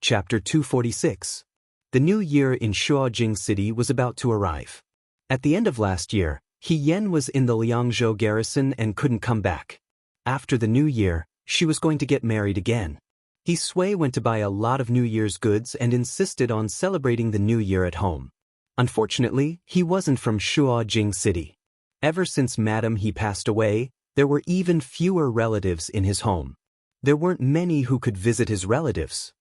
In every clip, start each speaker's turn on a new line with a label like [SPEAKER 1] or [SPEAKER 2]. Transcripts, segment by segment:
[SPEAKER 1] Chapter 246. The new year in Shuojing City was about to arrive. At the end of last year, He Yen was in the Liangzhou garrison and couldn't come back. After the new year, she was going to get married again. He Sui went to buy a lot of New Year's goods and insisted on celebrating the new year at home. Unfortunately, he wasn't from Shuojing City. Ever since Madam He passed away, there were even fewer relatives in his home. There weren't many who could visit his relatives.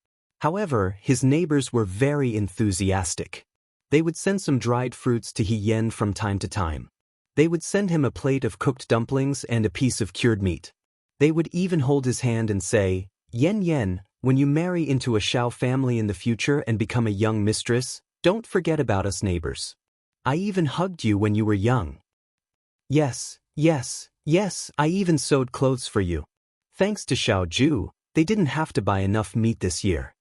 [SPEAKER 1] However, his neighbors were very enthusiastic. They would send some dried fruits to He Yen from time to time. They would send him a plate of cooked dumplings and a piece of cured meat. They would even hold his hand and say, "Yen Yen, when you marry into a Shao family in the future and become a young mistress, don't forget about us neighbors. I even hugged you when you were young. Yes, I even sewed clothes for you." Thanks to Xiao Ju, they didn't have to buy enough meat this year.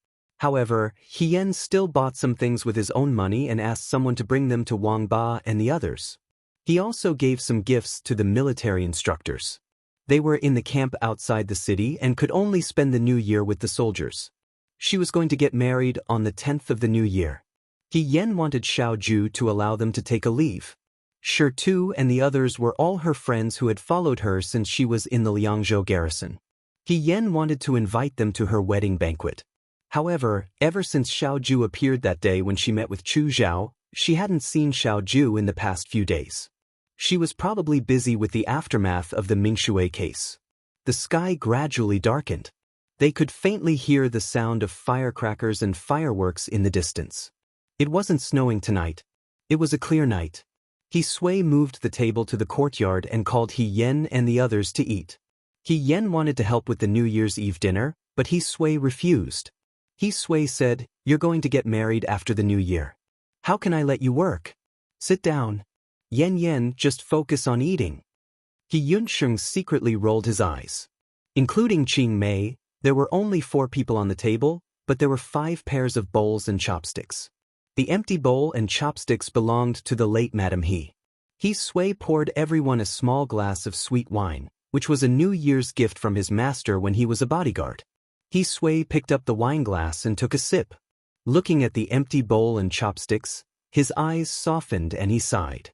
[SPEAKER 1] However, He Yen still bought some things with his own money and asked someone to bring them to Wang Ba and the others. He also gave some gifts to the military instructors. They were in the camp outside the city and could only spend the new year with the soldiers. She was going to get married on the 10th of the new year. He Yen wanted Xiao Ju to allow them to take a leave. Shi Tu and the others were all her friends who had followed her since she was in the Liangzhou garrison. He Yen wanted to invite them to her wedding banquet. However, ever since Xiao Ju appeared that day when she met with Chu Zhao, she hadn't seen Xiao Ju in the past few days. She was probably busy with the aftermath of the Mingshui case. The sky gradually darkened. They could faintly hear the sound of firecrackers and fireworks in the distance. It wasn't snowing tonight. It was a clear night. He Sui moved the table to the courtyard and called He Yen and the others to eat. He Yen wanted to help with the New Year's Eve dinner, but He Sui refused. He Sui said, "You're going to get married after the new year. How can I let you work? Sit down. Yen Yen, just focus on eating." He Yunsheng secretly rolled his eyes. Including Qing Mei, there were only 4 people on the table, but there were 5 pairs of bowls and chopsticks. The empty bowl and chopsticks belonged to the late Madam He. He Sui poured everyone a small glass of sweet wine, which was a New Year's gift from his master when he was a bodyguard. He Sui picked up the wine glass and took a sip. Looking at the empty bowl and chopsticks, his eyes softened and he sighed.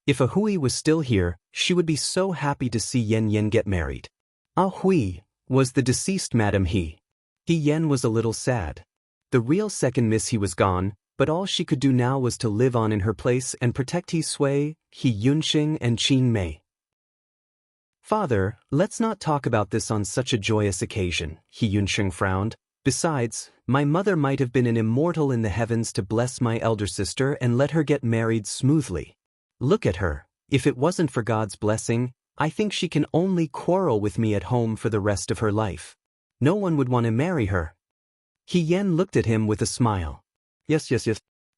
[SPEAKER 1] If A Hui was still here, she would be so happy to see Yen Yen get married. A Hui was the deceased Madam He. He Yen was a little sad. The real second miss He was gone, but all she could do now was to live on in her place and protect He Sui, He Yunsheng and Qing Mei. "Father, let's not talk about this on such a joyous occasion," He Yunsheng frowned. "Besides, my mother might have been an immortal in the heavens to bless my elder sister and let her get married smoothly. Look at her. If it wasn't for God's blessing, I think she can only quarrel with me at home for the rest of her life. No one would want to marry her." He Yen looked at him with a smile. Yes.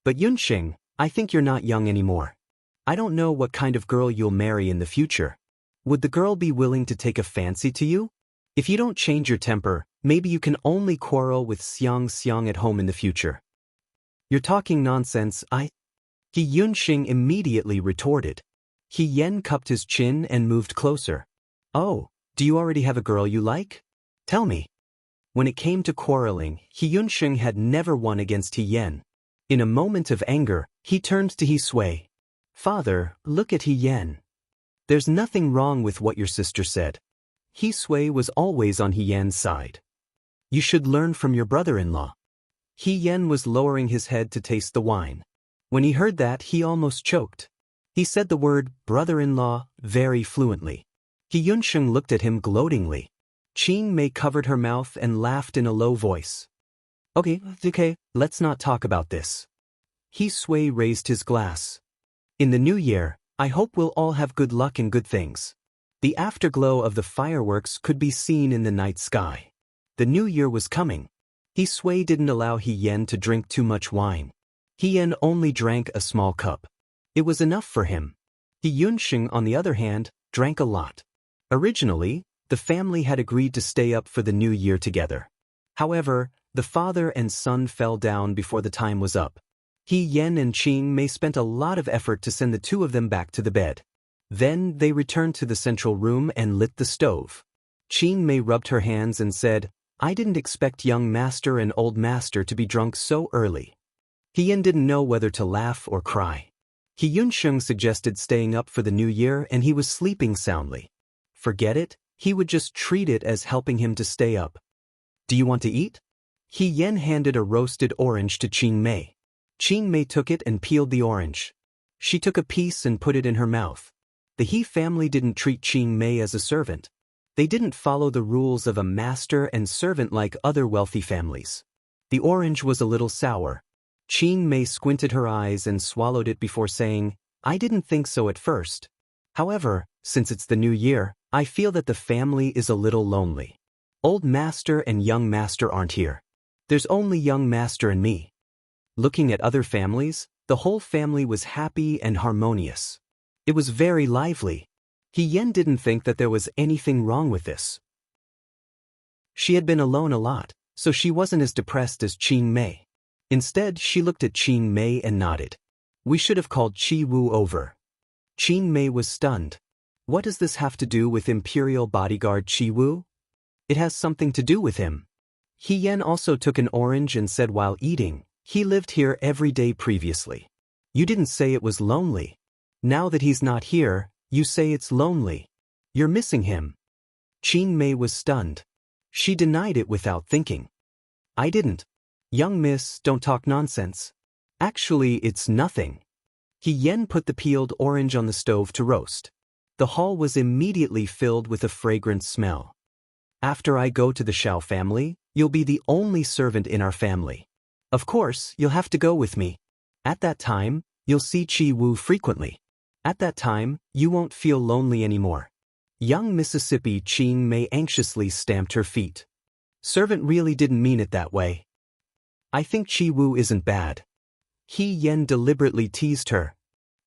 [SPEAKER 1] But Yunsheng, I think you're not young anymore. I don't know what kind of girl you'll marry in the future. Would the girl be willing to take a fancy to you? If you don't change your temper, maybe you can only quarrel with Xiang at home in the future. You're talking nonsense, He Yunsheng immediately retorted. He Yen cupped his chin and moved closer. "Oh, do you already have a girl you like? Tell me." When it came to quarreling, He Yunsheng had never won against He Yen. In a moment of anger, he turned to He Sui. "Father, look at He Yen. There's nothing wrong with what your sister said." He Sui was always on He Yen's side. "You should learn from your brother-in-law." He Yen was lowering his head to taste the wine. When he heard that, he almost choked. He said the word brother-in-law very fluently. He Yunsheng looked at him gloatingly. Qing Mei covered her mouth and laughed in a low voice. Okay, let's not talk about this." He Sui raised his glass. "In the new year, I hope we'll all have good luck and good things." The afterglow of the fireworks could be seen in the night sky. The new year was coming. He Sui didn't allow He Yen to drink too much wine. He Yen only drank a small cup. It was enough for him. He Yunsheng, on the other hand, drank a lot. Originally, the family had agreed to stay up for the new year together. However, the father and son fell down before the time was up. He Yen and Qing Mei spent a lot of effort to send the 2 of them back to the bed. Then they returned to the central room and lit the stove. Qing Mei rubbed her hands and said, I didn't expect young master and old master to be drunk so early. He-yen didn't know whether to laugh or cry. He-yun-shung suggested staying up for the new year and he was sleeping soundly. Forget it, he would just treat it as helping him to stay up. Do you want to eat? He-yen handed a roasted orange to Qing-mei. Qing-mei took it and peeled the orange. She took a piece and put it in her mouth. The He family didn't treat Qing-mei as a servant. They didn't follow the rules of a master and servant like other wealthy families. The orange was a little sour. Qing-mei squinted her eyes and swallowed it before saying, I didn't think so at first. However, since it's the new year, I feel that the family is a little lonely. Old master and young master aren't here. There's only young master and me. Looking at other families, the whole family was happy and harmonious. It was very lively. He-yen didn't think that there was anything wrong with this. She had been alone a lot, so she wasn't as depressed as Qing-mei. Instead, she looked at Qing-mei and nodded. We should have called Chi-woo over. Qing-mei was stunned. What does this have to do with Imperial bodyguard Chi-woo? It has something to do with him. He-yen also took an orange and said while eating, he lived here every day previously. You didn't say it was lonely. Now that he's not here, you say it's lonely. You're missing him. Qing-mei was stunned. She denied it without thinking. I didn't. Young miss, don't talk nonsense. Actually, it's nothing. He-yen put the peeled orange on the stove to roast. The hall was immediately filled with a fragrant smell. After I go to the Shao family, you'll be the only servant in our family. Of course, you'll have to go with me. At that time, you'll see Chi-woo frequently. At that time, you won't feel lonely anymore. Young Mississippi Qing-mei anxiously stamped her feet. Servant really didn't mean it that way. I think Chi-woo isn't bad. He-yen deliberately teased her.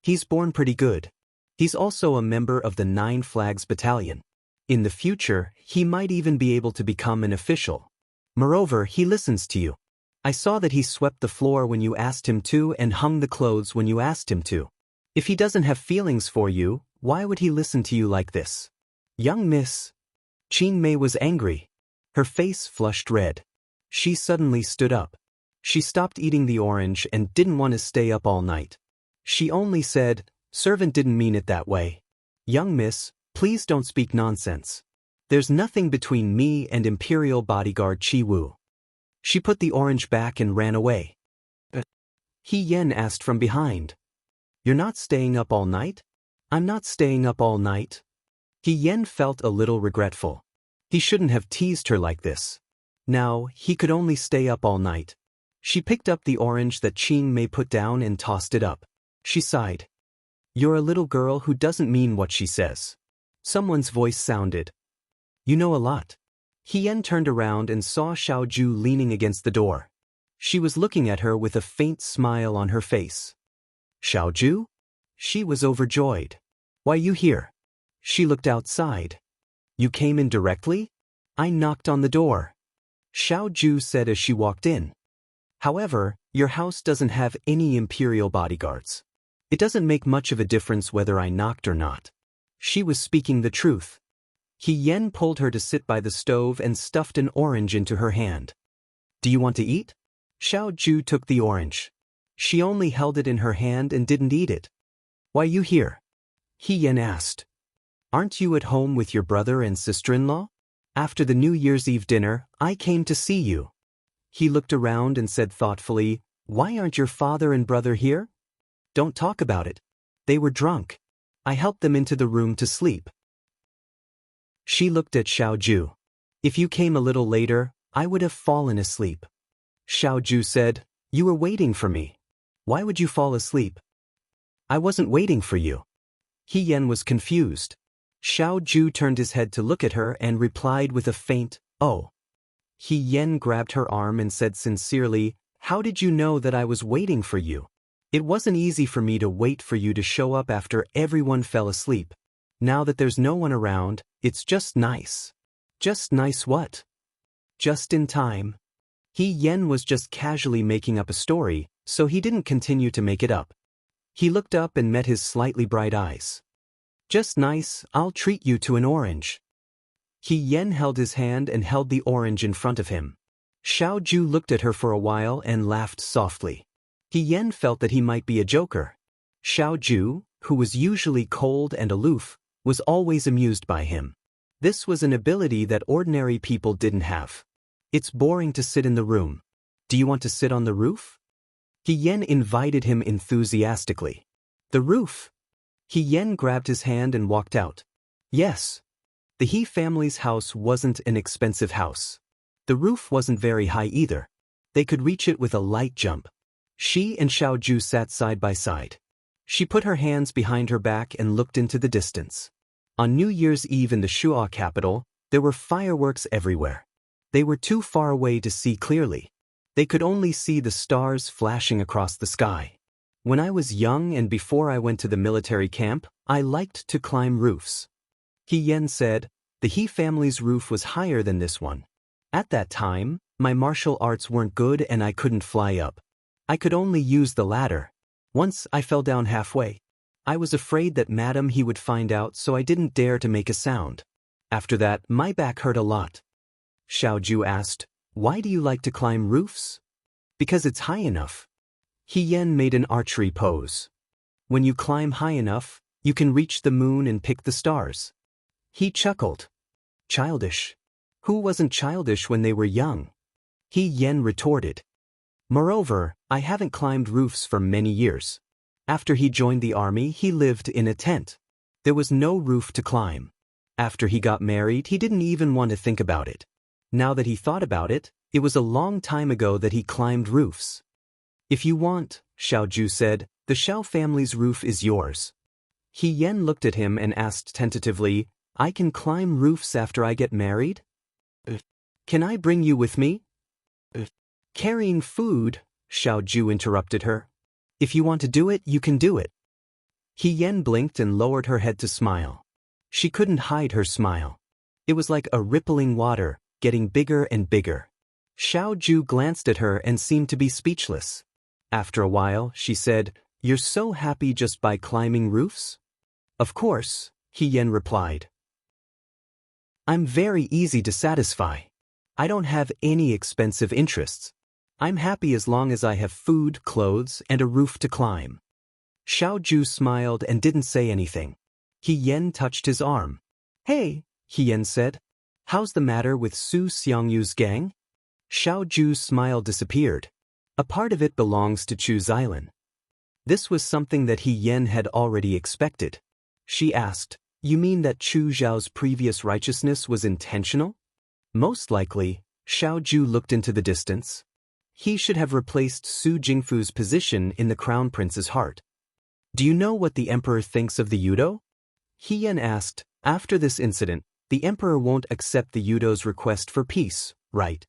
[SPEAKER 1] He's born pretty good. He's also a member of the 9 Flags Battalion. In the future, he might even be able to become an official. Moreover, he listens to you. I saw that he swept the floor when you asked him to and hung the clothes when you asked him to. If he doesn't have feelings for you, why would he listen to you like this? Young miss. Qing-mei was angry. Her face flushed red. She suddenly stood up. She stopped eating the orange and didn't want to stay up all night. She only said, servant didn't mean it that way. Young miss, please don't speak nonsense. There's nothing between me and Imperial bodyguard Chi-woo. She put the orange back and ran away. He-yen asked from behind. You're not staying up all night? I'm not staying up all night. He-yen felt a little regretful. He shouldn't have teased her like this. Now, he could only stay up all night. She picked up the orange that Qing-mei put down and tossed it up. She sighed. You're a little girl who doesn't mean what she says. Someone's voice sounded. You know a lot. He-yen turned around and saw Xiaoju leaning against the door. She was looking at her with a faint smile on her face. Xiaoju? She was overjoyed. Why you here? She looked outside. You came in directly? I knocked on the door. Xiaoju said as she walked in. However, your house doesn't have any imperial bodyguards. It doesn't make much of a difference whether I knocked or not. She was speaking the truth. He-yen pulled her to sit by the stove and stuffed an orange into her hand. Do you want to eat? Xiaoju took the orange. She only held it in her hand and didn't eat it. Why you here? He-yen asked. Aren't you at home with your brother and sister-in-law? After the New Year's Eve dinner, I came to see you. He looked around and said thoughtfully, Why aren't your father and brother here? Don't talk about it. They were drunk. I helped them into the room to sleep. She looked at Xiaoju. If you came a little later, I would have fallen asleep. Xiaoju said, You were waiting for me. Why would you fall asleep? I wasn't waiting for you. He-yen was confused. Xiaoju turned his head to look at her and replied with a faint, Oh. He-yen grabbed her arm and said sincerely, How did you know that I was waiting for you? It wasn't easy for me to wait for you to show up after everyone fell asleep. Now that there's no one around, it's just nice. Just nice what? Just in time. He-yen was just casually making up a story, so he didn't continue to make it up. He looked up and met his slightly bright eyes. Just nice, I'll treat you to an orange. He Yan held his hand and held the orange in front of him. Xiao Ju looked at her for a while and laughed softly. He Yan felt that he might be a joker. Xiao Ju, who was usually cold and aloof, was always amused by him. This was an ability that ordinary people didn't have. It's boring to sit in the room. Do you want to sit on the roof? He Yan invited him enthusiastically. The roof? He Yan grabbed his hand and walked out. Yes. The He family's house wasn't an expensive house. The roof wasn't very high either. They could reach it with a light jump. She and Xiao Ju sat side by side. She put her hands behind her back and looked into the distance. On New Year's Eve in the Shuo capital, there were fireworks everywhere. They were too far away to see clearly. They could only see the stars flashing across the sky. When I was young and before I went to the military camp, I liked to climb roofs. He Yan said, the He family's roof was higher than this one. At that time, my martial arts weren't good and I couldn't fly up. I could only use the ladder. Once I fell down halfway. I was afraid that Madam He would find out, so I didn't dare to make a sound. After that, my back hurt a lot. Xiao Ju asked, why do you like to climb roofs? Because it's high enough. He Yan made an archery pose. When you climb high enough, you can reach the moon and pick the stars. He chuckled. Childish. Who wasn't childish when they were young? He Yan retorted. Moreover, I haven't climbed roofs for many years. After he joined the army, he lived in a tent. There was no roof to climb. After he got married, he didn't even want to think about it. Now that he thought about it, it was a long time ago that he climbed roofs. If you want, Xiao Ju said, the Xiao family's roof is yours. He Yan looked at him and asked tentatively, I can climb roofs after I get married? Can I bring you with me? Carrying food, Xiao Ju interrupted her. If you want to do it, you can do it. He Yan blinked and lowered her head to smile. She couldn't hide her smile. It was like a rippling water, getting bigger and bigger. Xiao Ju glanced at her and seemed to be speechless. After a while, she said, You're so happy just by climbing roofs? Of course, He Yan replied. I'm very easy to satisfy. I don't have any expensive interests. I'm happy as long as I have food, clothes, and a roof to climb. Xiao Ju smiled and didn't say anything. He Yan touched his arm. Hey, He Yan said. How's the matter with Su Xiangyu's gang? Xiao Ju's smile disappeared. A part of it belongs to Chu Xilan. This was something that He Yan had already expected. She asked, You mean that Chu Zhao's previous righteousness was intentional? Most likely, Xiao Ju looked into the distance. He should have replaced Su Jingfu's position in the crown prince's heart. Do you know what the emperor thinks of the Yudo? He Yan asked, after this incident, the emperor won't accept the Yudo's request for peace, right?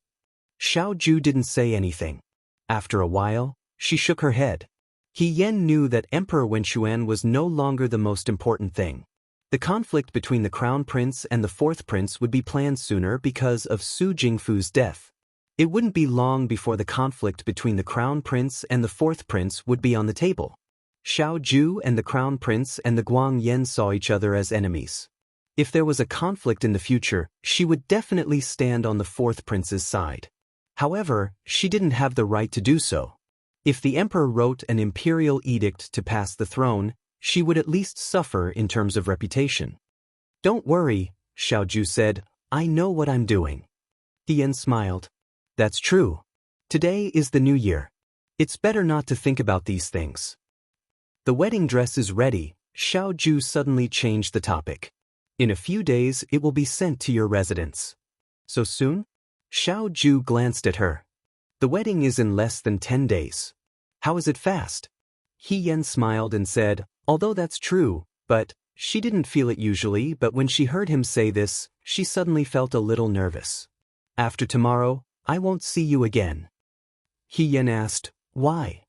[SPEAKER 1] Xiao Ju didn't say anything. After a while, she shook her head. He Yan knew that Emperor Wenxuan was no longer the most important thing. The conflict between the crown prince and the fourth prince would be planned sooner because of Su Jingfu's death. It wouldn't be long before the conflict between the crown prince and the fourth prince would be on the table. Xiao Ju and the crown prince and the Guang Yan saw each other as enemies. If there was a conflict in the future, she would definitely stand on the fourth prince's side. However, she didn't have the right to do so. If the emperor wrote an imperial edict to pass the throne, she would at least suffer in terms of reputation. Don't worry, Xiao Ju said, I know what I'm doing. He Yan smiled. That's true. Today is the new year. It's better not to think about these things. The wedding dress is ready. Xiao Ju suddenly changed the topic. In a few days it will be sent to your residence. So soon? Xiao Ju glanced at her. The wedding is in less than 10 days. How is it fast? He Yan smiled and said, although that's true, but she didn't feel it usually, but when she heard him say this, she suddenly felt a little nervous. After tomorrow, I won't see you again. He Yan asked, why?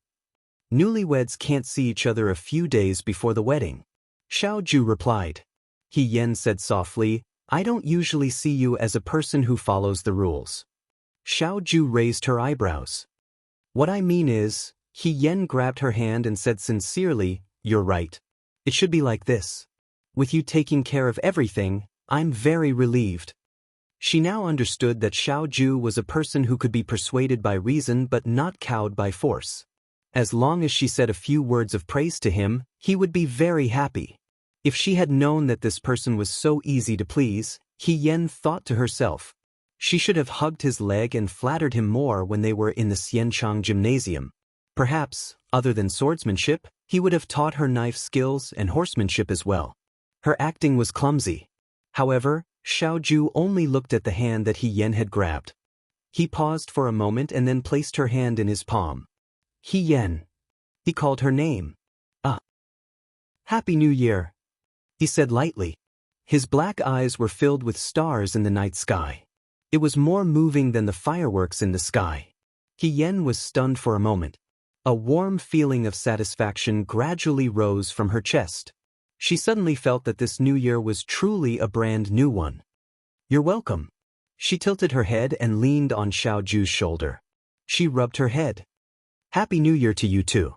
[SPEAKER 1] Newlyweds can't see each other a few days before the wedding. Xiao Ju replied. He Yan said softly, I don't usually see you as a person who follows the rules. Xiao Ju raised her eyebrows. What I mean is, He Yan grabbed her hand and said sincerely, you're right. It should be like this. With you taking care of everything, I'm very relieved. She now understood that Xiao Ju was a person who could be persuaded by reason but not cowed by force. As long as she said a few words of praise to him, he would be very happy. If she had known that this person was so easy to please, He Yan thought to herself, she should have hugged his leg and flattered him more when they were in the Xianchang gymnasium. Perhaps, other than swordsmanship, he would have taught her knife skills and horsemanship as well. Her acting was clumsy. However, Xiao Ju only looked at the hand that He Yan had grabbed. He paused for a moment and then placed her hand in his palm. He Yan. He called her name. Happy New Year, he said lightly. His black eyes were filled with stars in the night sky. It was more moving than the fireworks in the sky. He Yan was stunned for a moment. A warm feeling of satisfaction gradually rose from her chest. She suddenly felt that this new year was truly a brand new one. You're welcome. She tilted her head and leaned on Xiao Ju's shoulder. She rubbed her head. Happy New Year to you too.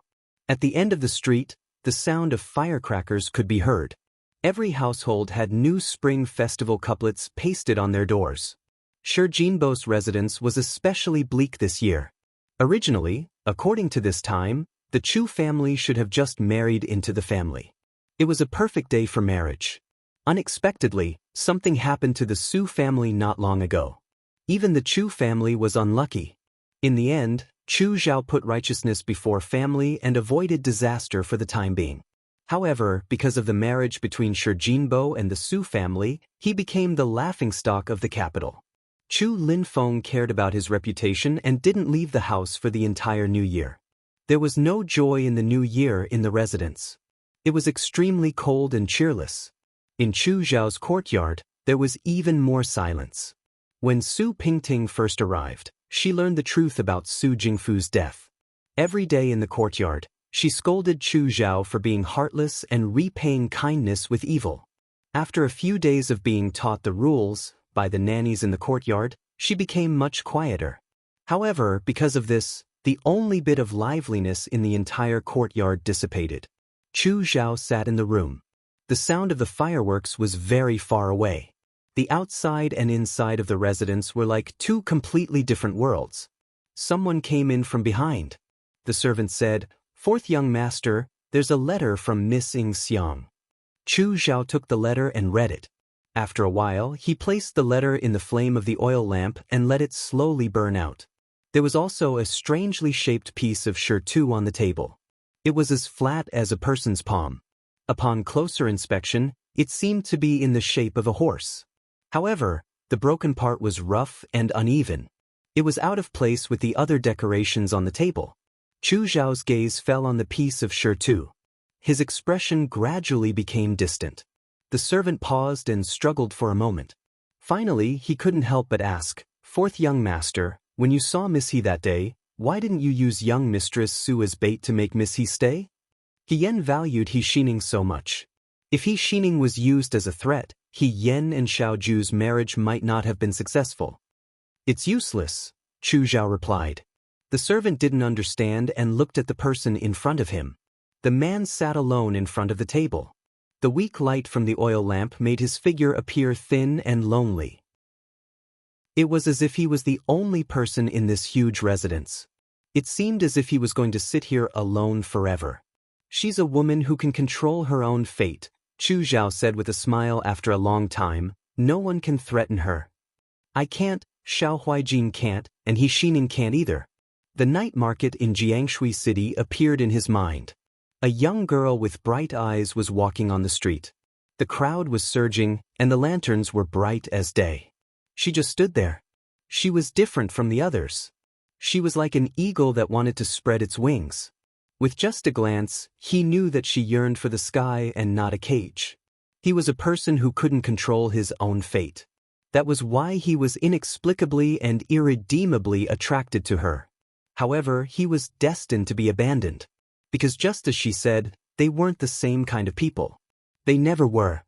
[SPEAKER 1] At the end of the street, the sound of firecrackers could be heard. Every household had new spring festival couplets pasted on their doors. Shi Jinbo's residence was especially bleak this year. Originally, according to this time, the Chu family should have just married into the family. It was a perfect day for marriage. Unexpectedly, something happened to the Su family not long ago. Even the Chu family was unlucky. In the end, Chu Zhao put righteousness before family and avoided disaster for the time being. However, because of the marriage between Shi Jinbo and the Su family, he became the laughingstock of the capital. Chu Linfeng cared about his reputation and didn't leave the house for the entire new year. There was no joy in the new year in the residence. It was extremely cold and cheerless. In Chu Zhao's courtyard, there was even more silence. When Su Pingting first arrived, she learned the truth about Su Jingfu's death. Every day in the courtyard, she scolded Chu Zhao for being heartless and repaying kindness with evil. After a few days of being taught the rules by the nannies in the courtyard, she became much quieter. However, because of this, the only bit of liveliness in the entire courtyard dissipated. Chu Zhao sat in the room. The sound of the fireworks was very far away. The outside and inside of the residence were like two completely different worlds. Someone came in from behind. The servant said, "Fourth young master, there's a letter from Miss Ing Xiang." Chu Zhao took the letter and read it. After a while, he placed the letter in the flame of the oil lamp and let it slowly burn out. There was also a strangely shaped piece of shirtu on the table. It was as flat as a person's palm. Upon closer inspection, it seemed to be in the shape of a horse. However, the broken part was rough and uneven. It was out of place with the other decorations on the table. Chu Zhao's gaze fell on the piece of shirtu. His expression gradually became distant. The servant paused and struggled for a moment. Finally, he couldn't help but ask, "Fourth young master, when you saw Miss He that day, why didn't you use young Mistress Su as bait to make Miss He stay?" He Yan valued He Xining so much. If He Xining was used as a threat, He Yan and Xiao Ju's marriage might not have been successful. "It's useless," Chu Zhao replied. The servant didn't understand and looked at the person in front of him. The man sat alone in front of the table. The weak light from the oil lamp made his figure appear thin and lonely. It was as if he was the only person in this huge residence. It seemed as if he was going to sit here alone forever. "She's a woman who can control her own fate," Chu Zhao said with a smile after a long time. "No one can threaten her. I can't, Xiao Huijin can't, and He Xining can't either." The night market in Jiangshui City appeared in his mind. A young girl with bright eyes was walking on the street. The crowd was surging, and the lanterns were bright as day. She just stood there. She was different from the others. She was like an eagle that wanted to spread its wings. With just a glance, he knew that she yearned for the sky and not a cage. He was a person who couldn't control his own fate. That was why he was inexplicably and irredeemably attracted to her. However, he was destined to be abandoned. Because just as she said, they weren't the same kind of people. They never were.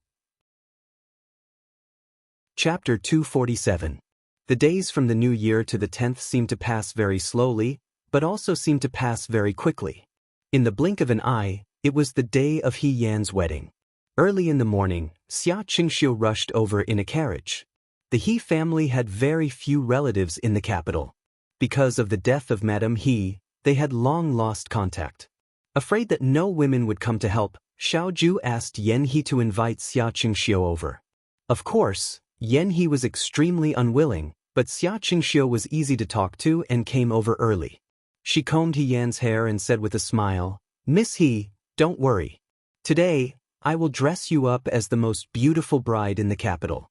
[SPEAKER 1] Chapter 247. The days from the new year to the 10th seemed to pass very slowly, but also seemed to pass very quickly. In the blink of an eye, it was the day of He Yan's wedding. Early in the morning, Xia Qingxiu rushed over in a carriage. The He family had very few relatives in the capital. Because of the death of Madame He, they had long lost contact. Afraid that no women would come to help, Xiao Ju asked Yan He to invite Xia Qingxiu over. Of course, Yan He was extremely unwilling, but Xia Qingxiu was easy to talk to and came over early. She combed He Yan's hair and said with a smile, "Miss He, don't worry. Today, I will dress you up as the most beautiful bride in the capital."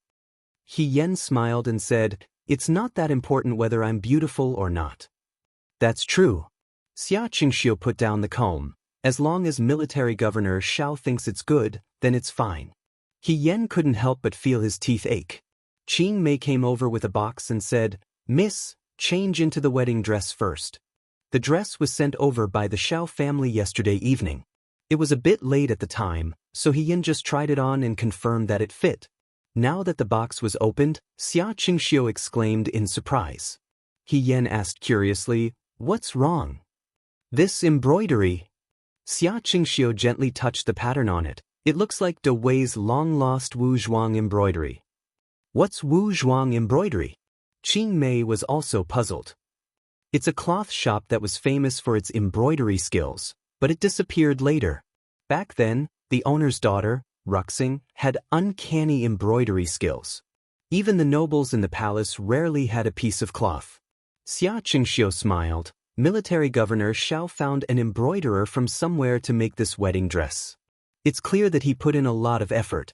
[SPEAKER 1] He Yan smiled and said, "It's not that important whether I'm beautiful or not." "That's true." Xia Qingxiu put down the comb. "As long as military governor Xiao thinks it's good, then it's fine." He Yan couldn't help but feel his teeth ache. Qing Mei came over with a box and said, "Miss, change into the wedding dress first." The dress was sent over by the Xiao family yesterday evening. It was a bit late at the time, so He Yan just tried it on and confirmed that it fit. Now that the box was opened, Xia Qingxiu exclaimed in surprise. He Yan asked curiously, "What's wrong?" "This embroidery." Xia Qingxiu gently touched the pattern on it. "It looks like De Wei's long-lost Wu Zhuang embroidery." "What's Wu Zhuang embroidery?" Qing Mei was also puzzled. "It's a cloth shop that was famous for its embroidery skills, but it disappeared later. Back then, the owner's daughter, Ruxing, had uncanny embroidery skills. Even the nobles in the palace rarely had a piece of cloth." Xia Qingxiu smiled. "Military Governor Xiao found an embroiderer from somewhere to make this wedding dress. It's clear that he put in a lot of effort."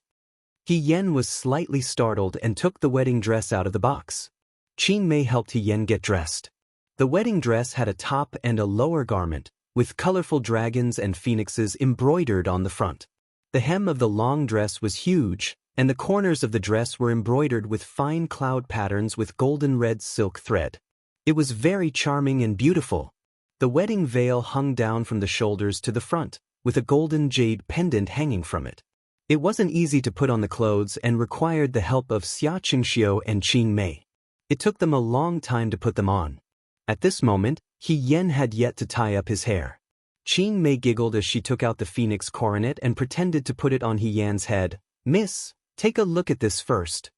[SPEAKER 1] He Yan was slightly startled and took the wedding dress out of the box. Qing Mei helped He Yan get dressed. The wedding dress had a top and a lower garment, with colorful dragons and phoenixes embroidered on the front. The hem of the long dress was huge, and the corners of the dress were embroidered with fine cloud patterns with golden red silk thread. It was very charming and beautiful. The wedding veil hung down from the shoulders to the front, with a golden jade pendant hanging from it. It wasn't easy to put on the clothes and required the help of Xia Qingxiu and Qing Mei. It took them a long time to put them on. At this moment, He Yan had yet to tie up his hair. Qing Mei giggled as she took out the phoenix coronet and pretended to put it on He Yan's head. "Miss, take a look at this first."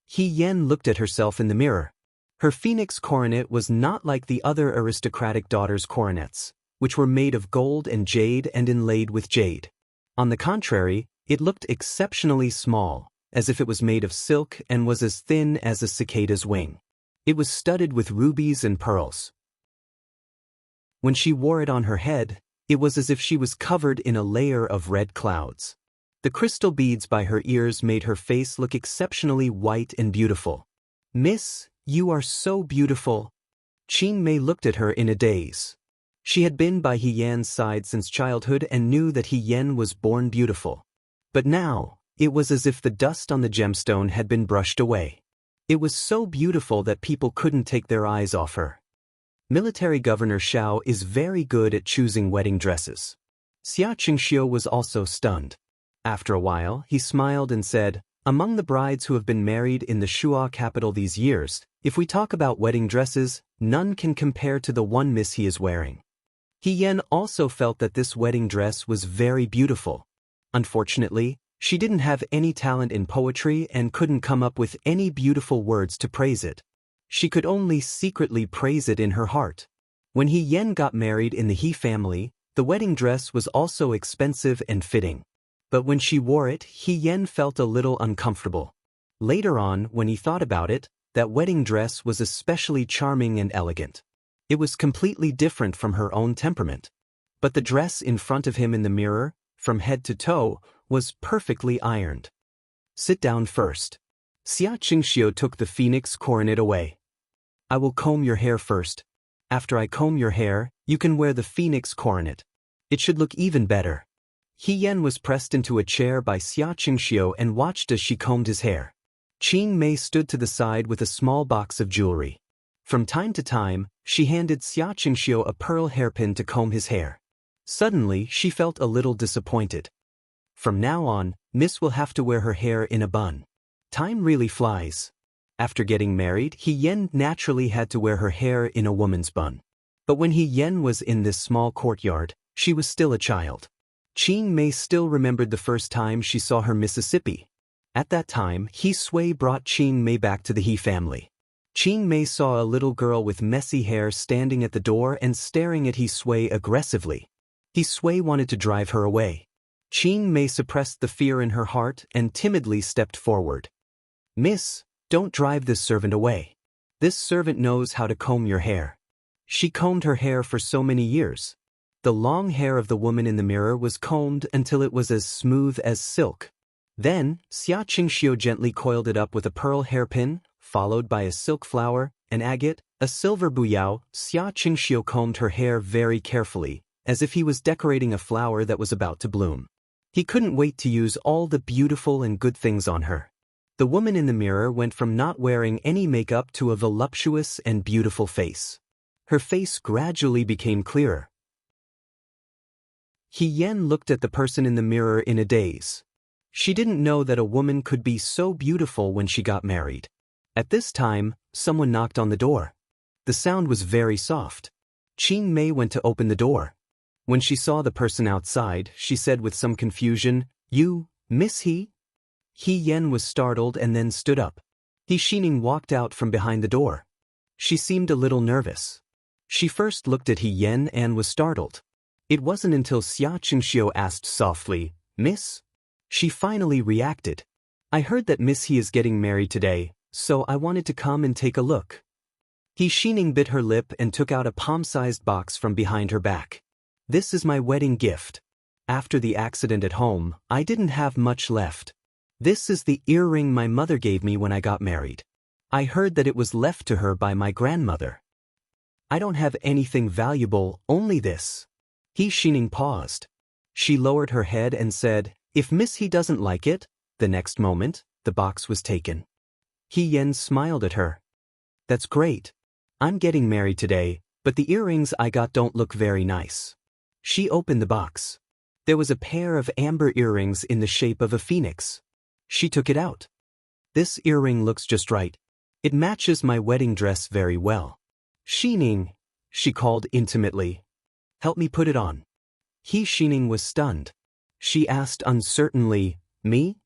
[SPEAKER 1] He Yan looked at herself in the mirror. Her phoenix coronet was not like the other aristocratic daughters' coronets, which were made of gold and jade and inlaid with jade. On the contrary, it looked exceptionally small, as if it was made of silk and was as thin as a cicada's wing. It was studded with rubies and pearls. When she wore it on her head, it was as if she was covered in a layer of red clouds. The crystal beads by her ears made her face look exceptionally white and beautiful. "Miss, you are so beautiful." Qing Mei looked at her in a daze. She had been by He Yan's side since childhood and knew that He Yan was born beautiful. But now, it was as if the dust on the gemstone had been brushed away. It was so beautiful that people couldn't take their eyes off her. Military Governor Xiao is very good at choosing wedding dresses. Xia Qingxiu was also stunned. After a while, he smiled and said, "Among the brides who have been married in the Shuo capital these years, if we talk about wedding dresses, none can compare to the one Miss He is wearing." He Yan also felt that this wedding dress was very beautiful. Unfortunately, she didn't have any talent in poetry and couldn't come up with any beautiful words to praise it. She could only secretly praise it in her heart. When He Yan got married in the He family, the wedding dress was also expensive and fitting. But when she wore it, He Yan felt a little uncomfortable. Later on, when he thought about it, that wedding dress was especially charming and elegant. It was completely different from her own temperament. But the dress in front of him in the mirror, from head to toe, was perfectly ironed. "Sit down first." Xia Qingxiu took the phoenix coronet away. "I will comb your hair first. After I comb your hair, you can wear the phoenix coronet. It should look even better." He Yan was pressed into a chair by Xia Qingxiu and watched as she combed his hair. Qing Mei stood to the side with a small box of jewelry. From time to time, she handed Xia Qingxiu a pearl hairpin to comb his hair. Suddenly, she felt a little disappointed. From now on, Miss will have to wear her hair in a bun. Time really flies. After getting married, He Yan naturally had to wear her hair in a woman's bun. But when He Yan was in this small courtyard, she was still a child. Qing Mei still remembered the first time she saw her Mississippi. At that time, He Sui brought Qing Mei back to the He family. Qing Mei saw a little girl with messy hair standing at the door and staring at He Sui aggressively. He Sui wanted to drive her away. Qing Mei suppressed the fear in her heart and timidly stepped forward. "Miss, don't drive this servant away. This servant knows how to comb your hair." She combed her hair for so many years. The long hair of the woman in the mirror was combed until it was as smooth as silk. Then, Xia Qingxiu gently coiled it up with a pearl hairpin, followed by a silk flower, an agate, a silver buyao. Xia Qingxiu combed her hair very carefully, as if he was decorating a flower that was about to bloom. He couldn't wait to use all the beautiful and good things on her. The woman in the mirror went from not wearing any makeup to a voluptuous and beautiful face. Her face gradually became clearer. He Yan looked at the person in the mirror in a daze. She didn't know that a woman could be so beautiful when she got married. At this time, someone knocked on the door. The sound was very soft. Qing Mei went to open the door. When she saw the person outside, she said with some confusion, "You, Miss He?" He Yan was startled and then stood up. He Xining walked out from behind the door. She seemed a little nervous. She first looked at He Yan and was startled. It wasn't until Xia Qingxiu asked softly, "Miss?" She finally reacted. "I heard that Miss He is getting married today, so I wanted to come and take a look." He Xining bit her lip and took out a palm-sized box from behind her back. "This is my wedding gift. After the accident at home, I didn't have much left. This is the earring my mother gave me when I got married. I heard that it was left to her by my grandmother. I don't have anything valuable, only this." He Xining paused. She lowered her head and said, "If Miss He doesn't like it." The next moment, the box was taken. He Yan smiled at her. "That's great. I'm getting married today, but the earrings I got don't look very nice." She opened the box. There was a pair of amber earrings in the shape of a phoenix. She took it out. "This earring looks just right. It matches my wedding dress very well." "Xining," she called intimately. "Help me put it on." He Xining was stunned. She asked uncertainly, "Me?"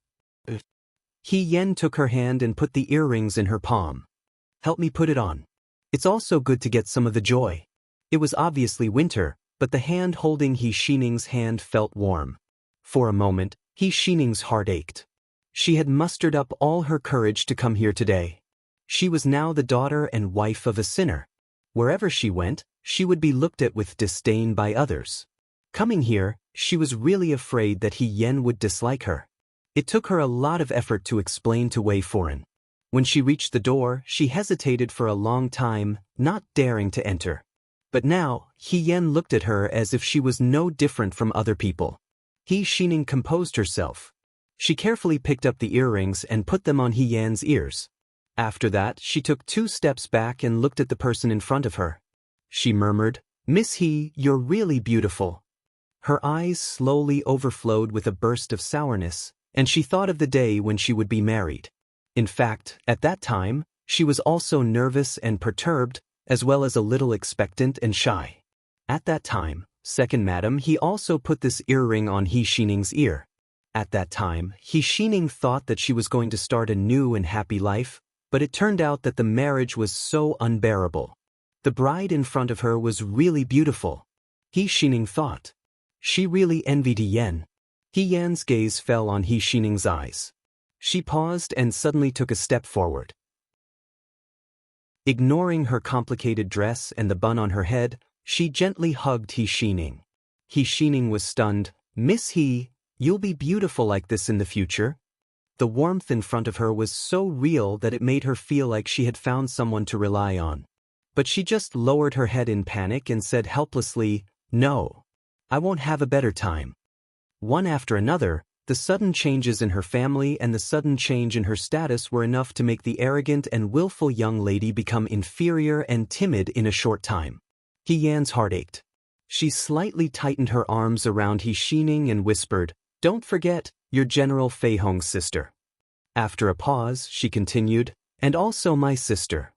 [SPEAKER 1] He Yan took her hand and put the earrings in her palm. "Help me put it on. It's also good to get some of the joy." It was obviously winter, but the hand holding He Xining's hand felt warm. For a moment, He Xining's heart ached. She had mustered up all her courage to come here today. She was now the daughter and wife of a sinner. Wherever she went, she would be looked at with disdain by others. Coming here, she was really afraid that He Yan would dislike her. It took her a lot of effort to explain to Wei Foran. When she reached the door, she hesitated for a long time, not daring to enter. But now, He Yan looked at her as if she was no different from other people. He Xining composed herself. She carefully picked up the earrings and put them on He Yan's ears. After that, she took 2 steps back and looked at the person in front of her. She murmured, "Miss He, you're really beautiful." Her eyes slowly overflowed with a burst of sourness, and she thought of the day when she would be married. In fact, at that time, she was also nervous and perturbed, as well as a little expectant and shy. At that time, second madam, he also put this earring on He Xining's ear. At that time, He Xining thought that she was going to start a new and happy life, but it turned out that the marriage was so unbearable. The bride in front of her was really beautiful. He Xining thought. She really envied He Yan. He Yan's gaze fell on He Xining's eyes. She paused and suddenly took a step forward. Ignoring her complicated dress and the bun on her head, she gently hugged He Xining. He Xining was stunned. "Miss He, you'll be beautiful like this in the future." The warmth in front of her was so real that it made her feel like she had found someone to rely on. But she just lowered her head in panic and said helplessly, "No. I won't have a better time." One after another, the sudden changes in her family and the sudden change in her status were enough to make the arrogant and willful young lady become inferior and timid in a short time. He Yan's heart ached. She slightly tightened her arms around He Xining and whispered, "Don't forget, you're General Fei Hong's sister." After a pause, she continued, "And also my sister."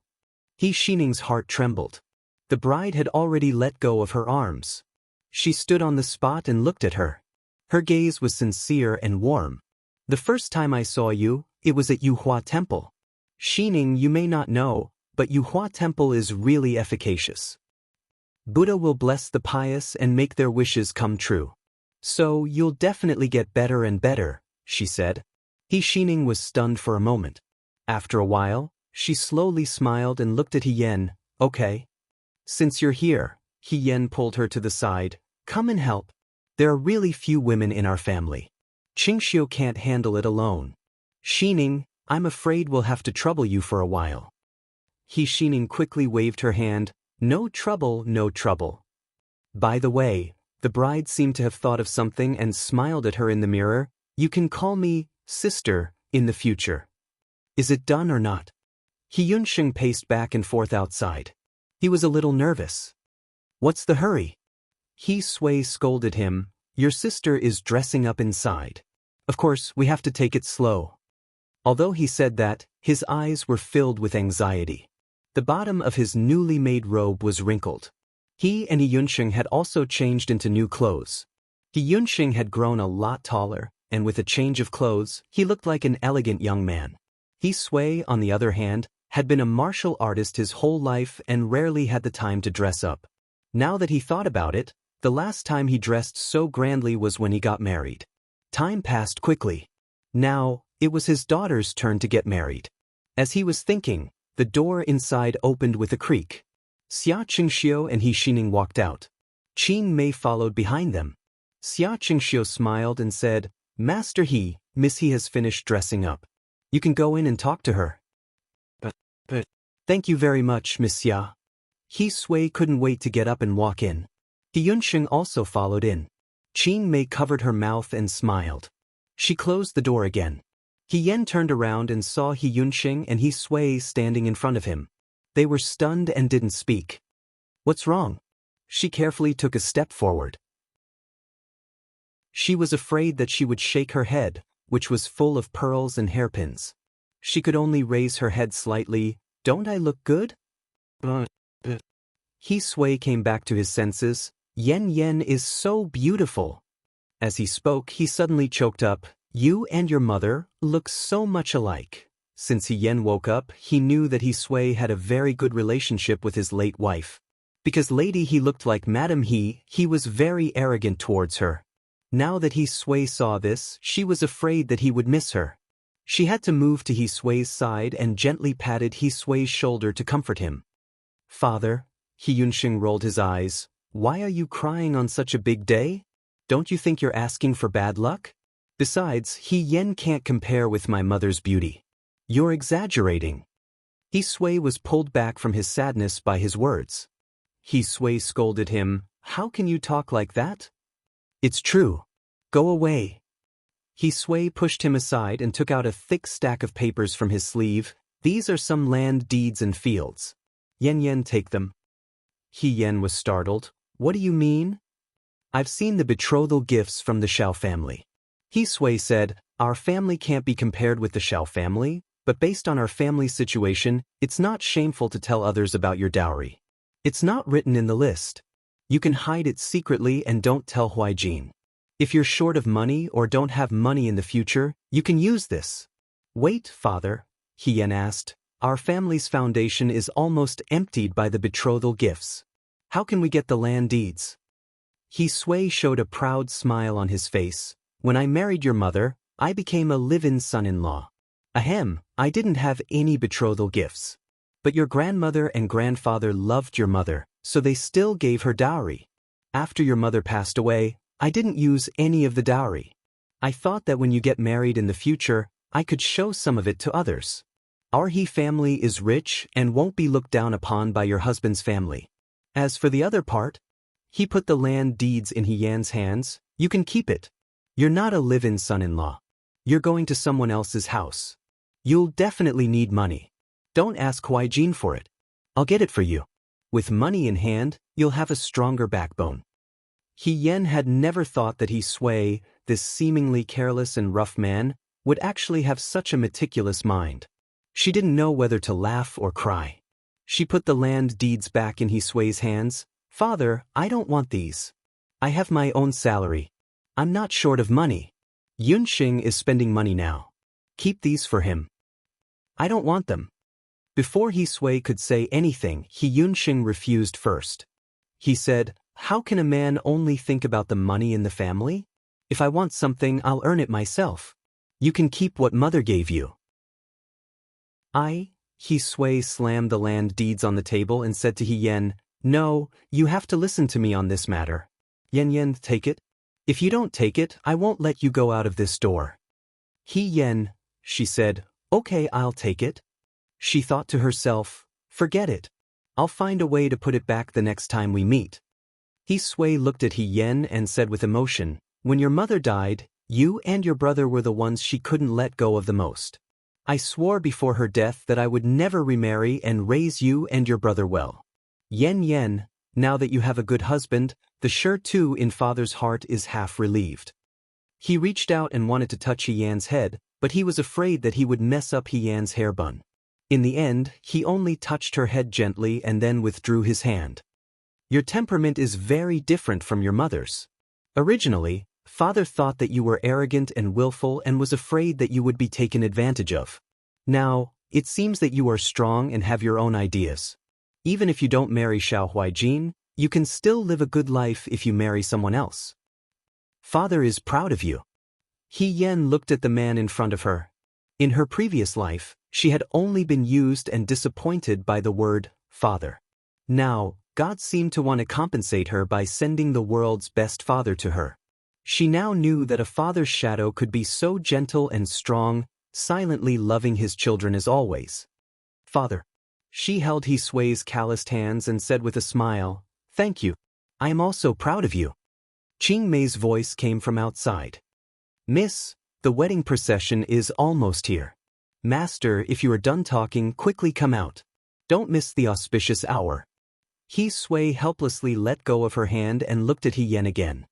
[SPEAKER 1] He Xining's heart trembled. The bride had already let go of her arms. She stood on the spot and looked at her. Her gaze was sincere and warm. The first time I saw you, it was at Yuhua Temple. Xining, you may not know, but Yuhua Temple is really efficacious. Buddha will bless the pious and make their wishes come true. So you'll definitely get better and better, she said. Xining was stunned for a moment. After a while, she slowly smiled and looked at Yen. Okay. Since you're here, Yen pulled her to the side. Come and help. There are really few women in our family. Qingxiu can't handle it alone. Xining, I'm afraid we'll have to trouble you for a while. Xining quickly waved her hand. No trouble, no trouble. By the way, the bride seemed to have thought of something and smiled at her in the mirror. You can call me sister in the future. Is it done or not? Yunsheng paced back and forth outside. He was a little nervous. What's the hurry? Sui scolded him. Your sister is dressing up inside. Of course, we have to take it slow. Although he said that, his eyes were filled with anxiety. The bottom of his newly made robe was wrinkled. He and Yunsheng had also changed into new clothes. Yunsheng had grown a lot taller, and with a change of clothes, he looked like an elegant young man. Sui, on the other hand, had been a martial artist his whole life and rarely had the time to dress up. Now that he thought about it, the last time he dressed so grandly was when he got married. Time passed quickly. Now, it was his daughter's turn to get married. As he was thinking, the door inside opened with a creak. Xia Qingxiu and Xining walked out. Qin Mei followed behind them. Xia Qingxiu smiled and said, Master Miss He has finished dressing up. You can go in and talk to her. But, thank you very much, Miss Xia. Sui couldn't wait to get up and walk in. Yunsheng also followed in. Qin Mei covered her mouth and smiled. She closed the door again. Yen turned around and saw Yunsheng and Sui standing in front of him. They were stunned and didn't speak. What's wrong? She carefully took a step forward. She was afraid that she would shake her head, which was full of pearls and hairpins. She could only raise her head slightly. Don't I look good? But. Sui came back to his senses. Yen is so beautiful. As he spoke, he suddenly choked up. You and your mother look so much alike. Since Yen woke up, he knew that Sui had a very good relationship with his late wife. Because Lady He looked like Madam He was very arrogant towards her. Now that Sui saw this, she was afraid that he would miss her. She had to move to Sui's side and gently patted Sui's shoulder to comfort him. Father, Yunsheng rolled his eyes. Why are you crying on such a big day? Don't you think you're asking for bad luck? Besides, Yen can't compare with my mother's beauty. You're exaggerating. Sui was pulled back from his sadness by his words. Sui scolded him. How can you talk like that? It's true. Go away. Sui pushed him aside and took out a thick stack of papers from his sleeve. These are some land deeds and fields. Yen, take them. Yen was startled. What do you mean? I've seen the betrothal gifts from the Shao family. Sui said, our family can't be compared with the Shao family, but based on our family's situation, it's not shameful to tell others about your dowry. It's not written in the list. You can hide it secretly and don't tell Huaijin. If you're short of money or don't have money in the future, you can use this. Wait, father, Yen asked. Our family's foundation is almost emptied by the betrothal gifts. How can we get the land deeds? Sui showed a proud smile on his face. When I married your mother, I became a live-in son-in-law. Ahem, I didn't have any betrothal gifts. But your grandmother and grandfather loved your mother, so they still gave her dowry. After your mother passed away, I didn't use any of the dowry. I thought that when you get married in the future, I could show some of it to others. Our He family is rich and won't be looked down upon by your husband's family. As for the other part, he put the land deeds in Yan's hands. You can keep it. You're not a live-in son-in-law. You're going to someone else's house. You'll definitely need money. Don't ask Huaijin for it. I'll get it for you. With money in hand, you'll have a stronger backbone. Yen had never thought that Sui, this seemingly careless and rough man, would actually have such a meticulous mind. She didn't know whether to laugh or cry. She put the land deeds back in Sui's hands. Father, I don't want these. I have my own salary. I'm not short of money. Yunxing is spending money now. Keep these for him. I don't want them. Before He Sui could say anything, Yunxing refused first. He said, how can a man only think about the money in the family? If I want something, I'll earn it myself. You can keep what mother gave you. He Sui slammed the land deeds on the table and said to He Yen, no, you have to listen to me on this matter. Yen, take it. If you don't take it, I won't let you go out of this door. He Yen, she said, okay, I'll take it. She thought to herself, forget it. I'll find a way to put it back the next time we meet. He Sui looked at He Yen and said with emotion, when your mother died, you and your brother were the ones she couldn't let go of the most. I swore before her death that I would never remarry and raise you and your brother well. Yen, now that you have a good husband, the sure too in father's heart is half relieved. He reached out and wanted to touch He Yan's head, but he was afraid that he would mess up He Yan's hair bun. In the end, he only touched her head gently and then withdrew his hand. Your temperament is very different from your mother's. Originally, father thought that you were arrogant and willful and was afraid that you would be taken advantage of. Now, it seems that you are strong and have your own ideas. Even if you don't marry Xiao Huaijin, you can still live a good life if you marry someone else. Father is proud of you. He Yen looked at the man in front of her. In her previous life, she had only been used and disappointed by the word father. Now, God seemed to want to compensate her by sending the world's best father to her. She now knew that a father's shadow could be so gentle and strong, silently loving his children as always. Father. She held He Sui's calloused hands and said with a smile, thank you. I am also proud of you. Qing Mei's voice came from outside. Miss, the wedding procession is almost here. Master, if you are done talking, quickly come out. Don't miss the auspicious hour. He Sui helplessly let go of her hand and looked at He Yen again.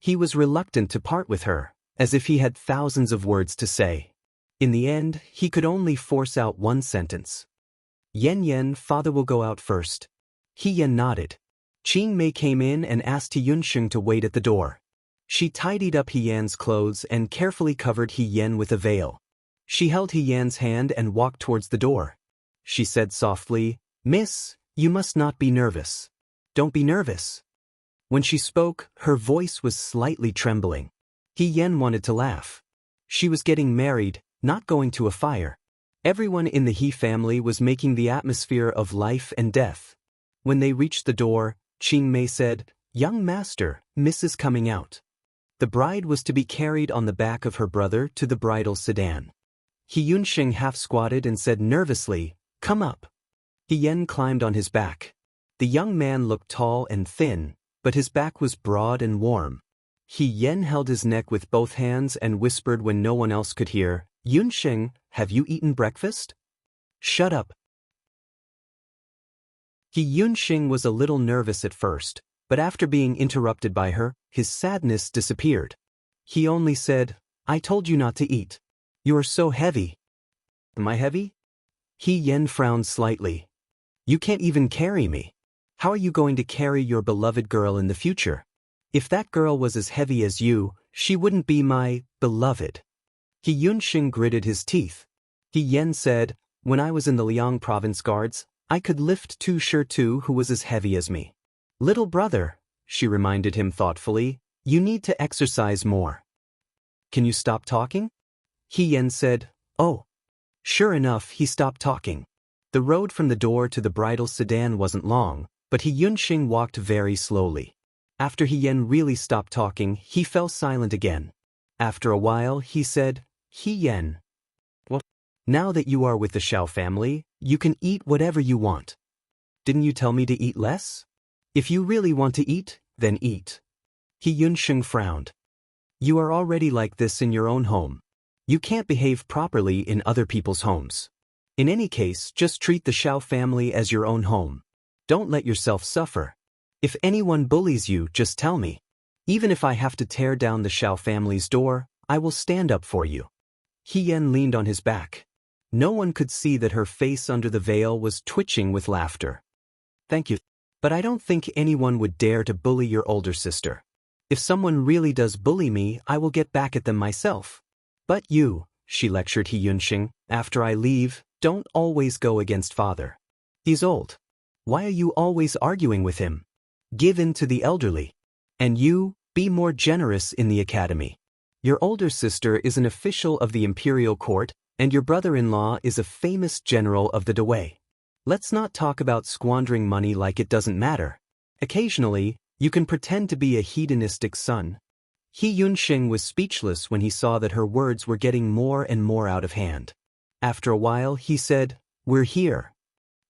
[SPEAKER 1] He was reluctant to part with her, as if he had thousands of words to say. In the end, he could only force out one sentence. Yen, father will go out first. He Yen nodded. Qing Mei came in and asked Yunxing to wait at the door. She tidied up He Yan's clothes and carefully covered He Yen with a veil. She held He Yan's hand and walked towards the door. She said softly, Miss, you must not be nervous. Don't be nervous. When she spoke, her voice was slightly trembling. He Yen wanted to laugh. She was getting married, not going to a fire. Everyone in the He family was making the atmosphere of life and death. When they reached the door, Qing Mei said, young master, Miss is coming out. The bride was to be carried on the back of her brother to the bridal sedan. He Yunxing half squatted and said nervously, come up. He Yen climbed on his back. The young man looked tall and thin, but his back was broad and warm. He Yen held his neck with both hands and whispered when no one else could hear, Yunxing, have you eaten breakfast? Shut up. He Yunxing was a little nervous at first, but after being interrupted by her, his sadness disappeared. He only said, I told you not to eat. You are so heavy. Am I heavy? He Yen frowned slightly. You can't even carry me. How are you going to carry your beloved girl in the future? If that girl was as heavy as you, she wouldn't be my beloved. He Yunxing gritted his teeth. He Yen said, when I was in the Liang province guards, I could lift Tu Shi who was as heavy as me. Little brother, she reminded him thoughtfully, you need to exercise more. Can you stop talking? He Yen said, oh. Sure enough, he stopped talking. The road from the door to the bridal sedan wasn't long, but He Yunxing walked very slowly. After He Yen really stopped talking, he fell silent again. After a while, he said, He Yen. What? Now that you are with the Xiao family, you can eat whatever you want. Didn't you tell me to eat less? If you really want to eat, then eat. He Yunxing frowned. You are already like this in your own home. You can't behave properly in other people's homes. In any case, just treat the Xiao family as your own home. Don't let yourself suffer. If anyone bullies you, just tell me. Even if I have to tear down the Xiao family's door, I will stand up for you. He Yen leaned on his back. No one could see that her face under the veil was twitching with laughter. Thank you. But I don't think anyone would dare to bully your older sister. If someone really does bully me, I will get back at them myself. But you, she lectured He Yunxing, after I leave, don't always go against father. He's old. Why are you always arguing with him? Give in to the elderly. And you, be more generous in the academy. Your older sister is an official of the imperial court, and your brother-in-law is a famous general of the Dewey. Let's not talk about squandering money like it doesn't matter. Occasionally, you can pretend to be a hedonistic son. He Yunxing was speechless when he saw that her words were getting more and more out of hand. After a while, he said, "We're here."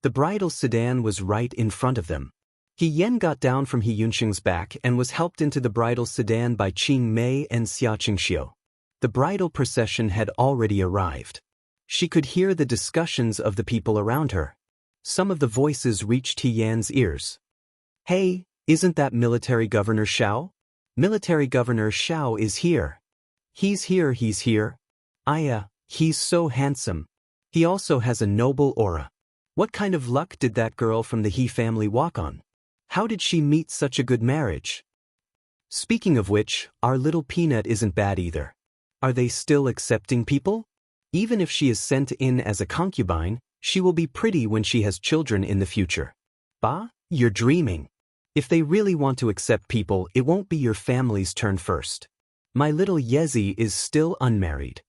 [SPEAKER 1] The bridal sedan was right in front of them. He Yan got down from He Yunxing's back and was helped into the bridal sedan by Qing Mei and Xia Qingxiu. The bridal procession had already arrived. She could hear the discussions of the people around her. Some of the voices reached He Yan's ears. "Hey, isn't that Military Governor Xiao? Military Governor Xiao is here. He's here, he's here. Aya, he's so handsome. He also has a noble aura. What kind of luck did that girl from the He family walk on? How did she meet such a good marriage? Speaking of which, our little Peanut isn't bad either. Are they still accepting people? Even if she is sent in as a concubine, she will be pretty when she has children in the future." "Bah, you're dreaming. If they really want to accept people, it won't be your family's turn first. My little Yezi is still unmarried."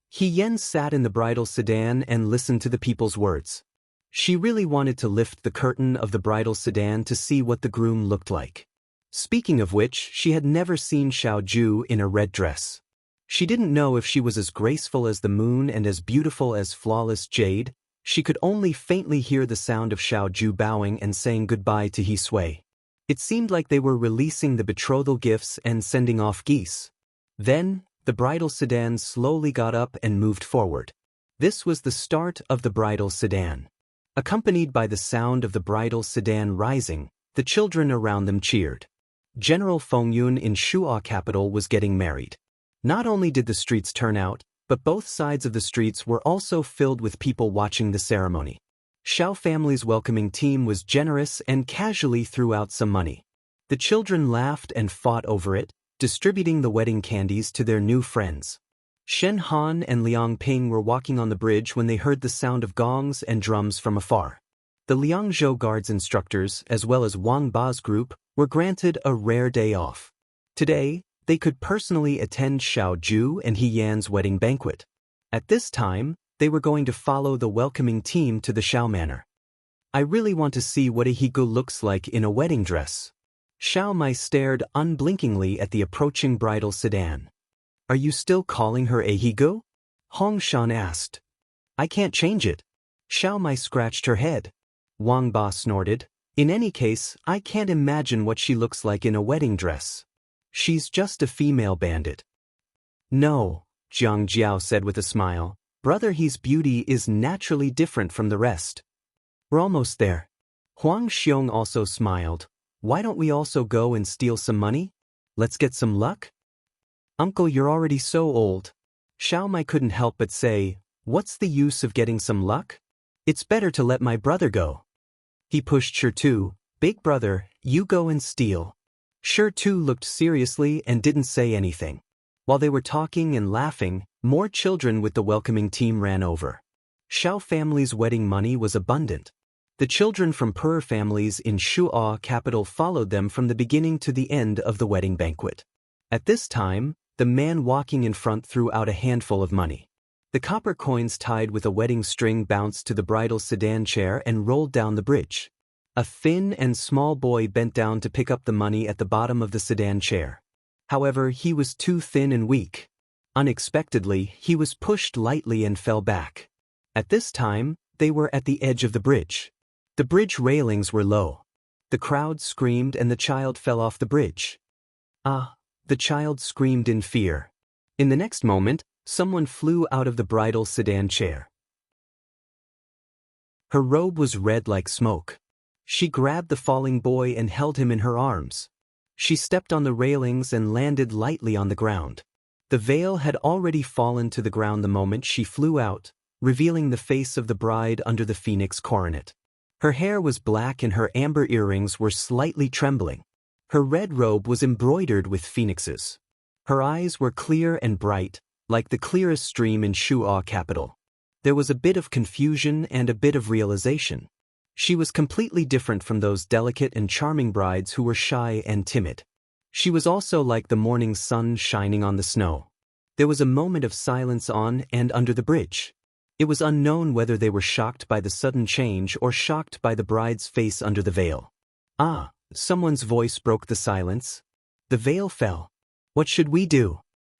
[SPEAKER 1] He Yan sat in the bridal sedan and listened to the people's words. She really wanted to lift the curtain of the bridal sedan to see what the groom looked like. Speaking of which, she had never seen Xiao Ju in a red dress. She didn't know if she was as graceful as the moon and as beautiful as flawless jade. She could only faintly hear the sound of Xiao Ju bowing and saying goodbye to He Sui. It seemed like they were releasing the betrothal gifts and sending off geese. Then, the bridal sedan slowly got up and moved forward. This was the start of the bridal sedan. Accompanied by the sound of the bridal sedan rising, the children around them cheered. General Fengyun in Shuo capital was getting married. Not only did the streets turn out, but both sides of the streets were also filled with people watching the ceremony. Xiao family's welcoming team was generous and casually threw out some money. The children laughed and fought over it, distributing the wedding candies to their new friends. Shen Han and Liang Ping were walking on the bridge when they heard the sound of gongs and drums from afar. The Liangzhou Guards instructors, as well as Wang Ba's group, were granted a rare day off. Today, they could personally attend Xiao Ju and He Yan's wedding banquet. At this time, they were going to follow the welcoming team to the Xiao Manor. "I really want to see what a Higu looks like in a wedding dress." Xiao Mai stared unblinkingly at the approaching bridal sedan. "Are you still calling her a Higu?" Hong Shan asked. "I can't change it." Xiao Mai scratched her head. Wang Ba snorted. "In any case, I can't imagine what she looks like in a wedding dress. She's just a female bandit." "No," Jiang Jiao said with a smile. "Brother He's beauty is naturally different from the rest." "We're almost there." Huang Xiong also smiled. "Why don't we also go and steal some money? Let's get some luck?" "Uncle, you're already so old." Xiao Mai couldn't help but say, "What's the use of getting some luck? It's better to let my brother go." He pushed Shirtu. "Big brother, you go and steal." Shirtu looked seriously and didn't say anything. While they were talking and laughing, more children with the welcoming team ran over. Xiao family's wedding money was abundant. The children from poorer families in Shuo capital followed them from the beginning to the end of the wedding banquet. At this time, the man walking in front threw out a handful of money. The copper coins tied with a wedding string bounced to the bridal sedan chair and rolled down the bridge. A thin and small boy bent down to pick up the money at the bottom of the sedan chair. However, he was too thin and weak. Unexpectedly, he was pushed lightly and fell back. At this time, they were at the edge of the bridge. The bridge railings were low. The crowd screamed and the child fell off the bridge. "Ah!" The child screamed in fear. In the next moment, someone flew out of the bridal sedan chair. Her robe was red like smoke. She grabbed the falling boy and held him in her arms. She stepped on the railings and landed lightly on the ground. The veil had already fallen to the ground the moment she flew out, revealing the face of the bride under the phoenix coronet. Her hair was black and her amber earrings were slightly trembling. Her red robe was embroidered with phoenixes. Her eyes were clear and bright, like the clearest stream in Shu'a capital. There was a bit of confusion and a bit of realization. She was completely different from those delicate and charming brides who were shy and timid. She was also like the morning sun shining on the snow. There was a moment of silence on and under the bridge. It was unknown whether they were shocked by the sudden change or shocked by the bride's face under the veil. Ah, someone's voice broke the silence. The veil fell. What should we do?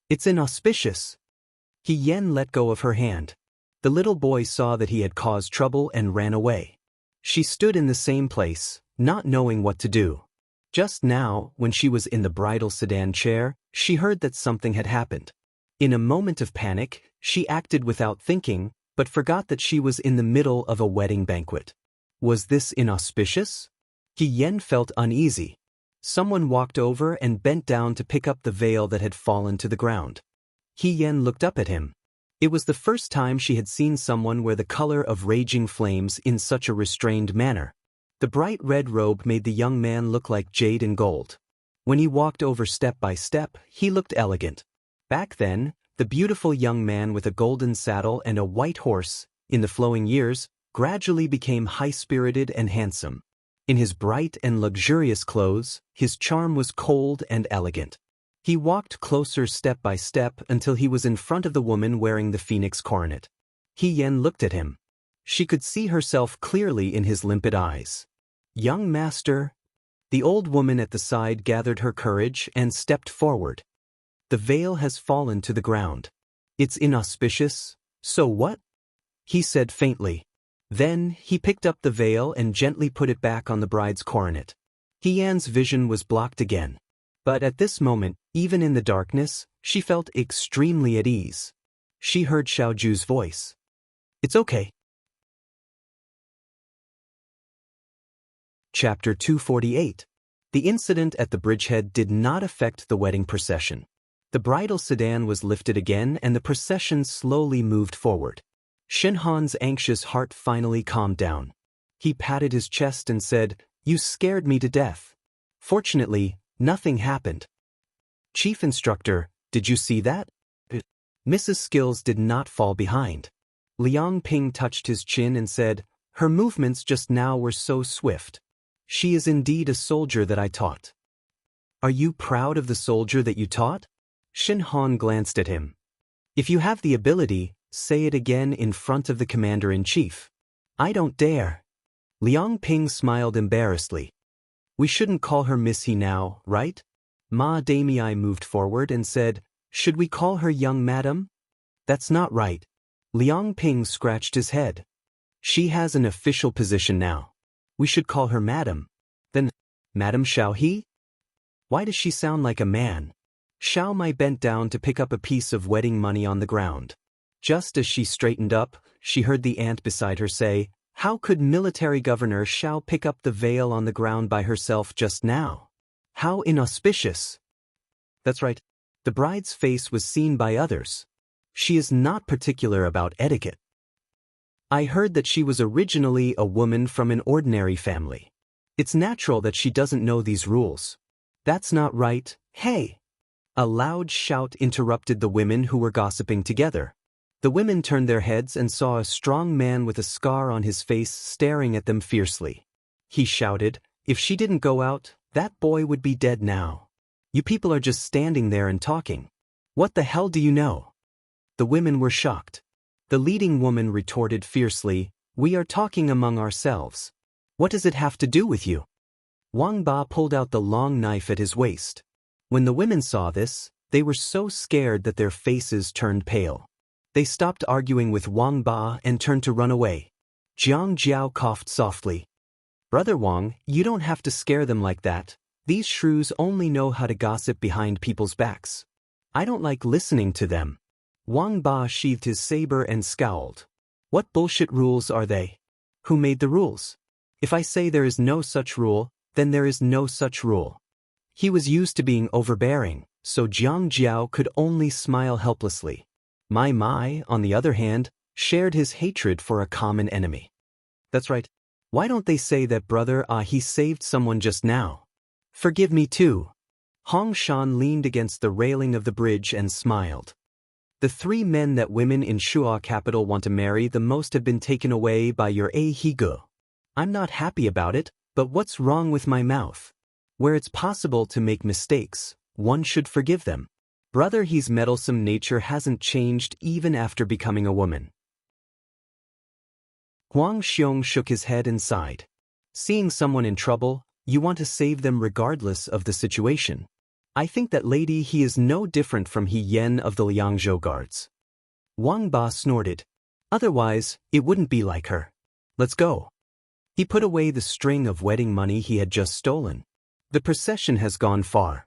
[SPEAKER 1] It's inauspicious. Yen let go of her hand. The little boy saw that he had caused trouble and ran away. She stood in the same place, not knowing what to do. Just now, when she was in the bridal sedan chair, she heard that something had happened. In a moment of panic, she acted without thinking, but forgot that she was in the middle of a wedding banquet. Was this inauspicious? Yen felt uneasy. Someone walked over and bent down to pick up the veil that had fallen to the ground. Yen looked up at him. It was the first time she had seen someone wear the color of raging flames in such a restrained manner. The bright red robe made the young man look like jade and gold. When he walked over step by step, he looked elegant. Back then, the beautiful young man with a golden saddle and a white horse, in the flowing years, gradually became high-spirited and handsome. In his bright and luxurious clothes, his charm was cold and elegant. He walked closer step by step until he was in front of the woman wearing the phoenix coronet. Yen looked at him. She could see herself clearly in his limpid eyes. "Young master." The old woman at the side gathered her courage and stepped forward. "The veil has fallen to the ground. It's inauspicious, so what?" he said faintly. Then, he picked up the veil and gently put it back on the bride's coronet. Yan's vision was blocked again. But at this moment, even in the darkness, she felt extremely at ease. She heard Xiaoju's voice. "It's okay." Chapter 248. The incident at the bridgehead did not affect the wedding procession. The bridal sedan was lifted again and the procession slowly moved forward. Shenhan's anxious heart finally calmed down. He patted his chest and said, "You scared me to death." Fortunately, nothing happened. "Chief Instructor, did you see that?" Mrs. Skills did not fall behind. Liang Ping touched his chin and said, "Her movements just now were so swift. She is indeed a soldier that I taught." "Are you proud of the soldier that you taught?" Shenhan glanced at him. "If you have the ability, say it again in front of the commander-in-chief." "I don't dare." Liang Ping smiled embarrassedly. "We shouldn't call her Miss He now, right?" Ma Damei moved forward and said, "Should we call her young madam?" "That's not right." Liang Ping scratched his head. "She has an official position now. We should call her madam." "Then, Madam Xiaohe?" "Why does she sound like a man?" Xiao Mai bent down to pick up a piece of wedding money on the ground. Just as she straightened up, she heard the aunt beside her say, "How could military governor Xiao pick up the veil on the ground by herself just now? How inauspicious!" "That's right. The bride's face was seen by others. She is not particular about etiquette." "I heard that she was originally a woman from an ordinary family. It's natural that she doesn't know these rules." "That's not right. Hey!" A loud shout interrupted the women who were gossiping together. The women turned their heads and saw a strong man with a scar on his face staring at them fiercely. He shouted, "If she didn't go out, that boy would be dead now. You people are just standing there and talking. What the hell do you know?" The women were shocked. The leading woman retorted fiercely, "We are talking among ourselves. What does it have to do with you?" Wang Ba pulled out the long knife at his waist. When the women saw this, they were so scared that their faces turned pale. They stopped arguing with Wang Ba and turned to run away. Jiang Jiao coughed softly. "Brother Wang, you don't have to scare them like that. These shrews only know how to gossip behind people's backs. I don't like listening to them." Wang Ba sheathed his saber and scowled. "What bullshit rules are they? Who made the rules? If I say there is no such rule, then there is no such rule." He was used to being overbearing, so Jiang Jiao could only smile helplessly. Mai, on the other hand, shared his hatred for a common enemy. "That's right. Why don't they say that brother he saved someone just now? Forgive me too. Hong Shan leaned against the railing of the bridge and smiled. The 3 men that women in Shuo capital want to marry the most have been taken away by your Higo. I'm not happy about it, but what's wrong with my mouth? Where it's possible to make mistakes, one should forgive them. Brother, his meddlesome nature hasn't changed even after becoming a woman. Huang Xiong shook his head and sighed. Seeing someone in trouble, you want to save them regardless of the situation. I think that lady he is no different from He Yen of the Liangzhou guards. Wang Ba snorted. Otherwise, it wouldn't be like her. Let's go. He put away the string of wedding money he had just stolen. The procession has gone far.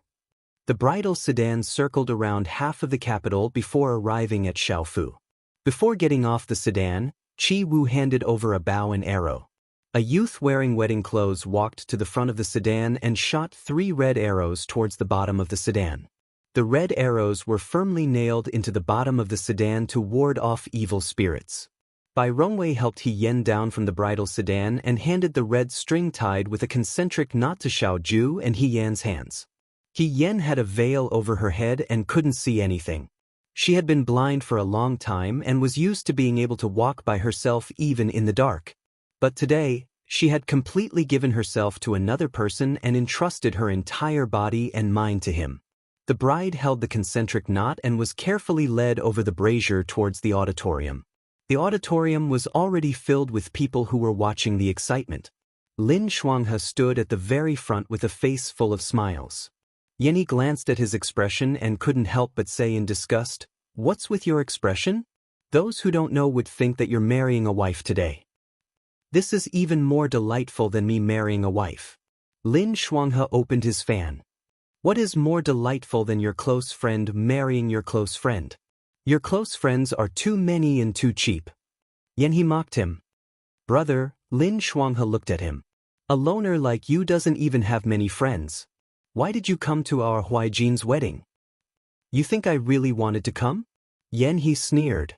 [SPEAKER 1] The bridal sedan circled around half of the capital before arriving at Shaofu. Before getting off the sedan, Qi Wu handed over a bow and arrow. A youth wearing wedding clothes walked to the front of the sedan and shot 3 red arrows towards the bottom of the sedan. The red arrows were firmly nailed into the bottom of the sedan to ward off evil spirits. Bai Rongwei helped He Yen down from the bridal sedan and handed the red string tied with a concentric knot to Xiao Ju and He Yan's hands. He Yen had a veil over her head and couldn't see anything. She had been blind for a long time and was used to being able to walk by herself even in the dark. But today, she had completely given herself to another person and entrusted her entire body and mind to him. The bride held the concentric knot and was carefully led over the brazier towards the auditorium. The auditorium was already filled with people who were watching the excitement. Lin Shuanghe stood at the very front with a face full of smiles. Yenny glanced at his expression and couldn't help but say in disgust, "What's with your expression? Those who don't know would think that you're marrying a wife today. This is even more delightful than me marrying a wife." Lin Shuanghe opened his fan. "What is more delightful than your close friend marrying your close friend? Your close friends are too many and too cheap." Yenny mocked him. "Brother," Lin Shuanghe looked at him. "A loner like you doesn't even have many friends. Why did you come to our Huaijin's wedding? You think I really wanted to come?" He sneered.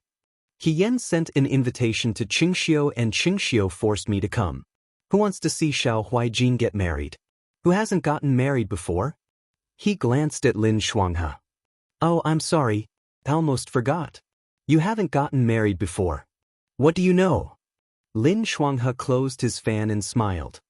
[SPEAKER 1] "He Yen sent an invitation to Qingxiu and Qingxiu forced me to come. Who wants to see Xiao Huaijin get married? Who hasn't gotten married before?" He glanced at Lin Shuanghe. "Oh, I'm sorry, I almost forgot. You haven't gotten married before. What do you know?" Lin Shuanghe closed his fan and smiled.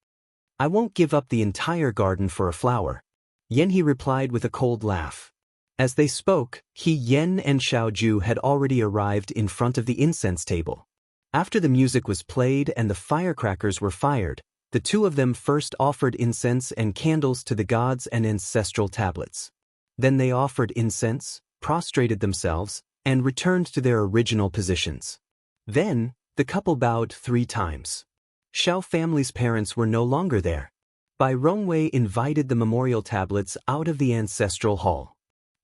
[SPEAKER 1] "I won't give up the entire garden for a flower." He replied with a cold laugh. As they spoke, He Yen and Xiao Ju had already arrived in front of the incense table. After the music was played and the firecrackers were fired, the 2 of them first offered incense and candles to the gods and ancestral tablets. Then they offered incense, prostrated themselves, and returned to their original positions. Then, the couple bowed 3 times. Xiao family's parents were no longer there. Bai Rongwei invited the memorial tablets out of the ancestral hall.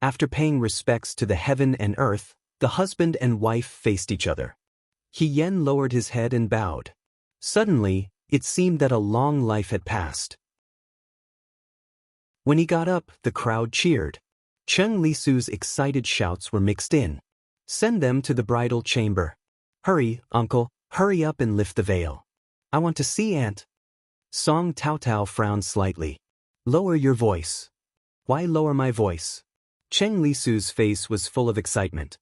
[SPEAKER 1] After paying respects to the heaven and earth, the husband and wife faced each other. He Yen lowered his head and bowed. Suddenly, it seemed that a long life had passed. When he got up, the crowd cheered. Cheng Lisu's excited shouts were mixed in. "Send them to the bridal chamber. Hurry, uncle, hurry up and lift the veil. I want to see Aunt." Song Taotao frowned slightly. "Lower your voice." "Why lower my voice?" Cheng Lisu's face was full of excitement.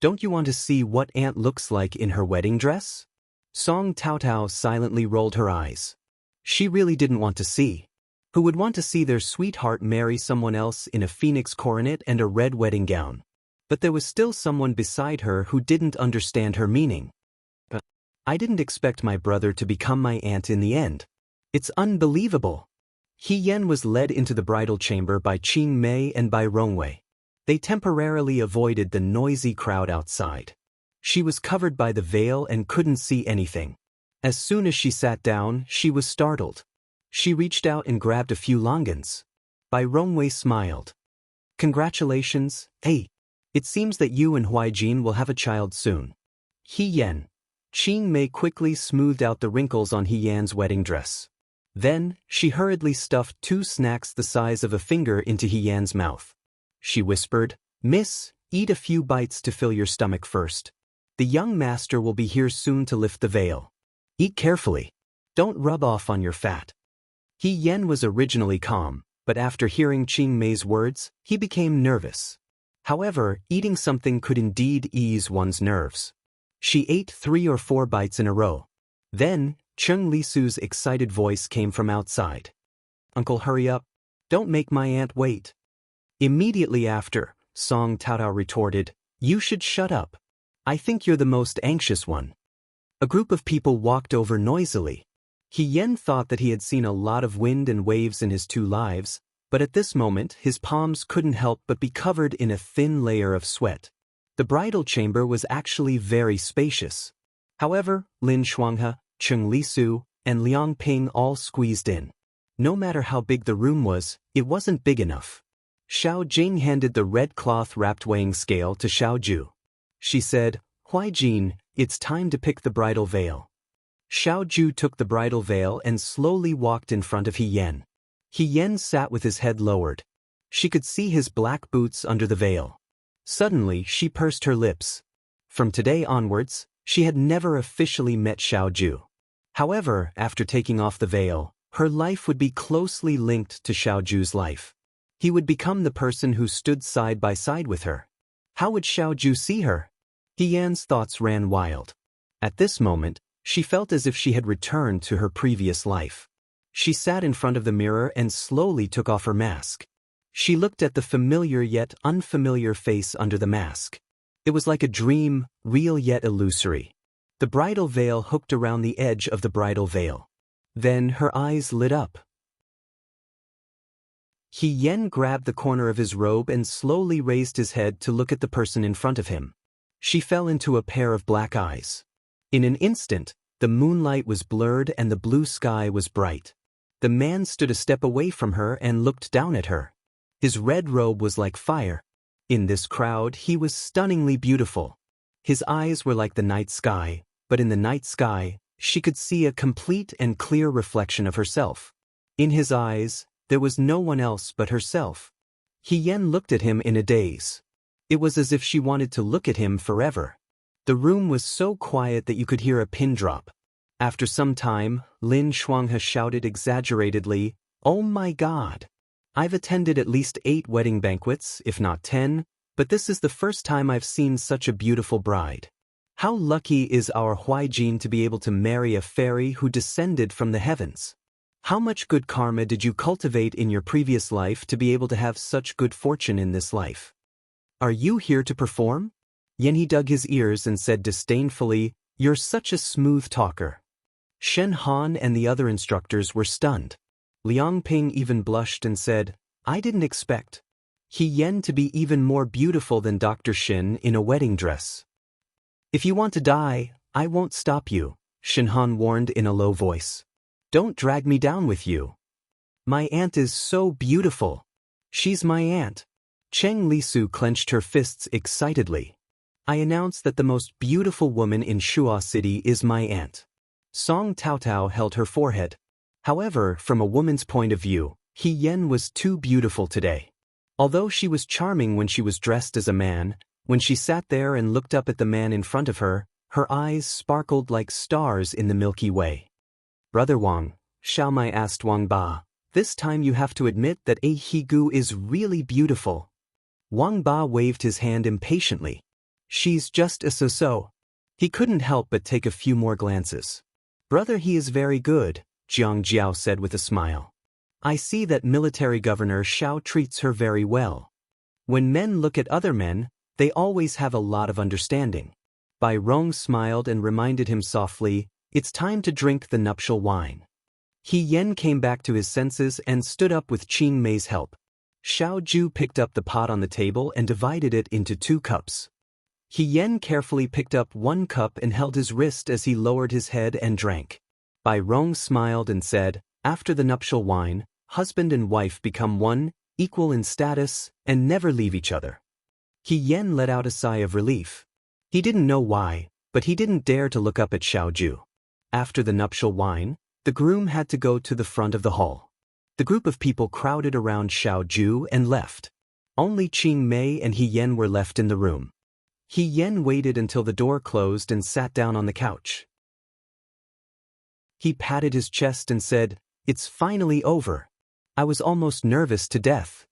[SPEAKER 1] "Don't you want to see what Aunt looks like in her wedding dress?" Song Taotao silently rolled her eyes. She really didn't want to see. Who would want to see their sweetheart marry someone else in a phoenix coronet and a red wedding gown? But there was still someone beside her who didn't understand her meaning. "I didn't expect my brother to become my aunt in the end. It's unbelievable." He Yen was led into the bridal chamber by Qing Mei and Bai Rongwei. They temporarily avoided the noisy crowd outside. She was covered by the veil and couldn't see anything. As soon as she sat down, she was startled. She reached out and grabbed a few longans. Bai Rongwei smiled. "Congratulations, hey. It seems that you and Huaijin will have a child soon." He Yen. Qing Mei quickly smoothed out the wrinkles on He Yan's wedding dress. Then, she hurriedly stuffed 2 snacks the size of a finger into He Yan's mouth. She whispered, "Miss, eat a few bites to fill your stomach first. The young master will be here soon to lift the veil. Eat carefully. Don't rub off on your fat." He Yen was originally calm, but after hearing Qing Mei's words, he became nervous. However, eating something could indeed ease one's nerves. She ate 3 or 4 bites in a row. Then, Cheng Lisu's excited voice came from outside. "Uncle, hurry up. Don't make my aunt wait." Immediately after, Song Taotao retorted, "You should shut up. I think you're the most anxious one." A group of people walked over noisily. He Yen thought that he had seen a lot of wind and waves in his 2 lives, but at this moment his palms couldn't help but be covered in a thin layer of sweat. The bridal chamber was actually very spacious. However, Lin Shuanghe, Cheng Lisu, and Liang Ping all squeezed in. No matter how big the room was, it wasn't big enough. Xiao Jing handed the red cloth-wrapped weighing scale to Xiao Ju. She said, "Huijin, it's time to pick the bridal veil." Xiao Ju took the bridal veil and slowly walked in front of He Yen. He Yen sat with his head lowered. She could see his black boots under the veil. Suddenly, she pursed her lips. From today onwards, she had never officially met Xiao Ju. However, after taking off the veil, her life would be closely linked to Xiao Ju's life. He would become the person who stood side by side with her. How would Xiao Ju see her? He Yan's thoughts ran wild. At this moment, she felt as if she had returned to her previous life. She sat in front of the mirror and slowly took off her mask. She looked at the familiar yet unfamiliar face under the mask. It was like a dream, real yet illusory. The bridal veil hooked around the edge of the bridal veil. Then her eyes lit up. He Yen grabbed the corner of his robe and slowly raised his head to look at the person in front of him. She fell into a pair of black eyes. In an instant, the moonlight was blurred and the blue sky was bright. The man stood a step away from her and looked down at her. His red robe was like fire. In this crowd, he was stunningly beautiful. His eyes were like the night sky, but in the night sky, she could see a complete and clear reflection of herself. In his eyes, there was no one else but herself. He Yen looked at him in a daze. It was as if she wanted to look at him forever. The room was so quiet that you could hear a pin drop. After some time, Lin Shuanghe shouted exaggeratedly, "Oh my God! I've attended at least 8 wedding banquets, if not 10, but this is the first time I've seen such a beautiful bride. How lucky is our Huijin to be able to marry a fairy who descended from the heavens? How much good karma did you cultivate in your previous life to be able to have such good fortune in this life? Are you here to perform?" He dug his ears and said disdainfully, "You're such a smooth talker." Shen Han and the other instructors were stunned. Liang Ping even blushed and said, "I didn't expect He Yen to be even more beautiful than Dr. Shin in a wedding dress." "If you want to die, I won't stop you," Shen Han warned in a low voice. "Don't drag me down with you. My aunt is so beautiful. She's my aunt." Cheng Lisu clenched her fists excitedly. "I announce that the most beautiful woman in Shuo City is my aunt." Song Taotao held her forehead. However, from a woman's point of view, He Yen was too beautiful today. Although she was charming when she was dressed as a man, when she sat there and looked up at the man in front of her, her eyes sparkled like stars in the Milky Way. "Brother Wang," Xiaomai asked Wang Ba, "this time you have to admit that A Higu is really beautiful." Wang Ba waved his hand impatiently. "She's just a so-so." He couldn't help but take a few more glances. "Brother, he is very good," Jiang Jiao said with a smile. "I see that military governor Xiao treats her very well. When men look at other men, they always have a lot of understanding." Bai Rong smiled and reminded him softly, "It's time to drink the nuptial wine." He Yen came back to his senses and stood up with Qing Mei's help. Xiao Ju picked up the pot on the table and divided it into 2 cups. He Yen carefully picked up 1 cup and held his wrist as he lowered his head and drank. Bai Rong smiled and said, "After the nuptial wine, husband and wife become one, equal in status, and never leave each other." He Yen let out a sigh of relief. He didn't know why, but he didn't dare to look up at Xiao Ju. After the nuptial wine, the groom had to go to the front of the hall. The group of people crowded around Xiao Ju and left. Only Qing Mei and He Yen were left in the room. He Yen waited until the door closed and sat down on the couch. He patted his chest and said, "It's finally over. I was almost nervous to death.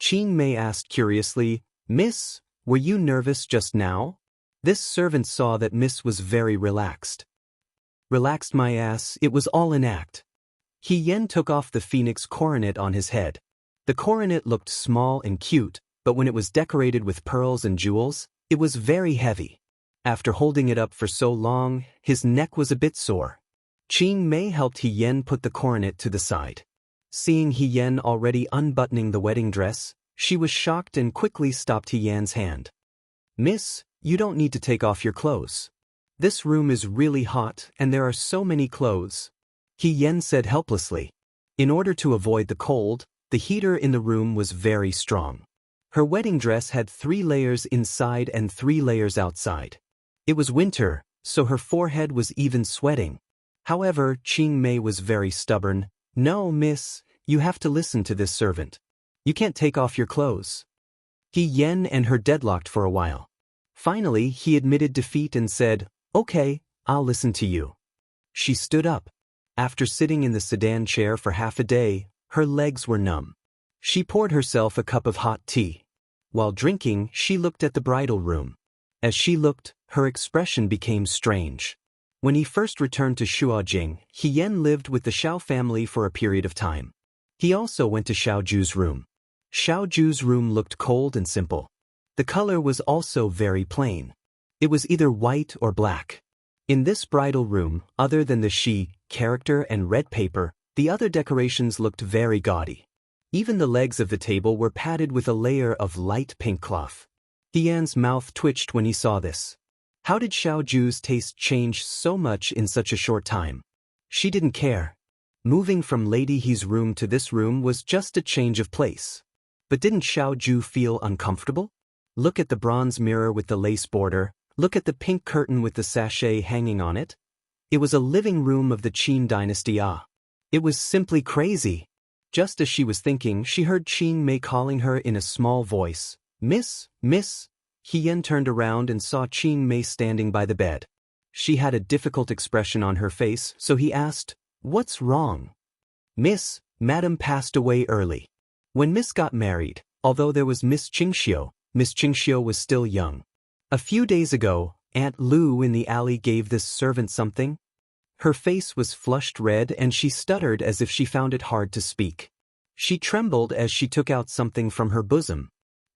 [SPEAKER 1] Qing Mei asked curiously, Miss, were you nervous just now? This servant saw that Miss was very relaxed. Relaxed my ass, it was all an act. He Yen took off the phoenix coronet on his head. The coronet looked small and cute, but when it was decorated with pearls and jewels, it was very heavy. After holding it up for so long, his neck was a bit sore. Qing Mei helped He Yen put the coronet to the side. Seeing He Yen already unbuttoning the wedding dress, she was shocked and quickly stopped He Yan's hand. Miss, you don't need to take off your clothes. This room is really hot and there are so many clothes. He Yen said helplessly. In order to avoid the cold, the heater in the room was very strong. Her wedding dress had 3 layers inside and 3 layers outside. It was winter, so her forehead was even sweating. However, Qing Mei was very stubborn. No, miss, you have to listen to this servant. You can't take off your clothes. He Yen and her deadlocked for a while. Finally, he admitted defeat and said, Okay, I'll listen to you. She stood up. After sitting in the sedan chair for half a day, her legs were numb. She poured herself a cup of hot tea. While drinking, she looked at the bridal room. As she looked, her expression became strange. When he first returned to Shuojing, He Yen lived with the Xiao family for a period of time. He also went to Xiaoju's room. Xiaoju's room looked cold and simple. The color was also very plain. It was either white or black. In this bridal room, other than the Shi character and red paper, the other decorations looked very gaudy. Even the legs of the table were padded with a layer of light pink cloth. He Yan's mouth twitched when he saw this. How did Xiaoju's taste change so much in such a short time? She didn't care. Moving from Lady He's room to this room was just a change of place. But didn't Xiaoju feel uncomfortable? Look at the bronze mirror with the lace border, look at the pink curtain with the sachet hanging on it. It was a living room of the Qin dynasty. It was simply crazy. Just as she was thinking, she heard Qing Mei calling her in a small voice. Miss, miss. He Yen turned around and saw Qing Mei standing by the bed. She had a difficult expression on her face, so he asked, What's wrong? Miss, Madam passed away early. When Miss got married, although there was Miss Qingxiu was still young. A few days ago, Aunt Lu in the alley gave this servant something. Her face was flushed red and she stuttered as if she found it hard to speak. She trembled as she took out something from her bosom.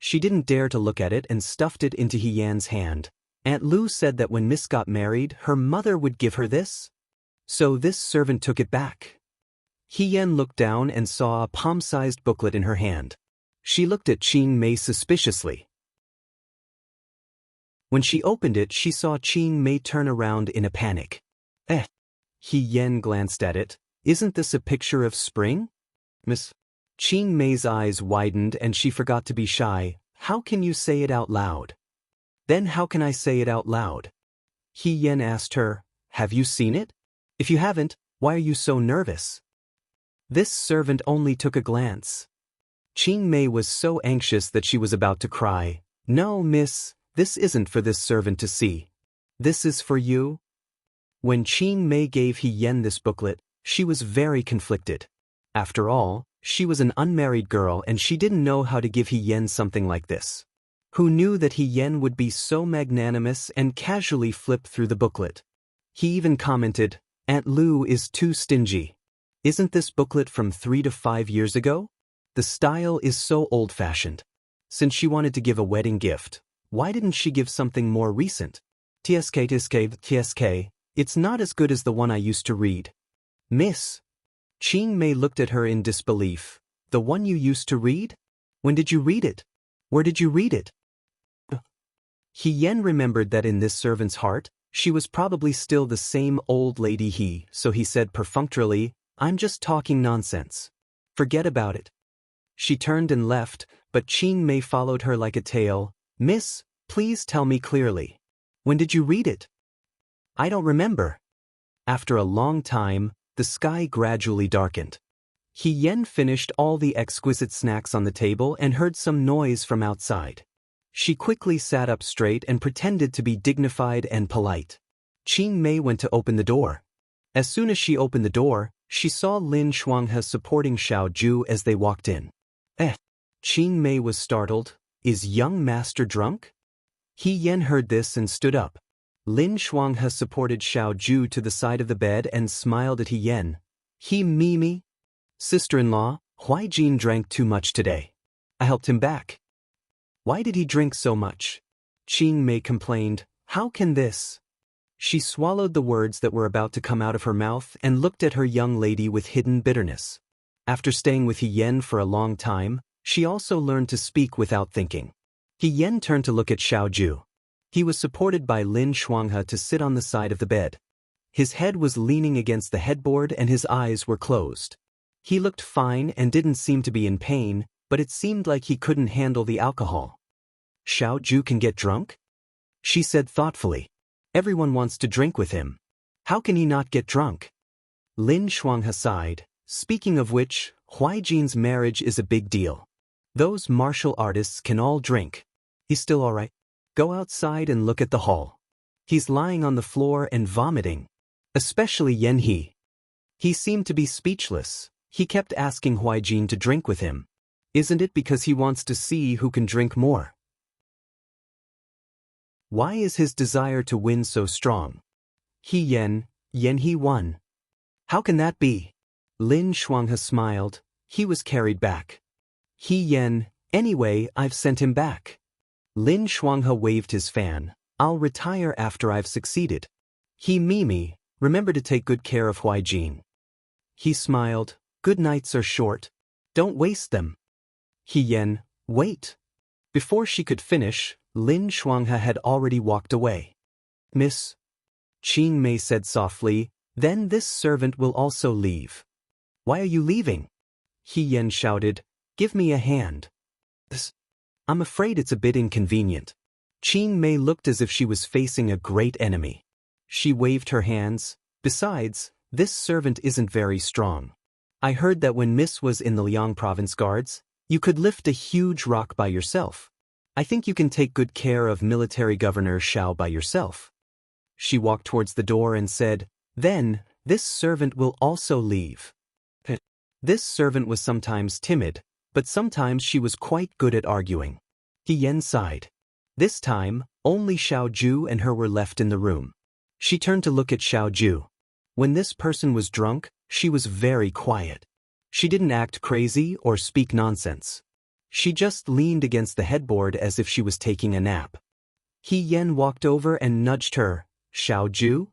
[SPEAKER 1] She didn't dare to look at it and stuffed it into He Yan's hand. Aunt Lu said that when Miss got married, her mother would give her this. So this servant took it back. He Yan looked down and saw a palm-sized booklet in her hand. She looked at Qing Mei suspiciously. When she opened it, she saw Qing Mei turn around in a panic. He Yen glanced at it. Isn't this a picture of spring? Miss? Qing Mei's eyes widened and she forgot to be shy. How can you say it out loud? Then how can I say it out loud? He Yen asked her, Have you seen it? If you haven't, why are you so nervous? This servant only took a glance. Qing Mei was so anxious that she was about to cry. No, miss, this isn't for this servant to see. This is for you. When Qing Mei gave He Yen this booklet, she was very conflicted. After all, she was an unmarried girl and she didn't know how to give He Yen something like this. Who knew that He Yen would be so magnanimous and casually flip through the booklet? He even commented, Aunt Lu is too stingy. Isn't this booklet from 3 to 5 years ago? The style is so old-fashioned. Since she wanted to give a wedding gift, why didn't she give something more recent? TSK, it's not as good as the one I used to read. Miss. Qing Mei looked at her in disbelief. The one you used to read? When did you read it? Where did you read it? He Yen remembered that in this servant's heart, she was probably still the same old lady so he said perfunctorily, I'm just talking nonsense. Forget about it. She turned and left, but Qing Mei followed her like a tail. Miss, please tell me clearly. When did you read it? I don't remember. After a long time, the sky gradually darkened. He Yen finished all the exquisite snacks on the table and heard some noise from outside. She quickly sat up straight and pretended to be dignified and polite. Qing Mei went to open the door. As soon as she opened the door, She saw Lin Shuanghe supporting Xiao Ju as they walked in. Qing Mei was startled. Is young master drunk? He Yan heard this and stood up. Lin Shuanghe supported Xiao Ju to the side of the bed and smiled at He Yan. He Mimi? Sister-in-law, Huai drank too much today. I helped him back. Why did he drink so much? Qing Mei complained. How can this? She swallowed the words that were about to come out of her mouth and looked at her young lady with hidden bitterness. After staying with He Yan for a long time, she also learned to speak without thinking. He Yan turned to look at Xiao Ju. He was supported by Lin Shuanghe to sit on the side of the bed. His head was leaning against the headboard and his eyes were closed. He looked fine and didn't seem to be in pain, but it seemed like he couldn't handle the alcohol. Xiao Ju can get drunk? She said thoughtfully. Everyone wants to drink with him. How can he not get drunk? Lin Shuanghe sighed. Speaking of which, Huai marriage is a big deal. Those martial artists can all drink. He's still all right. Go outside and look at the hall. He's lying on the floor and vomiting. Especially Yan He. He seemed to be speechless. He kept asking Huai to drink with him. Isn't it because he wants to see who can drink more? Why is his desire to win so strong? Yan He won. How can that be? Lin Shuanghe smiled. He was carried back. Yan, anyway, I've sent him back. Lin Shuanghe waved his fan. I'll retire after I've succeeded. Mimi, remember to take good care of Huai. He smiled. Good nights are short. Don't waste them. Yan, wait. Before she could finish, Lin Shuanghe had already walked away. Miss, Qing Mei said softly, then this servant will also leave. Why are you leaving? Yan shouted, give me a hand. I'm afraid it's a bit inconvenient. Qing Mei looked as if she was facing a great enemy. She waved her hands. Besides, this servant isn't very strong. I heard that when Miss was in the Liang Province Guards, you could lift a huge rock by yourself. I think you can take good care of Military Governor Xiao by yourself. She walked towards the door and said, then, this servant will also leave. This servant was sometimes timid, but sometimes she was quite good at arguing. Yan sighed. This time, only Xiao Ju and her were left in the room. She turned to look at Xiao Ju. When this person was drunk, she was very quiet. She didn't act crazy or speak nonsense. She just leaned against the headboard as if she was taking a nap. Yan walked over and nudged her. Xiao Ju?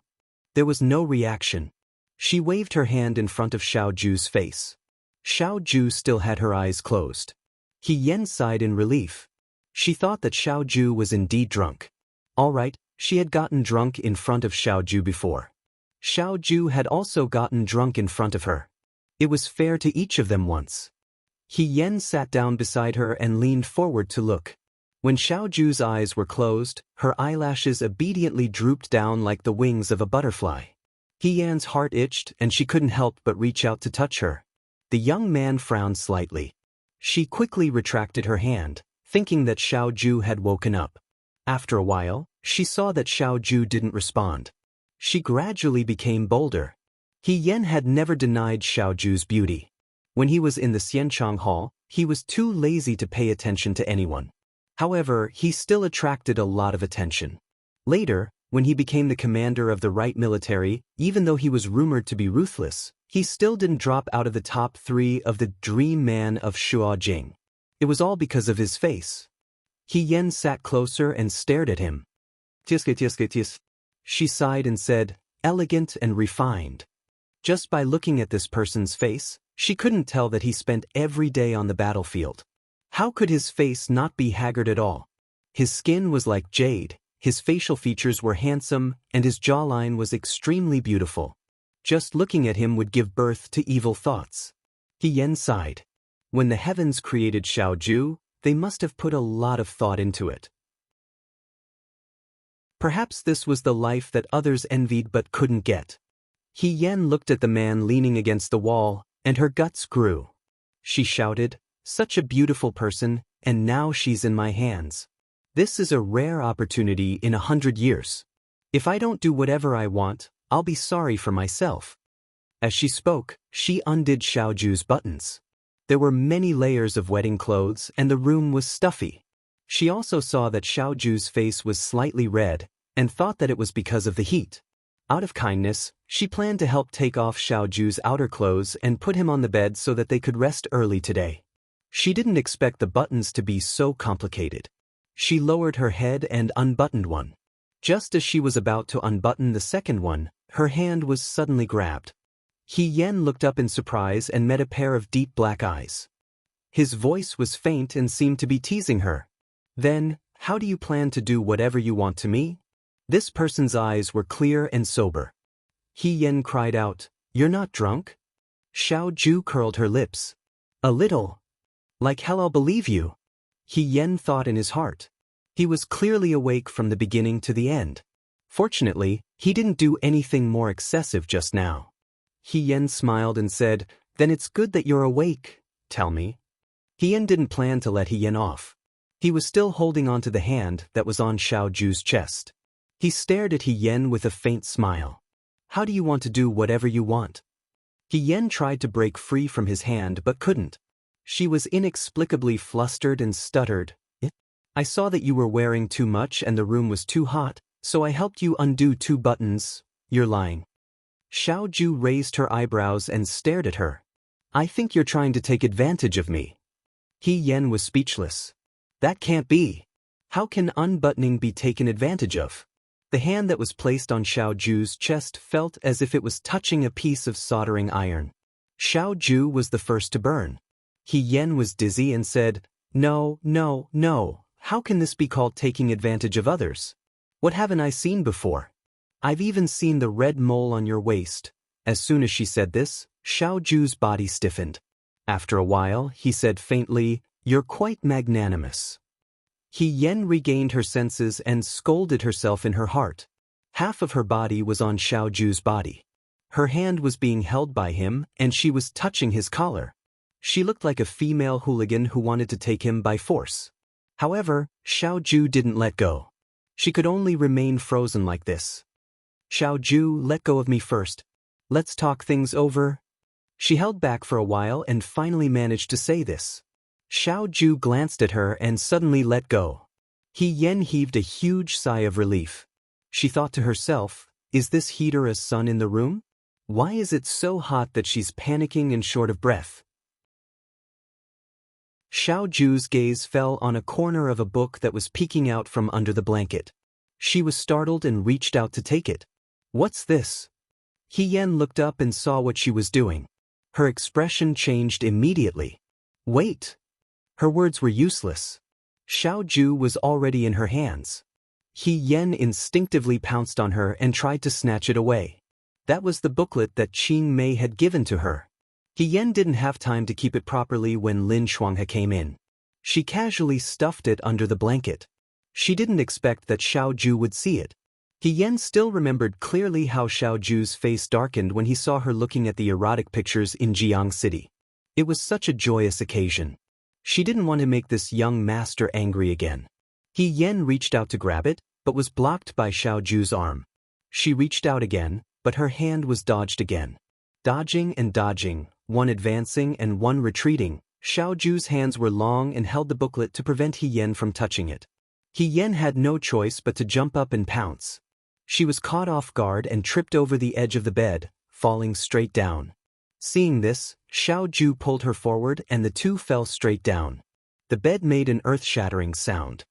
[SPEAKER 1] There was no reaction. She waved her hand in front of Xiao Ju's face. Xiao Ju still had her eyes closed. Yan sighed in relief. She thought that Xiao Ju was indeed drunk. All right, she had gotten drunk in front of Xiao Ju before. Xiao Ju had also gotten drunk in front of her. It was fair to each of them once. Yan sat down beside her and leaned forward to look. When Xiao Ju's eyes were closed, her eyelashes obediently drooped down like the wings of a butterfly. Yan's heart itched and she couldn't help but reach out to touch her. The young man frowned slightly. She quickly retracted her hand, thinking that Xiao Ju had woken up. After a while, she saw that Xiao Ju didn't respond. She gradually became bolder. Yan had never denied Xiao Ju's beauty. When he was in the Xianchang Hall, he was too lazy to pay attention to anyone. However, he still attracted a lot of attention. Later, when he became the commander of the right military, even though he was rumored to be ruthless, he still didn't drop out of the top 3 of the dream man of Shuojing. It was all because of his face. Yan sat closer and stared at him. Tis. She sighed and said, elegant and refined. Just by looking at this person's face, she couldn't tell that he spent every day on the battlefield. How could his face not be haggard at all? His skin was like jade, his facial features were handsome, and his jawline was extremely beautiful. Just looking at him would give birth to evil thoughts. Yan sighed. When the heavens created Xiao Ju, they must have put a lot of thought into it. Perhaps this was the life that others envied but couldn't get. Yan looked at the man leaning against the wall, and her guts grew. She shouted, such a beautiful person, and now she's in my hands. This is a rare opportunity in 100 years. If I don't do whatever I want, I'll be sorry for myself. As she spoke, she undid Xiaoju's buttons. There were many layers of wedding clothes and the room was stuffy. She also saw that Xiaoju's face was slightly red and thought that it was because of the heat. Out of kindness, she planned to help take off Xiaoju's outer clothes and put him on the bed so that they could rest early today. She didn't expect the buttons to be so complicated. She lowered her head and unbuttoned one. Just as she was about to unbutton the second one, her hand was suddenly grabbed. He Yen looked up in surprise and met a pair of deep black eyes. His voice was faint and seemed to be teasing her. Then, how do you plan to do whatever you want to me? This person's eyes were clear and sober. He Yen cried out, "You're not drunk?" Xiaoju curled her lips. "A little. Like hell I'll believe you." He Yen thought in his heart. He was clearly awake from the beginning to the end. Fortunately, he didn't do anything more excessive just now. He Yen smiled and said, "Then it's good that you're awake. Tell me." He Yen didn't plan to let He Yen off. He was still holding onto the hand that was on Xiaoju's chest. He stared at He Yen with a faint smile. "How do you want to do whatever you want?" He Yen tried to break free from his hand but couldn't. She was inexplicably flustered and stuttered. "I saw that you were wearing too much and the room was too hot, so I helped you undo 2 buttons. You're lying." Xiaoju raised her eyebrows and stared at her. "I think you're trying to take advantage of me." He Yen was speechless. That can't be. How can unbuttoning be taken advantage of? The hand that was placed on Xiaoju's chest felt as if it was touching a piece of soldering iron. Xiaoju was the first to burn. He Yen was dizzy and said, "No, no, no, how can this be called taking advantage of others? What haven't I seen before? I've even seen the red mole on your waist." As soon as she said this, Xiaoju's body stiffened. After a while, he said faintly, "You're quite magnanimous." He Yen regained her senses and scolded herself in her heart. Half of her body was on Xiaoju's body. Her hand was being held by him and she was touching his collar. She looked like a female hooligan who wanted to take him by force. However, Xiaoju didn't let go. She could only remain frozen like this. "Xiaoju, let go of me first. Let's talk things over." She held back for a while and finally managed to say this. Xiaoju glanced at her and suddenly let go. He Yen heaved a huge sigh of relief. She thought to herself, is this heater a sun in the room? Why is it so hot that she's panicking and short of breath? Xiaoju's gaze fell on a corner of a book that was peeking out from under the blanket. She was startled and reached out to take it. "What's this?" He Yen looked up and saw what she was doing. Her expression changed immediately. "Wait!" Her words were useless. Xiaoju was already in her hands. He Yen instinctively pounced on her and tried to snatch it away. That was the booklet that Qing Mei had given to her. He Yen didn't have time to keep it properly when Lin Shuanghe came in. She casually stuffed it under the blanket. She didn't expect that Xiaoju would see it. He Yen still remembered clearly how Xiaoju's face darkened when he saw her looking at the erotic pictures in Jiang City. It was such a joyous occasion. She didn't want to make this young master angry again. He Yen reached out to grab it, but was blocked by Xiaoju's arm. She reached out again, but her hand was dodged again. Dodging and dodging, one advancing and one retreating, Xiaoju's hands were long and held the booklet to prevent He Yen from touching it. He Yen had no choice but to jump up and pounce. She was caught off guard and tripped over the edge of the bed, falling straight down. Seeing this, Xiaoju pulled her forward and the two fell straight down. The bed made an earth-shattering sound.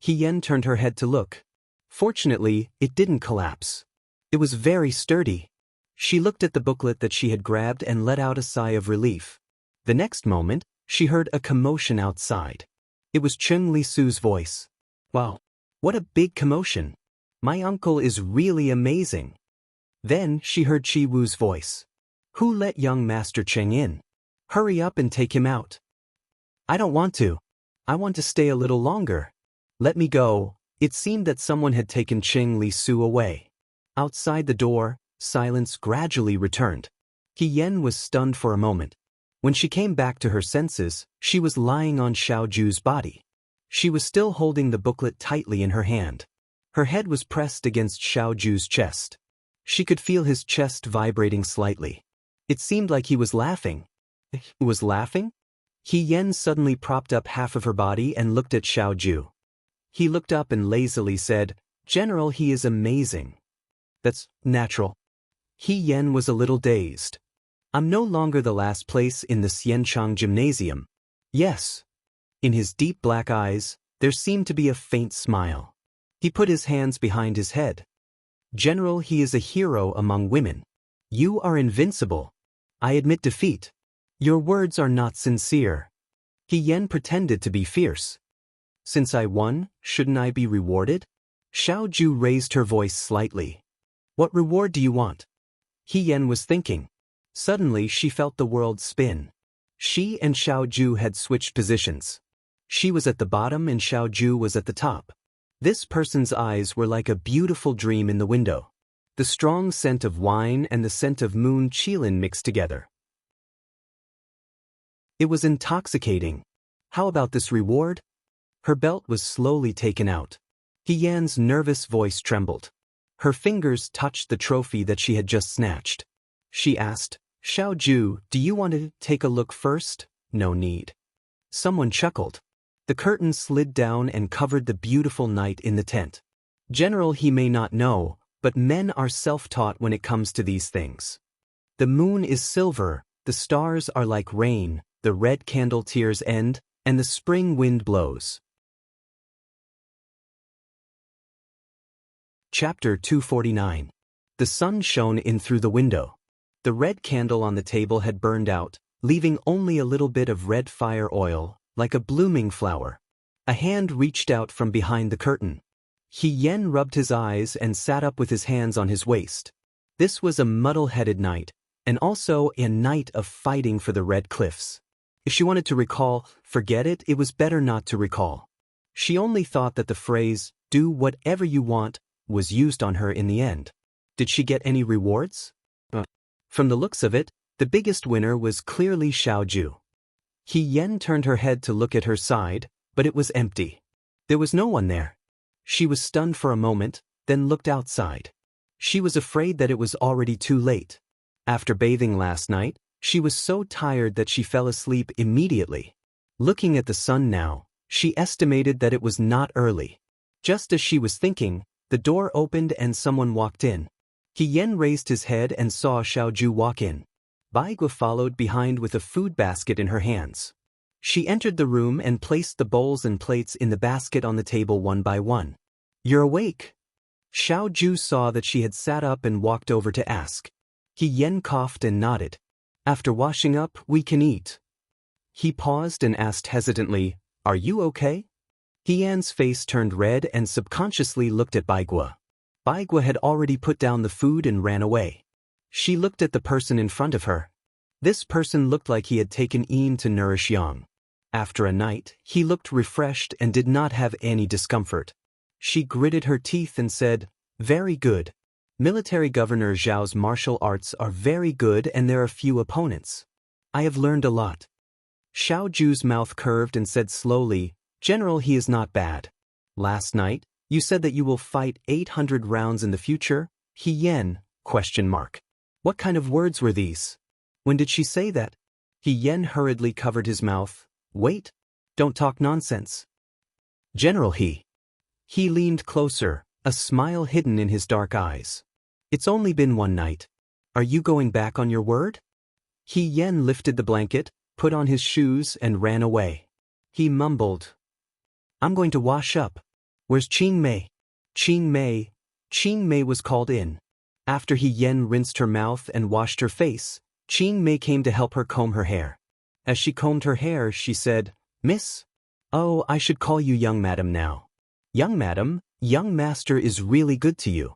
[SPEAKER 1] He Yen turned her head to look. Fortunately, it didn't collapse. It was very sturdy. She looked at the booklet that she had grabbed and let out a sigh of relief. The next moment, she heard a commotion outside. It was Cheng Li Su's voice. "Wow, what a big commotion. My uncle is really amazing." Then she heard Chi Wu's voice. "Who let young Master Cheng in? Hurry up and take him out." "I don't want to. I want to stay a little longer. Let me go." It seemed that someone had taken Cheng Li Su away. Outside the door, silence gradually returned. He Yen was stunned for a moment. When she came back to her senses, she was lying on Xiaoju's body. She was still holding the booklet tightly in her hand. Her head was pressed against Xiaoju's chest. She could feel his chest vibrating slightly. It seemed like he was laughing. He was laughing? He Yen suddenly propped up half of her body and looked at Xiao Ju. He looked up and lazily said, "General, he is amazing." "That's natural." He Yen was a little dazed. "I'm no longer the last place in the Xianchang gymnasium." "Yes." In his deep black eyes, there seemed to be a faint smile. He put his hands behind his head. "General, he is a hero among women. You are invincible. I admit defeat. Your words are not sincere." He Yen pretended to be fierce. "Since I won, shouldn't I be rewarded?" Xiao Ju raised her voice slightly. "What reward do you want?" He Yen was thinking. Suddenly she felt the world spin. She and Xiao Ju had switched positions. She was at the bottom and Xiao Ju was at the top. This person's eyes were like a beautiful dream in the window. The strong scent of wine and the scent of moon chilin mixed together. It was intoxicating. How about this reward? Her belt was slowly taken out. He Yan's nervous voice trembled. Her fingers touched the trophy that she had just snatched. She asked, "Xiao Ju, do you want to take a look first?" "No need." Someone chuckled. The curtain slid down and covered the beautiful night in the tent. "General, he may not know, but men are self-taught when it comes to these things. The moon is silver, the stars are like rain, the red candle tears end, and the spring wind blows." Chapter 249. The sun shone in through the window. The red candle on the table had burned out, leaving only a little bit of red fire oil, like a blooming flower. A hand reached out from behind the curtain. He Yen rubbed his eyes and sat up with his hands on his waist. This was a muddle-headed night, and also a night of fighting for the Red Cliffs. If she wanted to recall, forget it, it was better not to recall. She only thought that the phrase, "do whatever you want," was used on her in the end. Did she get any rewards? From the looks of it, the biggest winner was clearly Xiao Ju. He Yen turned her head to look at her side, but it was empty. There was no one there. She was stunned for a moment, then looked outside. She was afraid that it was already too late. After bathing last night, she was so tired that she fell asleep immediately. Looking at the sun now, she estimated that it was not early. Just as she was thinking, the door opened and someone walked in. He Yen raised his head and saw Xiao Ju walk in. Baigua followed behind with a food basket in her hands. She entered the room and placed the bowls and plates in the basket on the table one by one. "You're awake?" Xiao Ju saw that she had sat up and walked over to ask. He Yen coughed and nodded. "After washing up, we can eat." He paused and asked hesitantly, "Are you okay?" He Yan's face turned red and subconsciously looked at Baigua. Baigua had already put down the food and ran away. She looked at the person in front of her. This person looked like he had taken Yin to nourish Yang. After a night, he looked refreshed and did not have any discomfort. She gritted her teeth and said, "Very good. Military Governor Zhao's martial arts are very good and there are few opponents. I have learned a lot." Xiao Ju's mouth curved and said slowly, "General, he is not bad. Last night, you said that you will fight 800 rounds in the future? He Yen, ? What kind of words were these? When did she say that?" He Yen hurriedly covered his mouth. "Wait. Don't talk nonsense." "General, He leaned closer, a smile hidden in his dark eyes. "It's only been one night. Are you going back on your word?" He Yen lifted the blanket, put on his shoes and ran away. He mumbled, "I'm going to wash up. Where's Qing Mei?" Qing Mei was called in. After He Yen rinsed her mouth and washed her face, Qing Mei came to help her comb her hair. As she combed her hair, she said, "Miss? Oh, I should call you young madam now." "Young madam, young master is really good to you."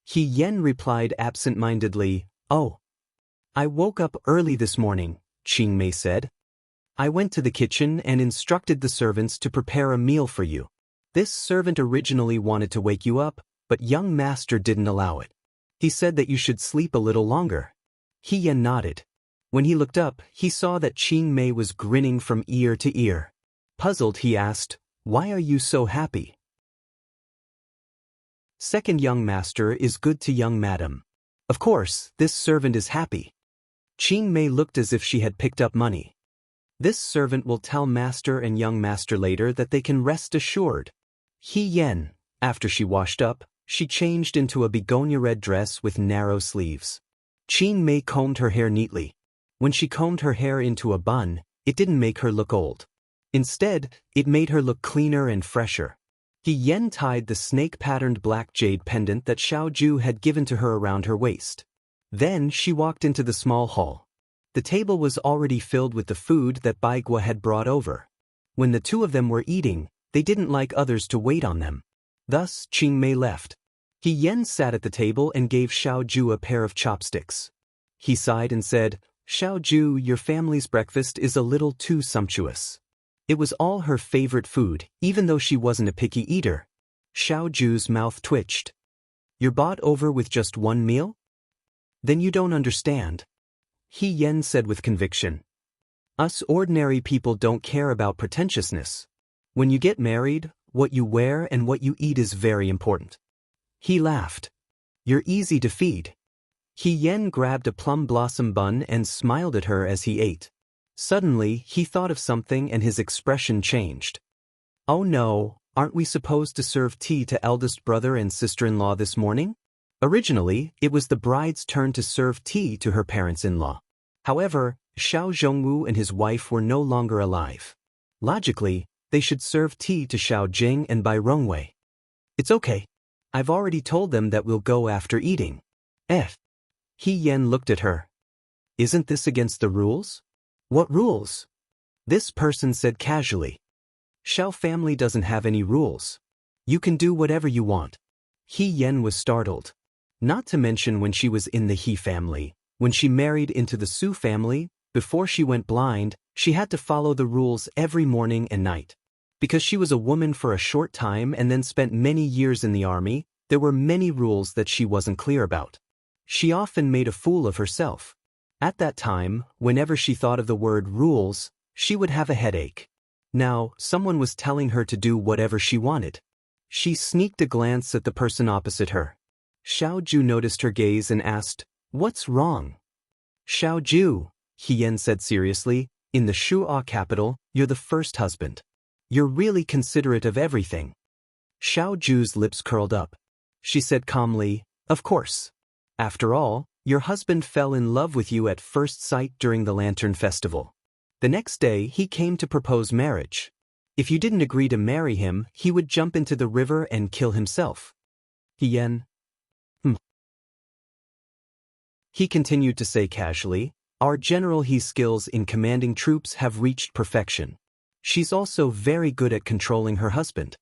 [SPEAKER 1] He Yen replied absent-mindedly, "Oh. I woke up early this morning," Qing Mei said. "I went to the kitchen and instructed the servants to prepare a meal for you. This servant originally wanted to wake you up, but young master didn't allow it. He said that you should sleep a little longer." He Yen nodded. When he looked up, he saw that Qing Mei was grinning from ear to ear. Puzzled, he asked, "Why are you so happy?" Second young master is good to young madam. Of course, this servant is happy. Qing Mei looked as if she had picked up money. This servant will tell master and young master later that they can rest assured. He Yen, after she washed up, she changed into a begonia red dress with narrow sleeves. Qing Mei combed her hair neatly. When she combed her hair into a bun, it didn't make her look old. Instead, it made her look cleaner and fresher. He Yen tied the snake-patterned black jade pendant that Xiao Ju had given to her around her waist. Then she walked into the small hall. The table was already filled with the food that Bai Gua had brought over. When the two of them were eating, they didn't like others to wait on them. Thus, Qing Mei left. He Yen sat at the table and gave Xiao Ju a pair of chopsticks. He sighed and said, "Xiao Ju, your family's breakfast is a little too sumptuous." It was all her favorite food, even though she wasn't a picky eater. Xiao Ju's mouth twitched. "You're bought over with just one meal? Then you don't understand." He Yen said with conviction. "Us ordinary people don't care about pretentiousness. When you get married, what you wear and what you eat is very important." He laughed. "You're easy to feed." He Yen grabbed a plum blossom bun and smiled at her as he ate. Suddenly, he thought of something and his expression changed. "Oh no, aren't we supposed to serve tea to eldest brother and sister-in-law this morning?" Originally, it was the bride's turn to serve tea to her parents-in-law. However, Xiao Zhongwu and his wife were no longer alive. Logically, they should serve tea to Xiao Jing and Bai Rongwei. "It's okay. I've already told them that we'll go after eating." He Yen looked at her. "Isn't this against the rules?" "What rules?" This person said casually. "Xiao family doesn't have any rules. You can do whatever you want." He Yen was startled. Not to mention when she was in the He family, when she married into the Su family, before she went blind, she had to follow the rules every morning and night. Because she was a woman for a short time and then spent many years in the army, there were many rules that she wasn't clear about. She often made a fool of herself. At that time, whenever she thought of the word rules, she would have a headache. Now, someone was telling her to do whatever she wanted. She sneaked a glance at the person opposite her. Xiao Ju noticed her gaze and asked, "What's wrong?" "Xiao Ju," He Yen said seriously, "in the Shu'a capital, you're the first husband. You're really considerate of everything." Xiao Ju's lips curled up. She said calmly, "Of course. After all, your husband fell in love with you at first sight during the Lantern Festival. The next day, he came to propose marriage. If you didn't agree to marry him, he would jump into the river and kill himself." He Yen. He continued to say casually, "Our General He's skills in commanding troops have reached perfection. She's also very good at controlling her husband."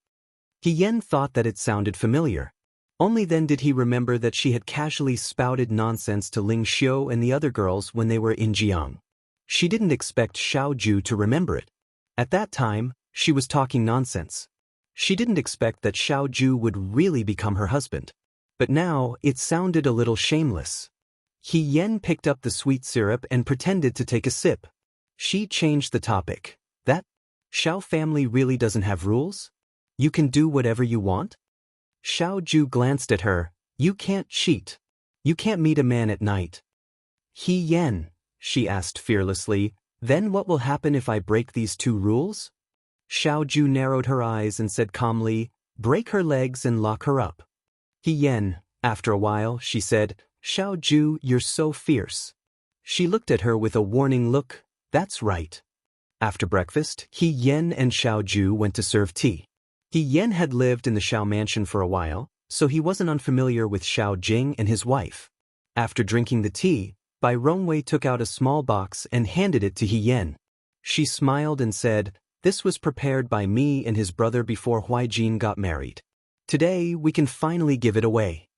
[SPEAKER 1] He Yen thought that it sounded familiar. Only then did he remember that she had casually spouted nonsense to Ling Xiu and the other girls when they were in Jiang. She didn't expect Xiao Ju to remember it. At that time, she was talking nonsense. She didn't expect that Xiao Ju would really become her husband. But now, it sounded a little shameless. He Yen picked up the sweet syrup and pretended to take a sip. She changed the topic. "That Xiao family really doesn't have rules? You can do whatever you want?" Xiao Ju glanced at her. "You can't cheat. You can't meet a man at night." "He Yen," she asked fearlessly, "then what will happen if I break these two rules?" Xiao Ju narrowed her eyes and said calmly, "Break her legs and lock her up." He Yen, after a while, she said, "Xiao Ju, you're so fierce." She looked at her with a warning look. "That's right." After breakfast, He Yen and Xiao Ju went to serve tea. He Yen had lived in the Xiao mansion for a while, so he wasn't unfamiliar with Xiao Jing and his wife. After drinking the tea, Bai Rongwei took out a small box and handed it to He Yen. She smiled and said, "This was prepared by me and his brother before Huaijin got married. Today, we can finally give it away."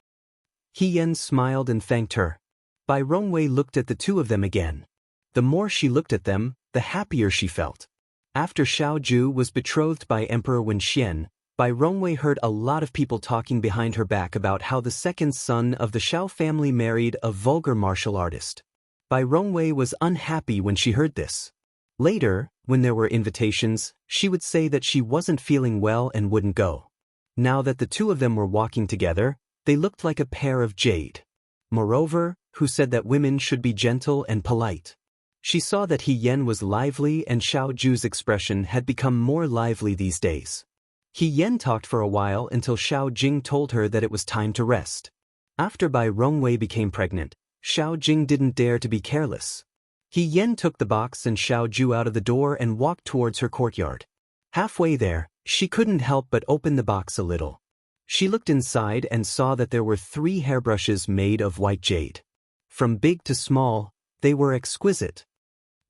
[SPEAKER 1] He Yen smiled and thanked her. Bai Rongwei looked at the two of them again. The more she looked at them, the happier she felt. After Xiao Ju was betrothed by Emperor Wenxian, Bai Rongwei heard a lot of people talking behind her back about how the second son of the Xiao family married a vulgar martial artist. Bai Rongwei was unhappy when she heard this. Later, when there were invitations, she would say that she wasn't feeling well and wouldn't go. Now that the two of them were walking together, they looked like a pair of jade. Moreover, who said that women should be gentle and polite. She saw that He Yan was lively and Xiao Ju's expression had become more lively these days. He Yan talked for a while until Xiao Jing told her that it was time to rest. After Bai Rongwei became pregnant, Xiao Jing didn't dare to be careless. He Yan took the box and Xiao Ju out of the door and walked towards her courtyard. Halfway there, she couldn't help but open the box a little. She looked inside and saw that there were 3 hairbrushes made of white jade. From big to small, they were exquisite.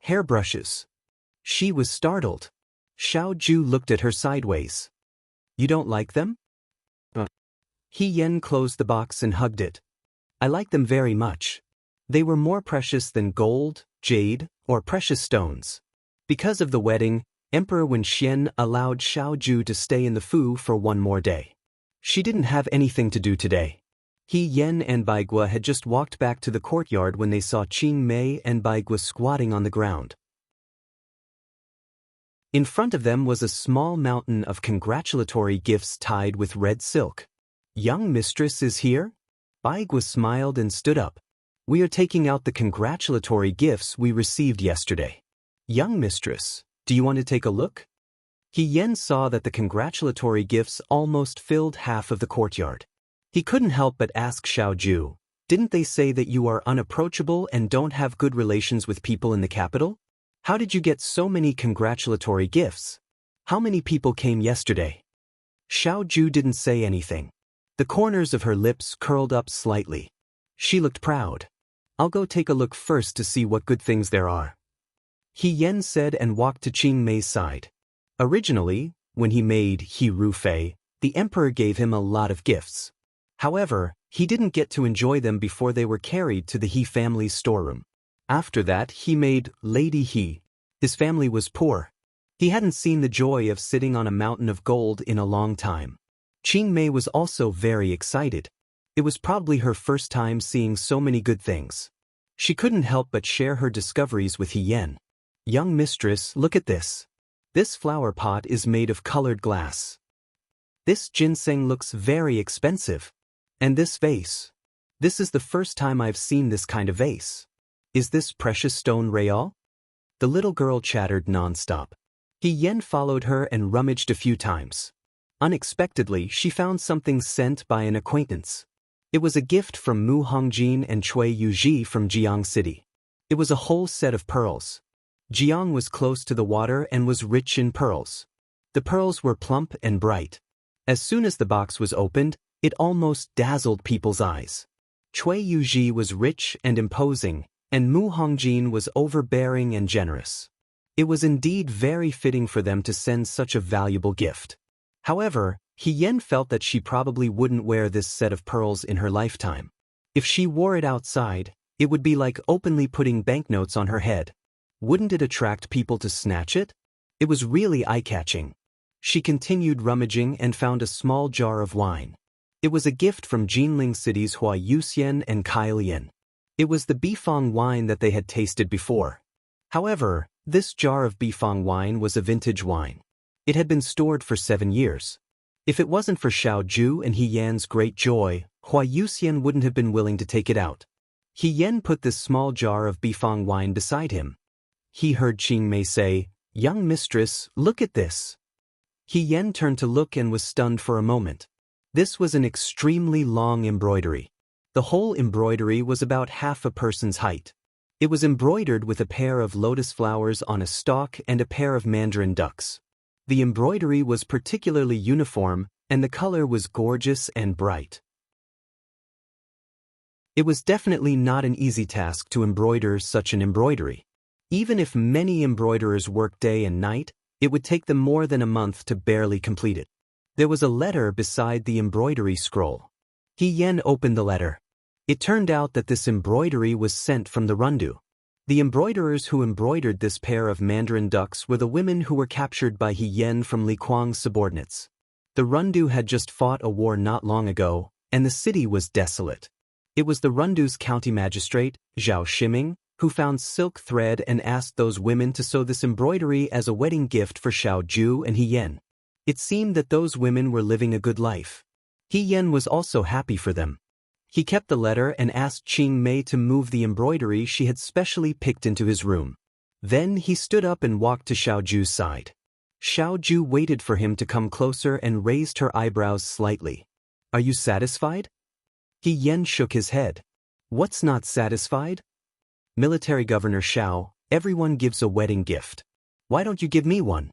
[SPEAKER 1] Hairbrushes. She was startled. Xiao Ju looked at her sideways. You don't like them? He Yan closed the box and hugged it. I like them very much. They were more precious than gold, jade, or precious stones. Because of the wedding, Emperor Wenxian allowed Xiao Ju to stay in the Fu for 1 more day. She didn't have anything to do today. He Yan and Bai Gua had just walked back to the courtyard when they saw Qing Mei and Bai Gua squatting on the ground. In front of them was a small mountain of congratulatory gifts tied with red silk. Young mistress is here? Bai Gua smiled and stood up. We are taking out the congratulatory gifts we received yesterday. Young mistress, do you want to take a look? He Yan saw that the congratulatory gifts almost filled half of the courtyard. He couldn't help but ask Xiao Ju, didn't they say that you are unapproachable and don't have good relations with people in the capital? How did you get so many congratulatory gifts? How many people came yesterday? Xiao Ju didn't say anything. The corners of her lips curled up slightly. She looked proud. I'll go take a look first to see what good things there are. He Yan said and walked to Qing Mei's side. Originally, when he made He Rufei, the emperor gave him a lot of gifts. However, he didn't get to enjoy them before they were carried to the He family's storeroom. After that, he made Lady He. His family was poor. He hadn't seen the joy of sitting on a mountain of gold in a long time. Qing Mei was also very excited. It was probably her first time seeing so many good things. She couldn't help but share her discoveries with He Yan. Young mistress, look at this. This flower pot is made of colored glass. This ginseng looks very expensive. And this vase. This is the first time I've seen this kind of vase. Is this precious stone real? The little girl chattered nonstop. He Yan followed her and rummaged a few times. Unexpectedly, she found something sent by an acquaintance. It was a gift from Mu Hongjin and Cui Yuji from Jiang City. It was a whole set of pearls. Jiang was close to the water and was rich in pearls. The pearls were plump and bright. As soon as the box was opened, it almost dazzled people's eyes. Cui Yuji was rich and imposing, and Mu Hongjin was overbearing and generous. It was indeed very fitting for them to send such a valuable gift. However, He Yan felt that she probably wouldn't wear this set of pearls in her lifetime. If she wore it outside, it would be like openly putting banknotes on her head. Wouldn't it attract people to snatch it? It was really eye-catching. She continued rummaging and found a small jar of wine. It was a gift from Jinling City's Hua Yuxian and Kai Lian. It was the Bifang wine that they had tasted before. However, this jar of Bifang wine was a vintage wine. It had been stored for 7 years. If it wasn't for Xiao Ju and He Yan's great joy, Hua Yuxian wouldn't have been willing to take it out. He Yan put this small jar of Bifang wine beside him. He heard Qing Mei say, "Young mistress, look at this." He Yan turned to look and was stunned for a moment. This was an extremely long embroidery. The whole embroidery was about half a person's height. It was embroidered with a pair of lotus flowers on a stalk and a pair of mandarin ducks. The embroidery was particularly uniform, and the color was gorgeous and bright. It was definitely not an easy task to embroider such an embroidery. Even if many embroiderers worked day and night, it would take them more than a month to barely complete it. There was a letter beside the embroidery scroll. He Yan opened the letter. It turned out that this embroidery was sent from the Rundu. The embroiderers who embroidered this pair of mandarin ducks were the women who were captured by He Yan from Li Kuang's subordinates. The Rundu had just fought a war not long ago, and the city was desolate. It was the Rundu's county magistrate, Zhao Shiming, who found silk thread and asked those women to sew this embroidery as a wedding gift for Xiao Ju and He Yan. It seemed that those women were living a good life. He Yan was also happy for them. He kept the letter and asked Qing Mei to move the embroidery she had specially picked into his room. Then he stood up and walked to Xiaoju's side. Xiaoju waited for him to come closer and raised her eyebrows slightly. Are you satisfied? He Yan shook his head. What's not satisfied? Military Governor Xiao, everyone gives a wedding gift. Why don't you give me one?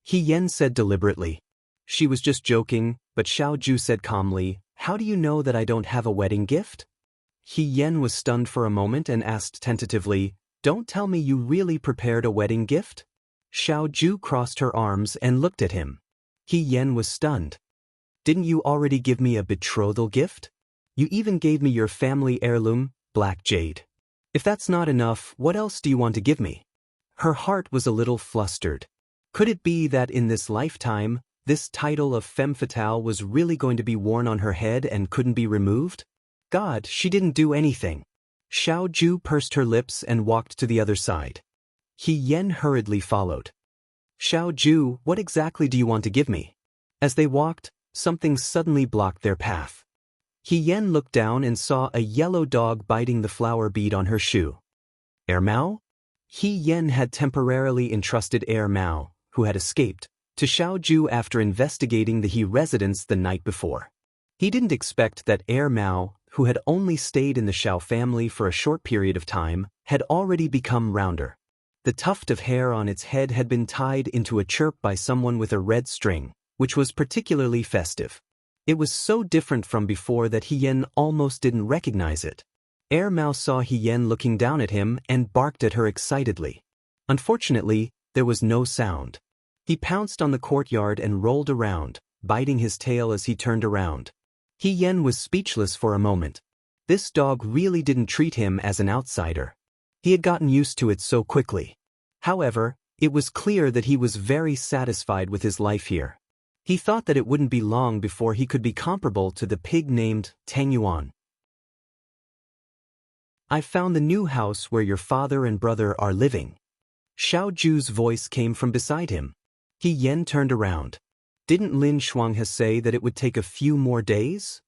[SPEAKER 1] He Yan said deliberately. She was just joking, but Xiaoju said calmly, how do you know that I don't have a wedding gift? He Yan was stunned for a moment and asked tentatively, don't tell me you really prepared a wedding gift? Xiaoju crossed her arms and looked at him. He Yan was stunned. Didn't you already give me a betrothal gift? You even gave me your family heirloom, black jade. If that's not enough, what else do you want to give me? Her heart was a little flustered. Could it be that in this lifetime, this title of femme fatale was really going to be worn on her head and couldn't be removed? God, she didn't do anything. Xiaoju pursed her lips and walked to the other side. He Yan hurriedly followed. Xiaoju, what exactly do you want to give me? As they walked, something suddenly blocked their path. He Yan looked down and saw a yellow dog biting the flower bead on her shoe. Mao? He Yan had temporarily entrusted Mao, who had escaped, to Xiaoju after investigating the He residence the night before. He didn't expect that Mao, who had only stayed in the Xiao family for a short period of time, had already become rounder. The tuft of hair on its head had been tied into a chirp by someone with a red string, which was particularly festive. It was so different from before that He Yan almost didn't recognize it. Mao saw He Yan looking down at him and barked at her excitedly. Unfortunately, there was no sound. He pounced on the courtyard and rolled around, biting his tail as he turned around. He Yan was speechless for a moment. This dog really didn't treat him as an outsider. He had gotten used to it so quickly. However, it was clear that he was very satisfied with his life here. He thought that it wouldn't be long before he could be comparable to the pig named Tang Yuan. I found the new house where your father and brother are living. Xiaoju's voice came from beside him. He Yan turned around. Didn't Lin Shuanghe say that it would take a few more days?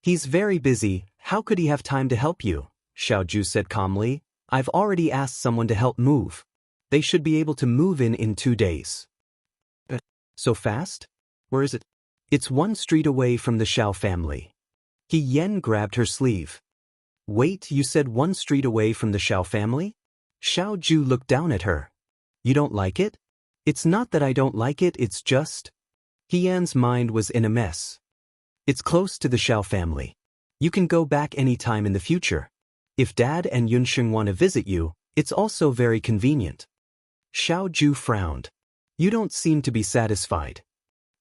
[SPEAKER 1] He's very busy, how could he have time to help you? Xiaoju said calmly. I've already asked someone to help move. They should be able to move in 2 days. So fast? Where is it? It's 1 street away from the Xiao family. He Yan grabbed her sleeve. Wait, you said 1 street away from the Xiao family? Xiaoju looked down at her. You don't like it? It's not that I don't like it, it's just... He Yan's mind was in a mess. It's close to the Xiao family. You can go back any time in the future. If Dad and Yunsheng want to visit you, it's also very convenient. Xiaoju frowned. You don't seem to be satisfied.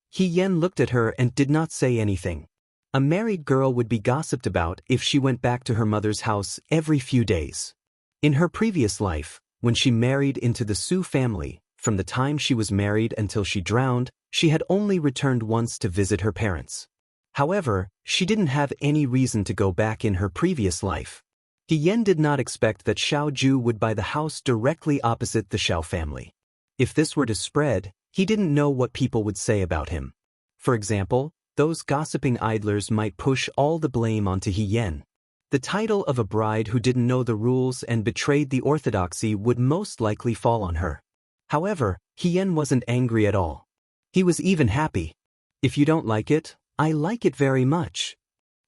[SPEAKER 1] He Yan looked at her and did not say anything. A married girl would be gossiped about if she went back to her mother's house every few days. In her previous life, when she married into the Su family, from the time she was married until she drowned, she had only returned once to visit her parents. However, she didn't have any reason to go back in her previous life. He Yan did not expect that Xiaoju would buy the house directly opposite the Xiao family. If this were to spread, he didn't know what people would say about him. For example, those gossiping idlers might push all the blame onto He Yan. The title of a bride who didn't know the rules and betrayed the orthodoxy would most likely fall on her. However, He Yan wasn't angry at all. He was even happy. If you don't like it, I like it very much,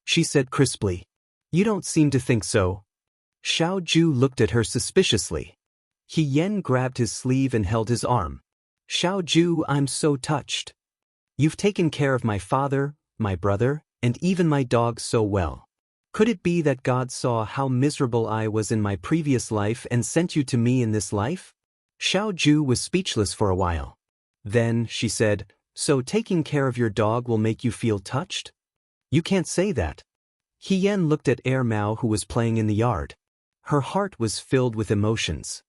[SPEAKER 1] she said crisply. You don't seem to think so. Xiaoju looked at her suspiciously. He Yan grabbed his sleeve and held his arm. Xiaoju, I'm so touched. You've taken care of my father, my brother, and even my dog so well. Could it be that God saw how miserable I was in my previous life and sent you to me in this life? Xiaoju was speechless for a while. Then, she said, so taking care of your dog will make you feel touched? You can't say that. He Yan looked at Mao who was playing in the yard. Her heart was filled with emotions.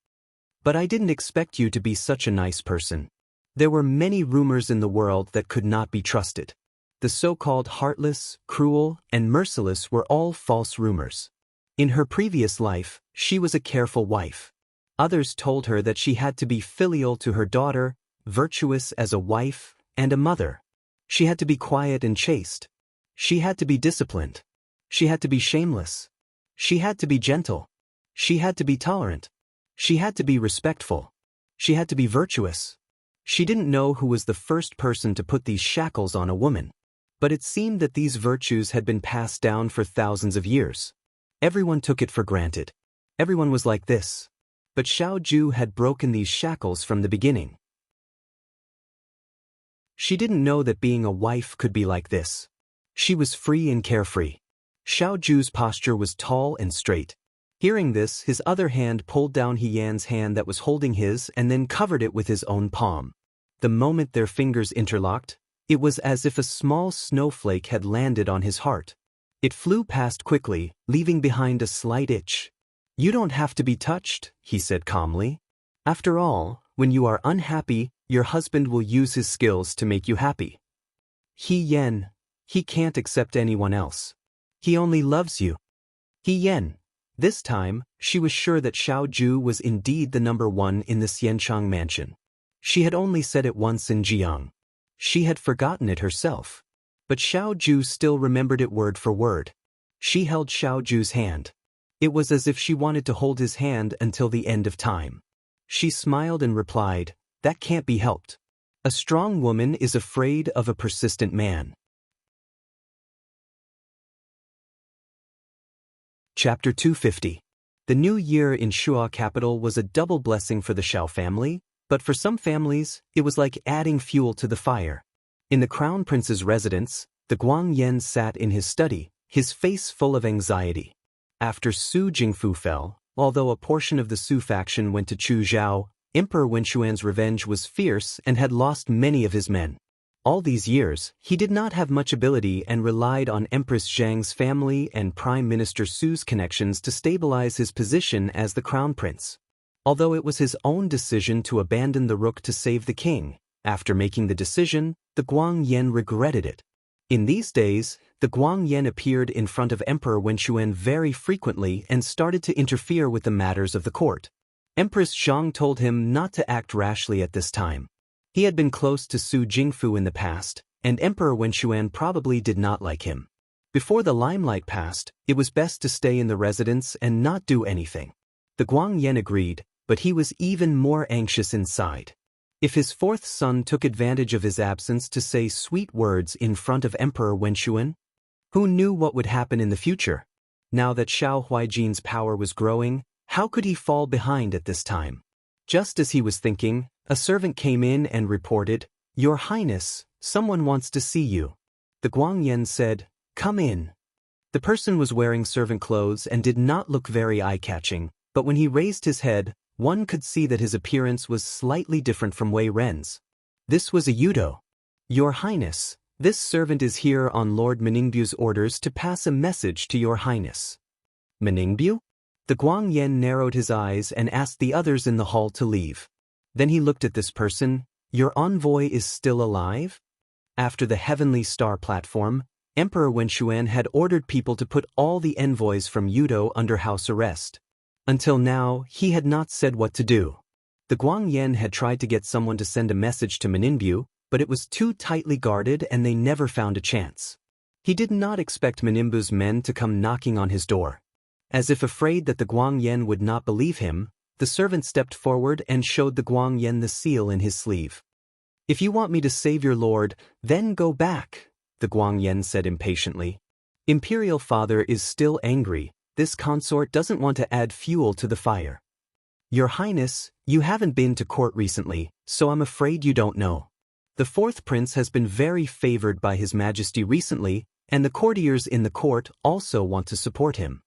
[SPEAKER 1] But I didn't expect you to be such a nice person. There were many rumors in the world that could not be trusted. The so-called heartless, cruel, and merciless were all false rumors. In her previous life, she was a careful wife. Others told her that she had to be filial to her daughter, virtuous as a wife, and a mother. She had to be quiet and chaste. She had to be disciplined. She had to be shameless. She had to be gentle. She had to be tolerant. She had to be respectful. She had to be virtuous. She didn't know who was the first person to put these shackles on a woman. But it seemed that these virtues had been passed down for thousands of years. Everyone took it for granted. Everyone was like this. But Xiao Ju had broken these shackles from the beginning. She didn't know that being a wife could be like this. She was free and carefree. Xiao Ju's posture was tall and straight. Hearing this, his other hand pulled down He Yan's hand that was holding his and then covered it with his own palm. The moment their fingers interlocked, it was as if a small snowflake had landed on his heart. It flew past quickly, leaving behind a slight itch. "You don't have to be touched," he said calmly. "After all, when you are unhappy, your husband will use his skills to make you happy. He Yan, he can't accept anyone else. He only loves you." He Yan. This time, she was sure that Xiao Ju was indeed the number one in the Xianchang mansion. She had only said it once in Jiang. She had forgotten it herself. But Xiao Ju still remembered it word for word. She held Xiao Ju's hand. It was as if she wanted to hold his hand until the end of time. She smiled and replied, "That can't be helped. A strong woman is afraid of a persistent man." Chapter 250. The new year in Shuo capital was a double blessing for the Xiao family, but for some families, it was like adding fuel to the fire. In the crown prince's residence, the Guangyan sat in his study, his face full of anxiety. After Su Jingfu fell, although a portion of the Su faction went to Chu Zhao, Emperor Wenxuan's revenge was fierce and had lost many of his men. All these years, he did not have much ability and relied on Empress Zhang's family and Prime Minister Su's connections to stabilize his position as the crown prince. Although it was his own decision to abandon the rook to save the king, after making the decision, the Guangyan regretted it. In these days, the Guangyan appeared in front of Emperor Wenxuan very frequently and started to interfere with the matters of the court. Empress Zhang told him not to act rashly at this time. He had been close to Su Jingfu in the past, and Emperor Wenxuan probably did not like him. Before the limelight passed, it was best to stay in the residence and not do anything. The Guangyan agreed, but he was even more anxious inside. If his fourth son took advantage of his absence to say sweet words in front of Emperor Wenxuan, who knew what would happen in the future? Now that Xiao Huijin's power was growing, how could he fall behind at this time? Just as he was thinking, a servant came in and reported, "Your Highness, someone wants to see you." The Guangyan said, "Come in." The person was wearing servant clothes and did not look very eye-catching, but when he raised his head, one could see that his appearance was slightly different from Wei Ren's. This was a Yudo. "Your Highness, this servant is here on Lord Meningbu's orders to pass a message to Your Highness." Meningbu? The Guangyan narrowed his eyes and asked the others in the hall to leave. Then he looked at this person. "Your envoy is still alive?" After the Heavenly Star platform, Emperor Wenxuan had ordered people to put all the envoys from Yudo under house arrest. Until now, he had not said what to do. The Guangyan had tried to get someone to send a message to Meningbu, but it was too tightly guarded and they never found a chance. He did not expect Meningbu's men to come knocking on his door. As if afraid that the Guangyan would not believe him, the servant stepped forward and showed the Guangyan the seal in his sleeve. "If you want me to save your lord, then go back," the Guangyan said impatiently. "Imperial father is still angry. This consort doesn't want to add fuel to the fire." "Your Highness, you haven't been to court recently, so I'm afraid you don't know. The fourth prince has been very favored by His Majesty recently, and the courtiers in the court also want to support him."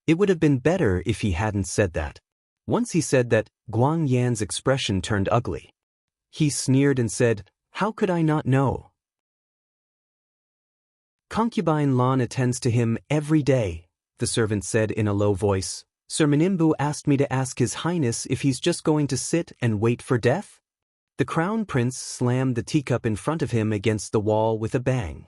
[SPEAKER 1] It would have been better if he hadn't said that. Once he said that, Guangyan's expression turned ugly. He sneered and said, "How could I not know? Concubine Lan attends to him every day," the servant said in a low voice. "Sir Meningbu asked me to ask His Highness if he's just going to sit and wait for death?" The crown prince slammed the teacup in front of him against the wall with a bang.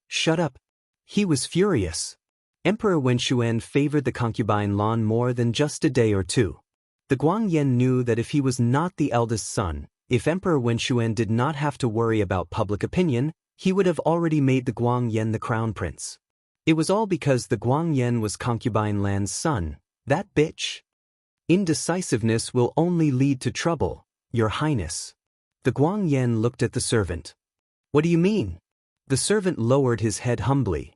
[SPEAKER 1] "Shut up." He was furious. Emperor Wenxuan favored the concubine Lan more than just a day or two. The Guangyan knew that if he was not the eldest son, if Emperor Wenxuan did not have to worry about public opinion, he would have already made the Guangyan the crown prince. It was all because the Guangyan was concubine Lan's son, that bitch. Indecisiveness will only lead to trouble, Your Highness. The Guangyan looked at the servant. What do you mean? The servant lowered his head humbly.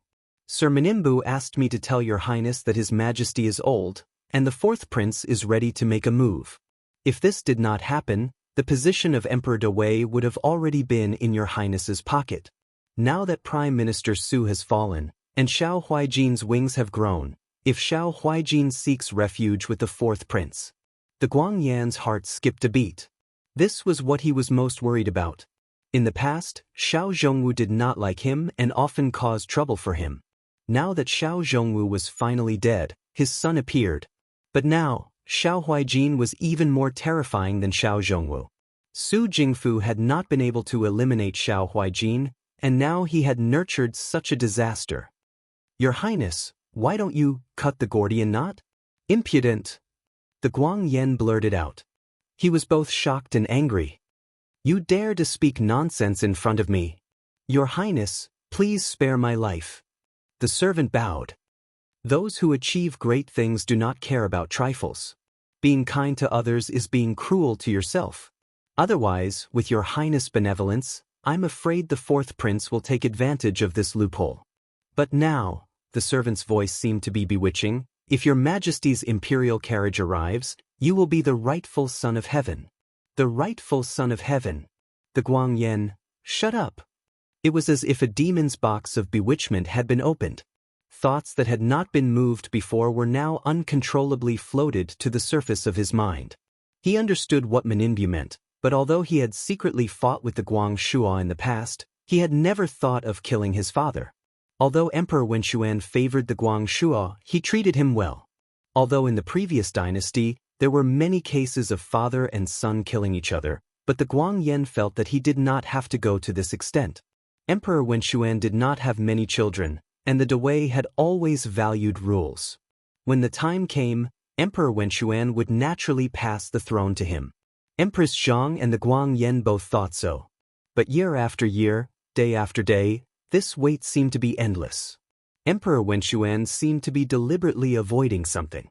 [SPEAKER 1] Sir Menimbu asked me to tell Your Highness that His Majesty is old, and the fourth prince is ready to make a move. If this did not happen, the position of Emperor Dawei would have already been in Your Highness's pocket. Now that Prime Minister Su has fallen, and Xiao Huijin's wings have grown, if Xiao Huijin seeks refuge with the fourth prince. The Guangyan's heart skipped a beat. This was what he was most worried about. In the past, Xiao Zhongwu did not like him and often caused trouble for him. Now that Xiao Zhongwu was finally dead, his son appeared. But now, Xiao Huijin was even more terrifying than Xiao Zhongwu. Su Jingfu had not been able to eliminate Xiao Huijin, and now he had nurtured such a disaster. Your Highness, why don't you cut the Gordian knot? Impudent! The Guangyan blurted out. He was both shocked and angry. You dare to speak nonsense in front of me. Your Highness, please spare my life. The servant bowed. Those who achieve great things do not care about trifles. Being kind to others is being cruel to yourself. Otherwise, with Your Highness' benevolence, I'm afraid the fourth prince will take advantage of this loophole. But now, the servant's voice seemed to be bewitching, if Your Majesty's imperial carriage arrives, you will be the rightful son of heaven. The rightful son of heaven. The Guangyan, shut up. It was as if a demon's box of bewitchment had been opened. Thoughts that had not been moved before were now uncontrollably floated to the surface of his mind. He understood what Menimbu meant, but although he had secretly fought with the Guangxua in the past, he had never thought of killing his father. Although Emperor Wenxuan favored the Guangxua, he treated him well. Although in the previous dynasty, there were many cases of father and son killing each other, but the Guangyan felt that he did not have to go to this extent. Emperor Wenxuan did not have many children, and the Dawei had always valued rules. When the time came, Emperor Wenxuan would naturally pass the throne to him. Empress Zhang and the Guangyan both thought so. But year after year, day after day, this wait seemed to be endless. Emperor Wenxuan seemed to be deliberately avoiding something.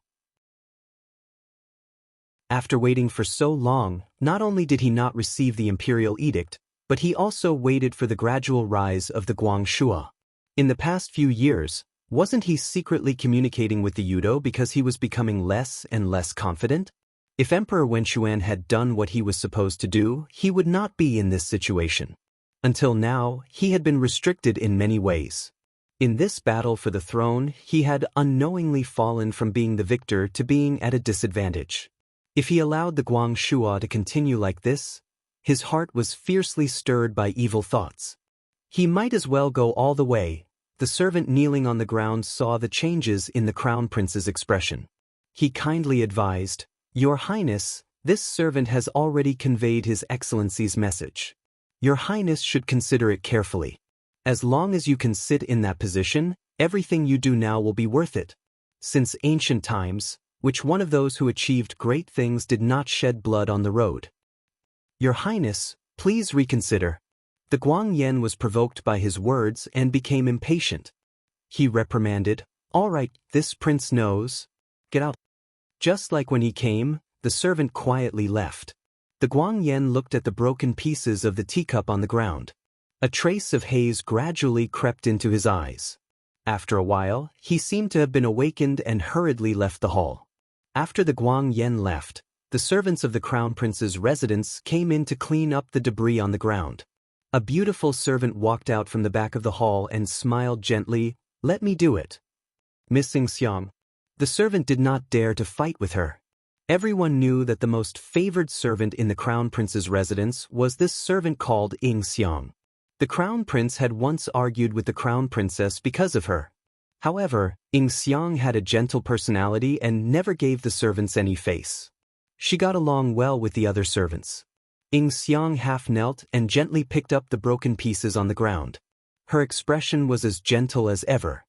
[SPEAKER 1] After waiting for so long, not only did he not receive the imperial edict, but he also waited for the gradual rise of the Guangxua. In the past few years, wasn't he secretly communicating with the Yudo because he was becoming less and less confident? If Emperor Wenxuan had done what he was supposed to do, he would not be in this situation. Until now, he had been restricted in many ways. In this battle for the throne, he had unknowingly fallen from being the victor to being at a disadvantage. If he allowed the Guangxua to continue like this, his heart was fiercely stirred by evil thoughts. He might as well go all the way. The servant kneeling on the ground saw the changes in the crown prince's expression. He kindly advised, Your Highness, this servant has already conveyed His Excellency's message. Your Highness should consider it carefully. As long as you can sit in that position, everything you do now will be worth it. Since ancient times, which one of those who achieved great things did not shed blood on the road? Your Highness, please reconsider. The Guangyan was provoked by his words and became impatient. He reprimanded, All right, this prince knows. Get out. Just like when he came, the servant quietly left. The Guangyan looked at the broken pieces of the teacup on the ground. A trace of haze gradually crept into his eyes. After a while, he seemed to have been awakened and hurriedly left the hall. After the Guangyan left, the servants of the crown prince's residence came in to clean up the debris on the ground. A beautiful servant walked out from the back of the hall and smiled gently, Let me do it. Miss Xiang. The servant did not dare to fight with her. Everyone knew that the most favored servant in the crown prince's residence was this servant called Xiang. The crown prince had once argued with the crown princess because of her. However, Xiang had a gentle personality and never gave the servants any face. She got along well with the other servants. Xiang half knelt and gently picked up the broken pieces on the ground. Her expression was as gentle as ever.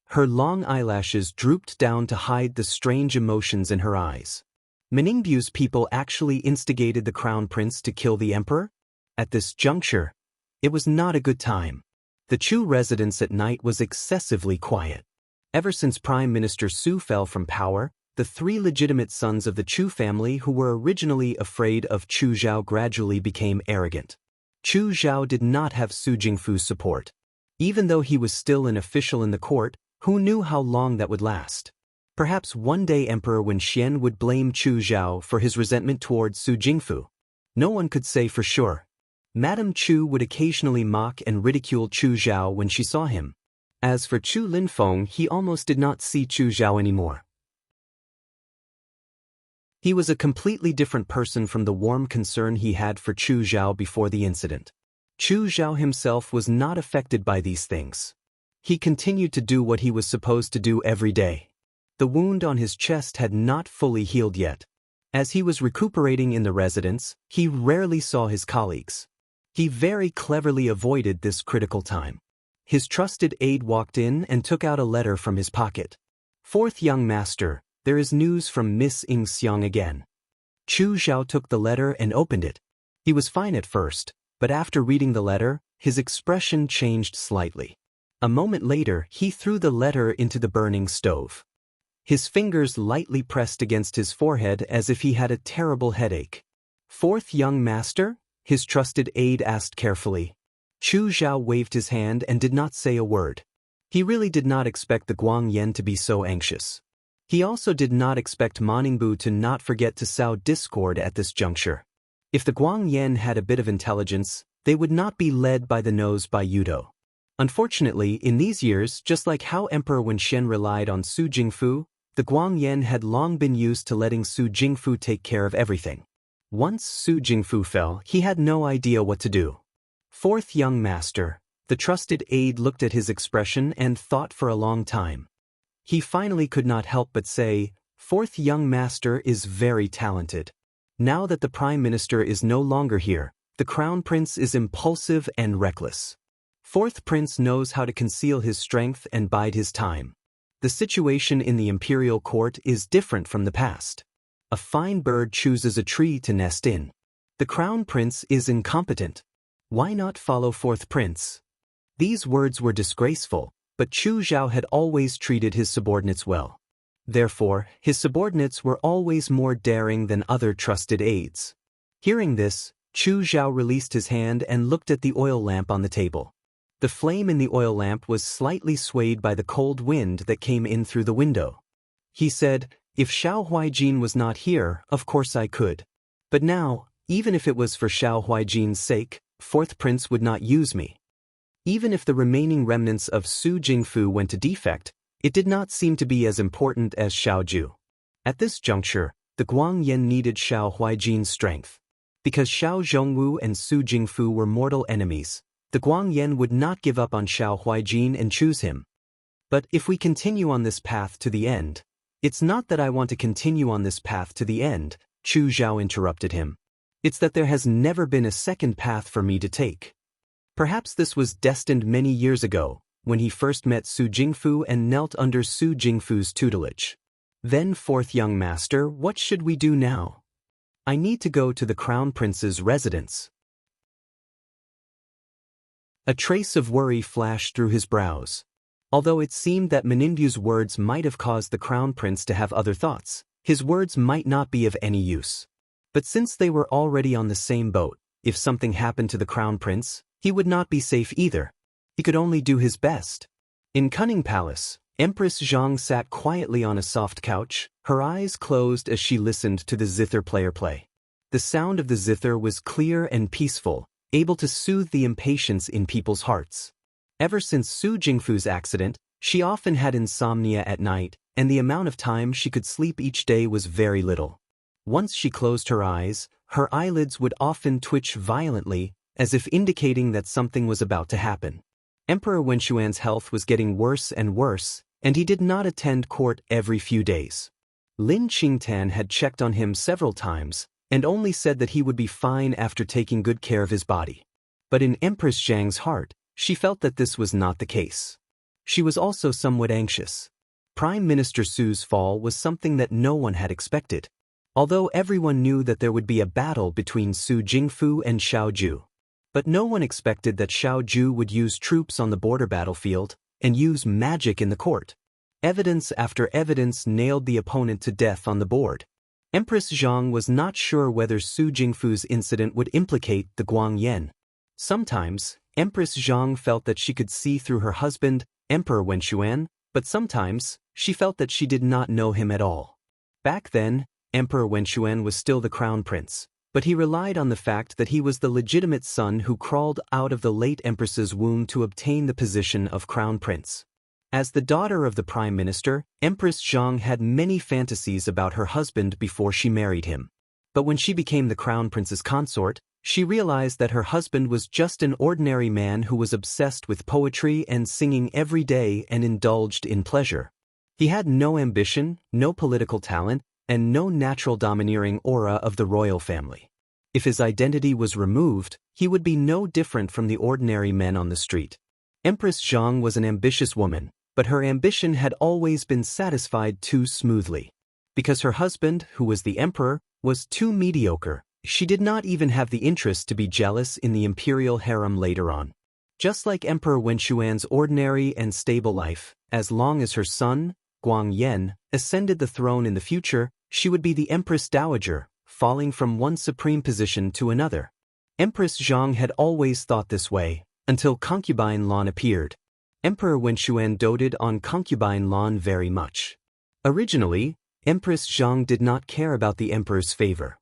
[SPEAKER 1] Her long eyelashes drooped down to hide the strange emotions in her eyes. Meningbu's people actually instigated the crown prince to kill the emperor? At this juncture, it was not a good time. The Chu residence at night was excessively quiet. Ever since Prime Minister Su fell from power, the three legitimate sons of the Chu family who were originally afraid of Chu Zhao gradually became arrogant. Chu Zhao did not have Su Jingfu's support. Even though he was still an official in the court, who knew how long that would last? Perhaps one day Emperor Wen Xian would blame Chu Zhao for his resentment towards Su Jingfu. No one could say for sure. Madame Chu would occasionally mock and ridicule Chu Zhao when she saw him. As for Chu Linfeng, he almost did not see Chu Zhao anymore. He was a completely different person from the warm concern he had for Chu Zhao before the incident. Chu Zhao himself was not affected by these things. He continued to do what he was supposed to do every day. The wound on his chest had not fully healed yet. As he was recuperating in the residence, he rarely saw his colleagues. He very cleverly avoided this critical time. His trusted aide walked in and took out a letter from his pocket. "Fourth young master, there is news from Miss Ing Xiang again." Chu Zhao took the letter and opened it. He was fine at first, but after reading the letter, his expression changed slightly. A moment later, he threw the letter into the burning stove. His fingers lightly pressed against his forehead as if he had a terrible headache. "Fourth young master?" his trusted aide asked carefully. Chu Zhao waved his hand and did not say a word. He really did not expect the Guangyan to be so anxious. He also did not expect Ma Ningbu to not forget to sow discord at this juncture. If the Guangyan had a bit of intelligence, they would not be led by the nose by Yudo. Unfortunately, in these years, just like how Emperor Wen Xian relied on Su Jingfu, the Guangyan had long been used to letting Su Jingfu take care of everything. Once Su Jingfu fell, he had no idea what to do. "Fourth young master," the trusted aide looked at his expression and thought for a long time. He finally could not help but say, "Fourth young master is very talented. Now that the Prime Minister is no longer here, the Crown Prince is impulsive and reckless. Fourth Prince knows how to conceal his strength and bide his time. The situation in the imperial court is different from the past. A fine bird chooses a tree to nest in. The Crown Prince is incompetent. Why not follow Fourth Prince?" These words were disgraceful, but Chu Zhao had always treated his subordinates well. Therefore, his subordinates were always more daring than other trusted aides. Hearing this, Chu Zhao released his hand and looked at the oil lamp on the table. The flame in the oil lamp was slightly swayed by the cold wind that came in through the window. He said, "If Xiao Huaijin was not here, of course I could. But now, even if it was for Xiao Huaijin's sake, Fourth Prince would not use me." Even if the remaining remnants of Su Jingfu went to defect, it did not seem to be as important as Xiao Ju. At this juncture, the Guangyan needed Xiao Huaijin's strength. Because Xiao Zhongwu and Su Jingfu were mortal enemies, the Guangyan would not give up on Xiao Huaijin and choose him. "But if we continue on this path to the end—" "It's not that I want to continue on this path to the end," Chu Zhao interrupted him. "It's that there has never been a second path for me to take." Perhaps this was destined many years ago, when he first met Su Jingfu and knelt under Su Jingfu's tutelage. "Then, fourth young master, what should we do now?" "I need to go to the Crown Prince's residence." A trace of worry flashed through his brows. Although it seemed that Meninbu's words might have caused the Crown Prince to have other thoughts, his words might not be of any use. But since they were already on the same boat, if something happened to the Crown Prince, he would not be safe either. He could only do his best. In Cunning Palace, Empress Zhang sat quietly on a soft couch, her eyes closed as she listened to the zither player play. The sound of the zither was clear and peaceful, able to soothe the impatience in people's hearts. Ever since Su Jingfu's accident, she often had insomnia at night, and the amount of time she could sleep each day was very little. Once she closed her eyes, her eyelids would often twitch violently, as if indicating that something was about to happen. Emperor Wenshuan's health was getting worse and worse, and he did not attend court every few days. Lin Qingtan had checked on him several times, and only said that he would be fine after taking good care of his body. But in Empress Zhang's heart, she felt that this was not the case. She was also somewhat anxious. Prime Minister Su's fall was something that no one had expected. Although everyone knew that there would be a battle between Su Jingfu and Xiao Ju. But no one expected that Xiao Ju would use troops on the border battlefield and use magic in the court. Evidence after evidence nailed the opponent to death on the board. Empress Zhang was not sure whether Su Jingfu's incident would implicate the Guangyan. Sometimes, Empress Zhang felt that she could see through her husband, Emperor Wenxuan, but sometimes, she felt that she did not know him at all. Back then, Emperor Wenxuan was still the crown prince, but he relied on the fact that he was the legitimate son who crawled out of the late empress's womb to obtain the position of crown prince. As the daughter of the prime minister, Empress Zhang had many fantasies about her husband before she married him. But when she became the crown prince's consort, she realized that her husband was just an ordinary man who was obsessed with poetry and singing every day and indulged in pleasure. He had no ambition, no political talent, and no natural domineering aura of the royal family. If his identity was removed, he would be no different from the ordinary men on the street. Empress Zhang was an ambitious woman, but her ambition had always been satisfied too smoothly. Because her husband, who was the emperor, was too mediocre, she did not even have the interest to be jealous in the imperial harem later on. Just like Emperor Wenxuan's ordinary and stable life, as long as her son, Guangyan, ascended the throne in the future, she would be the Empress Dowager, falling from one supreme position to another. Empress Zhang had always thought this way, until Concubine Lan appeared. Emperor Wenxuan doted on Concubine Lan very much. Originally, Empress Zhang did not care about the emperor's favor.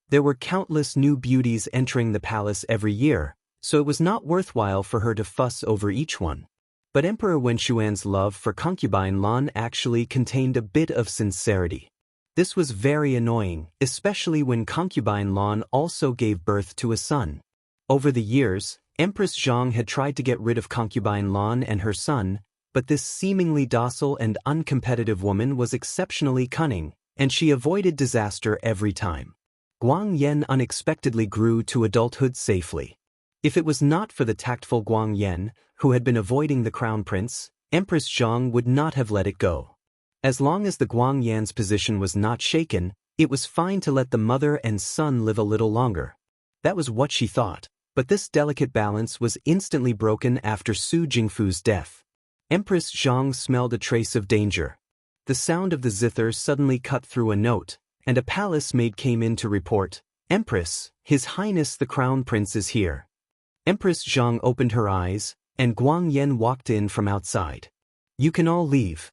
[SPEAKER 1] There were countless new beauties entering the palace every year, so it was not worthwhile for her to fuss over each one. But Emperor Wenxuan's love for Concubine Lan actually contained a bit of sincerity. This was very annoying, especially when Concubine Lan also gave birth to a son. Over the years, Empress Zhang had tried to get rid of Concubine Lan and her son, but this seemingly docile and uncompetitive woman was exceptionally cunning, and she avoided disaster every time. Guangyan unexpectedly grew to adulthood safely. If it was not for the tactful Guangyan, who had been avoiding the crown prince, Empress Zhang would not have let it go. As long as the Guangyan's position was not shaken, it was fine to let the mother and son live a little longer. That was what she thought, but this delicate balance was instantly broken after Su Jingfu's death. Empress Zhang smelled a trace of danger. The sound of the zither suddenly cut through a note, and a palace maid came in to report, "Empress, His Highness the Crown Prince is here." Empress Zhang opened her eyes, and Guangyan walked in from outside. "You can all leave."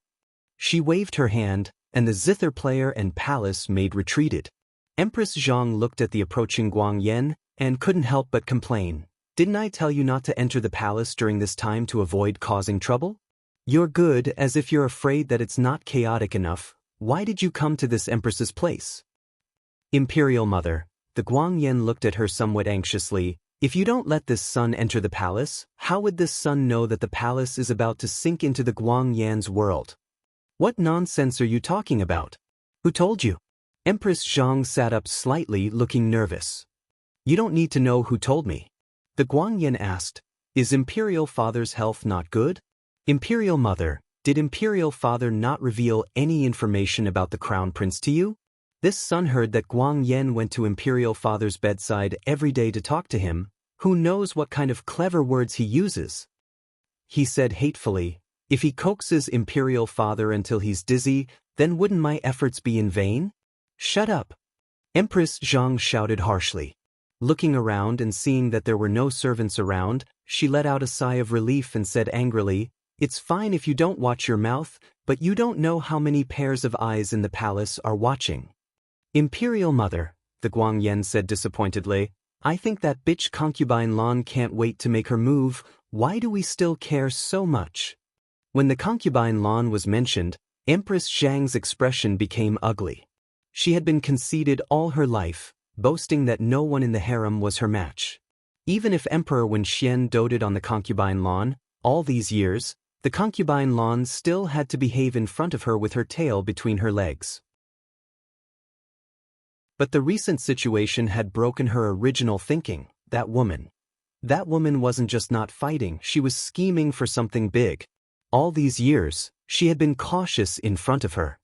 [SPEAKER 1] She waved her hand, and the zither player and palace maid retreated. Empress Zhang looked at the approaching Guangyan and couldn't help but complain. "Didn't I tell you not to enter the palace during this time to avoid causing trouble? You're good, as if you're afraid that it's not chaotic enough. Why did you come to this empress's place?" "Imperial Mother," the Guangyan looked at her somewhat anxiously, "if you don't let this son enter the palace, how would this son know that the palace is about to sink into the Guangyan's world?" "What nonsense are you talking about? Who told you?" Empress Zhang sat up slightly, looking nervous. "You don't need to know who told me." The Guangyan asked, "Is Imperial Father's health not good?" "Imperial Mother, did Imperial Father not reveal any information about the Crown Prince to you?" This son heard that Guangyan went to Imperial Father's bedside every day to talk to him. Who knows what kind of clever words he uses? He said hatefully, "If he coaxes Imperial Father until he's dizzy, then wouldn't my efforts be in vain?" "Shut up!" Empress Zhang shouted harshly. Looking around and seeing that there were no servants around, she let out a sigh of relief and said angrily, "It's fine if you don't watch your mouth, but you don't know how many pairs of eyes in the palace are watching." "Imperial Mother," the Guangyan said disappointedly, "I think that bitch Concubine Lan can't wait to make her move. Why do we still care so much?" When the Concubine Lan was mentioned, Empress Zhang's expression became ugly. She had been conceited all her life, boasting that no one in the harem was her match. Even if Emperor Wenxian doted on the Concubine Lan, all these years, the Concubine Lan still had to behave in front of her with her tail between her legs. But the recent situation had broken her original thinking. That woman wasn't just not fighting, she was scheming for something big. All these years, she had been cautious in front of her.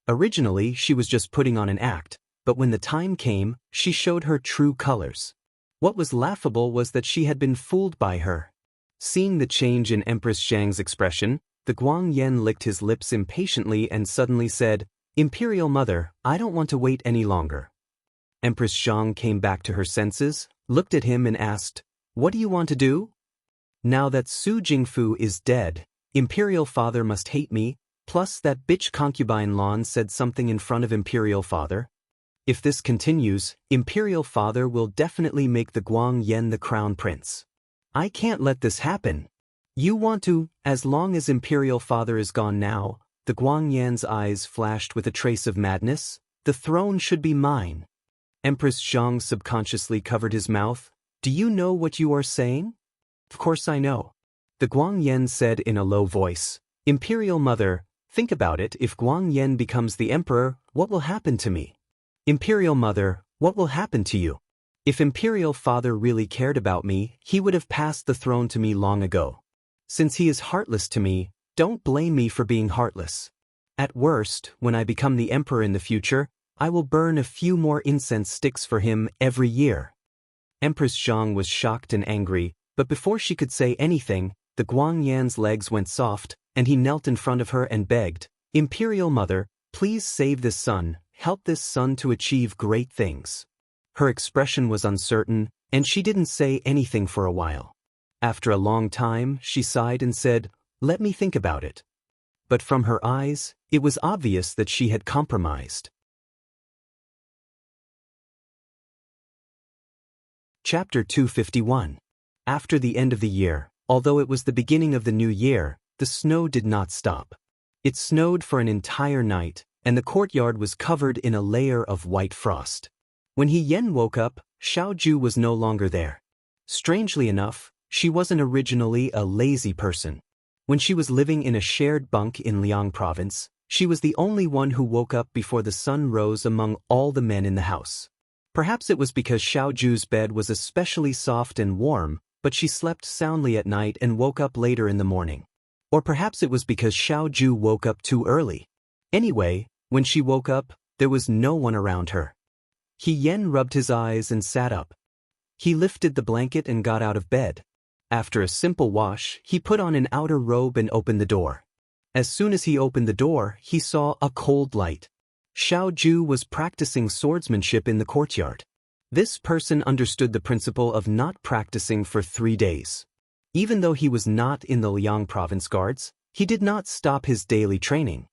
[SPEAKER 1] Originally, she was just putting on an act, But when the time came, she showed her true colors. What was laughable was that she had been fooled by her. Seeing the change in Empress Zhang's expression, the Guangyan licked his lips impatiently and suddenly said, "Imperial Mother, I don't want to wait any longer." Empress Zhang came back to her senses, looked at him and asked, "What do you want to do?" "Now that Su Jingfu is dead, Imperial Father must hate me, plus that bitch concubine Lan said something in front of Imperial Father. If this continues, Imperial Father will definitely make the Guangyan the crown prince. I can't let this happen. You want to, as long as Imperial Father is gone now," the Guangyan's eyes flashed with a trace of madness, "the throne should be mine." Empress Zhang subconsciously covered his mouth. "Do you know what you are saying?" "Of course I know." The Guangyan said in a low voice, "Imperial Mother, think about it. If Guangyan becomes the emperor, what will happen to me? Imperial Mother, what will happen to you? If Imperial Father really cared about me, he would have passed the throne to me long ago. Since he is heartless to me, don't blame me for being heartless. At worst, when I become the emperor in the future, I will burn a few more incense sticks for him every year." Empress Zhang was shocked and angry, but before she could say anything, the Guangyan's legs went soft, and he knelt in front of her and begged, "Imperial Mother, please save this son, help this son to achieve great things." Her expression was uncertain, and she didn't say anything for a while. After a long time, she sighed and said, "Let me think about it." But from her eyes, it was obvious that she had compromised. Chapter 251. After the end of the year, although it was the beginning of the new year, the snow did not stop. It snowed for an entire night, and the courtyard was covered in a layer of white frost. When Yen woke up, Xiaoju was no longer there. Strangely enough, she wasn't originally a lazy person. When she was living in a shared bunk in Liang province, she was the only one who woke up before the sun rose among all the men in the house. Perhaps it was because Xiaoju's bed was especially soft and warm, but she slept soundly at night and woke up later in the morning. Or perhaps it was because Xiaoju woke up too early. Anyway, when she woke up, there was no one around her. Yen rubbed his eyes and sat up. He lifted the blanket and got out of bed. After a simple wash, he put on an outer robe and opened the door. As soon as he opened the door, he saw a cold light. Xiaoju was practicing swordsmanship in the courtyard. This person understood the principle of not practicing for 3 days. Even though he was not in the Liang province guards, he did not stop his daily training.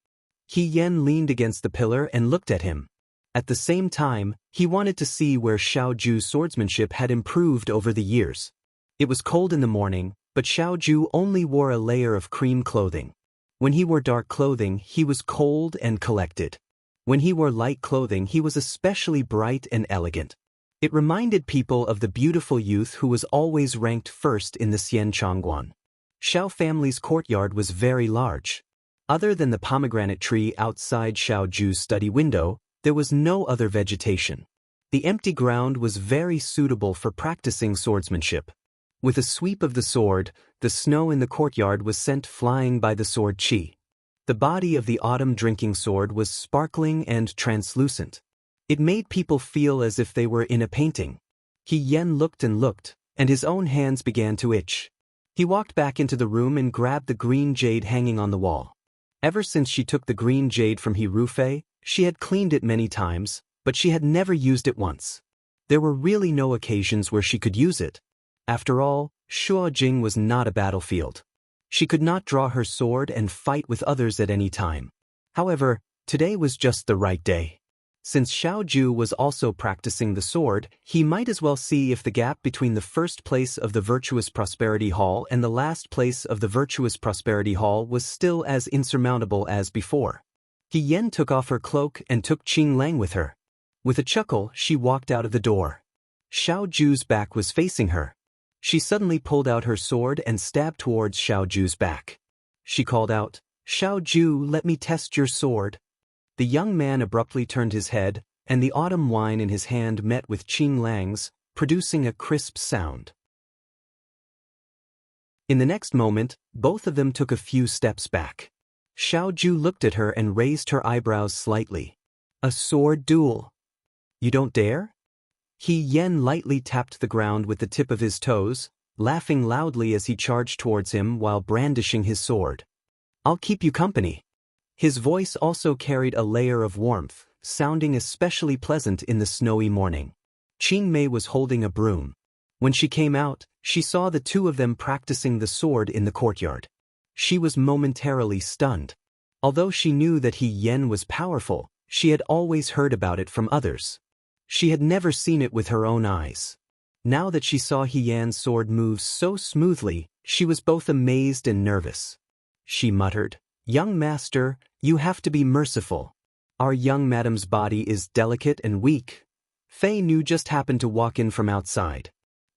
[SPEAKER 1] Yen leaned against the pillar and looked at him. At the same time, he wanted to see where Xiaoju's swordsmanship had improved over the years. It was cold in the morning, but Xiaoju only wore a layer of cream clothing. When he wore dark clothing, he was cold and collected. When he wore light clothing, he was especially bright and elegant. It reminded people of the beautiful youth who was always ranked first in the Xian Changguan. Xiao family's courtyard was very large. Other than the pomegranate tree outside Xiaoju's study window, there was no other vegetation. The empty ground was very suitable for practicing swordsmanship. With a sweep of the sword, the snow in the courtyard was sent flying by the sword qi. The body of the autumn drinking sword was sparkling and translucent. It made people feel as if they were in a painting. Yen looked and looked, and his own hands began to itch. He walked back into the room and grabbed the green jade hanging on the wall. Ever since she took the green jade from Hirufei, she had cleaned it many times, but she had never used it once. There were really no occasions where she could use it. After all, Shuojing was not a battlefield. She could not draw her sword and fight with others at any time. However, today was just the right day. Since Xiaoju was also practicing the sword, he might as well see if the gap between the first place of the Virtuous Prosperity Hall and the last place of the Virtuous Prosperity Hall was still as insurmountable as before. Yen took off her cloak and took Qing Lang with her. With a chuckle, she walked out of the door. Xiaoju's back was facing her. She suddenly pulled out her sword and stabbed towards Xiaoju's back. She called out, "Xiaoju, let me test your sword." The young man abruptly turned his head, and the autumn wine in his hand met with Qing Lang's, producing a crisp sound. In the next moment, both of them took a few steps back. Xiaoju looked at her and raised her eyebrows slightly. A sword duel. You don't dare? He Yen lightly tapped the ground with the tip of his toes, laughing loudly as he charged towards him while brandishing his sword. I'll keep you company. His voice also carried a layer of warmth, sounding especially pleasant in the snowy morning. Qing Mei was holding a broom. When she came out, she saw the two of them practicing the sword in the courtyard. She was momentarily stunned. Although she knew that He Yen was powerful, she had always heard about it from others. She had never seen it with her own eyes. Now that she saw He Yan's sword move so smoothly, she was both amazed and nervous. She muttered, "Young master, you have to be merciful. Our young madam's body is delicate and weak." Fei Nu just happened to walk in from outside.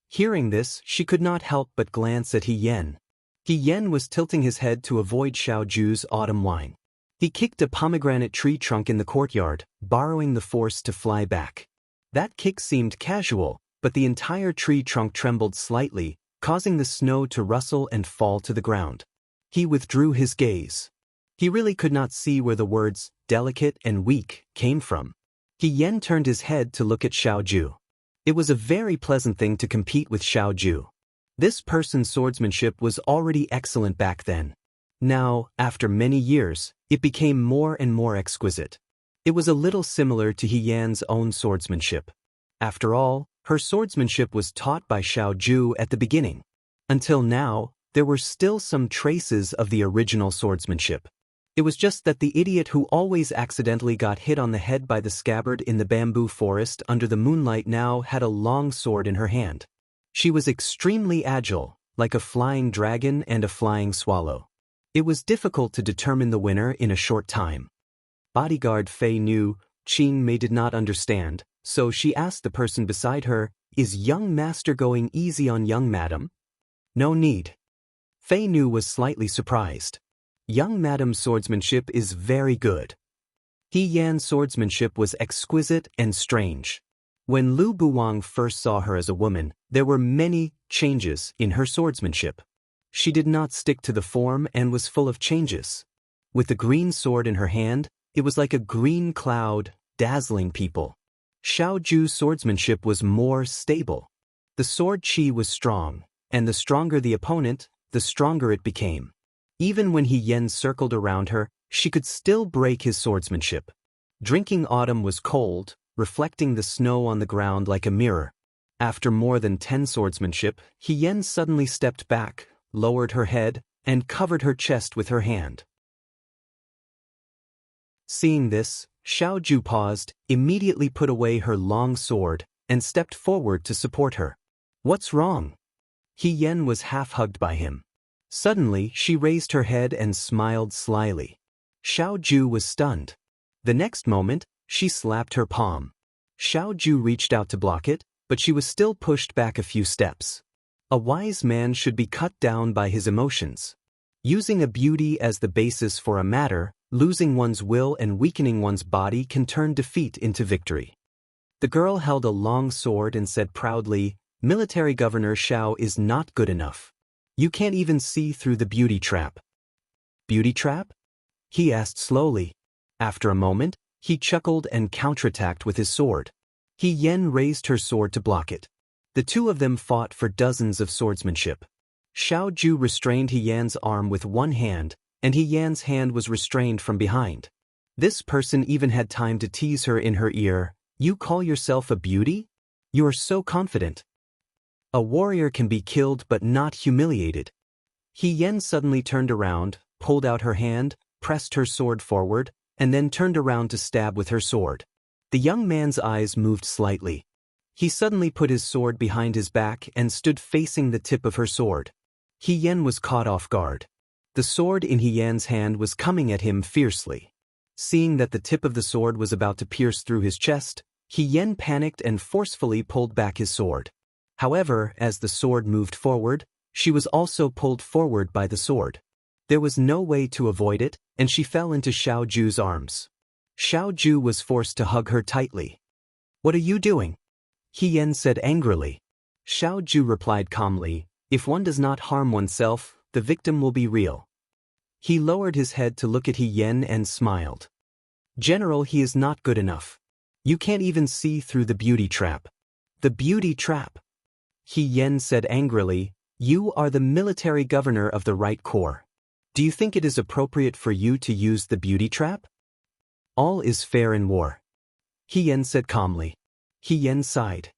[SPEAKER 1] Hearing this, she could not help but glance at He Yen. He Yen was tilting his head to avoid Xiao Ju's autumn wine. He kicked a pomegranate tree trunk in the courtyard, borrowing the force to fly back. That kick seemed casual, but the entire tree trunk trembled slightly, causing the snow to rustle and fall to the ground. He withdrew his gaze. He really could not see where the words delicate and weak came from. He Yen turned his head to look at Xiao Ju. It was a very pleasant thing to compete with Xiao Ju. This person's swordsmanship was already excellent back then. Now, after many years, it became more and more exquisite. It was a little similar to He Yan's own swordsmanship. After all, her swordsmanship was taught by Xiao Ju at the beginning. Until now, there were still some traces of the original swordsmanship. It was just that the idiot who always accidentally got hit on the head by the scabbard in the bamboo forest under the moonlight now had a long sword in her hand. She was extremely agile, like a flying dragon and a flying swallow. It was difficult to determine the winner in a short time. Bodyguard Fei Nu, Qing Mei did not understand, so she asked the person beside her, "Is young master going easy on young madam?" "No need." Fei Nu was slightly surprised. Young madam's swordsmanship is very good. He Yan's swordsmanship was exquisite and strange. When Lu Buwang first saw her as a woman, there were many changes in her swordsmanship. She did not stick to the form and was full of changes. With the green sword in her hand, it was like a green cloud, dazzling people. Xiao Ju's swordsmanship was more stable. The sword chi was strong, and the stronger the opponent, the stronger it became. Even when He Yen circled around her, she could still break his swordsmanship. Drinking autumn was cold, reflecting the snow on the ground like a mirror. After more than 10 swordsmanship, He Yen suddenly stepped back, lowered her head, and covered her chest with her hand. Seeing this, Xiao Ju paused, immediately put away her long sword, and stepped forward to support her. "What's wrong?" He Yen was half-hugged by him. Suddenly, she raised her head and smiled slyly. Xiao Ju was stunned. The next moment, she slapped her palm. Xiao Ju reached out to block it, but she was still pushed back a few steps. A wise man should be cut down by his emotions. Using a beauty as the basis for a matter, losing one's will and weakening one's body can turn defeat into victory. The girl held a long sword and said proudly, "Military Governor Xiao is not good enough. You can't even see through the beauty trap." "Beauty trap?" he asked slowly. After a moment, he chuckled and counterattacked with his sword. He Yen raised her sword to block it. The two of them fought for dozens of swordsmanship. Xiao Ju restrained He Yan's arm with one hand, and He Yan's hand was restrained from behind. This person even had time to tease her in her ear, "You call yourself a beauty? You are so confident." A warrior can be killed but not humiliated. He Yen suddenly turned around, pulled out her hand, pressed her sword forward, and then turned around to stab with her sword. The young man's eyes moved slightly. He suddenly put his sword behind his back and stood facing the tip of her sword. He Yen was caught off guard. The sword in He Yan's hand was coming at him fiercely. Seeing that the tip of the sword was about to pierce through his chest, He Yen panicked and forcefully pulled back his sword. However, as the sword moved forward, she was also pulled forward by the sword. There was no way to avoid it, and she fell into Xiao Ju's arms. Xiao Ju was forced to hug her tightly. "What are you doing?" He Yen said angrily. Xiao Ju replied calmly, "If one does not harm oneself, the victim will be real." He lowered his head to look at He Yen and smiled. "General, he is not good enough. You can't even see through the beauty trap. The beauty trap. He Yen said angrily, you are the military governor of the right corps. Do you think it is appropriate for you to use the beauty trap? All is fair in war. He Yen said calmly. He Yen sighed.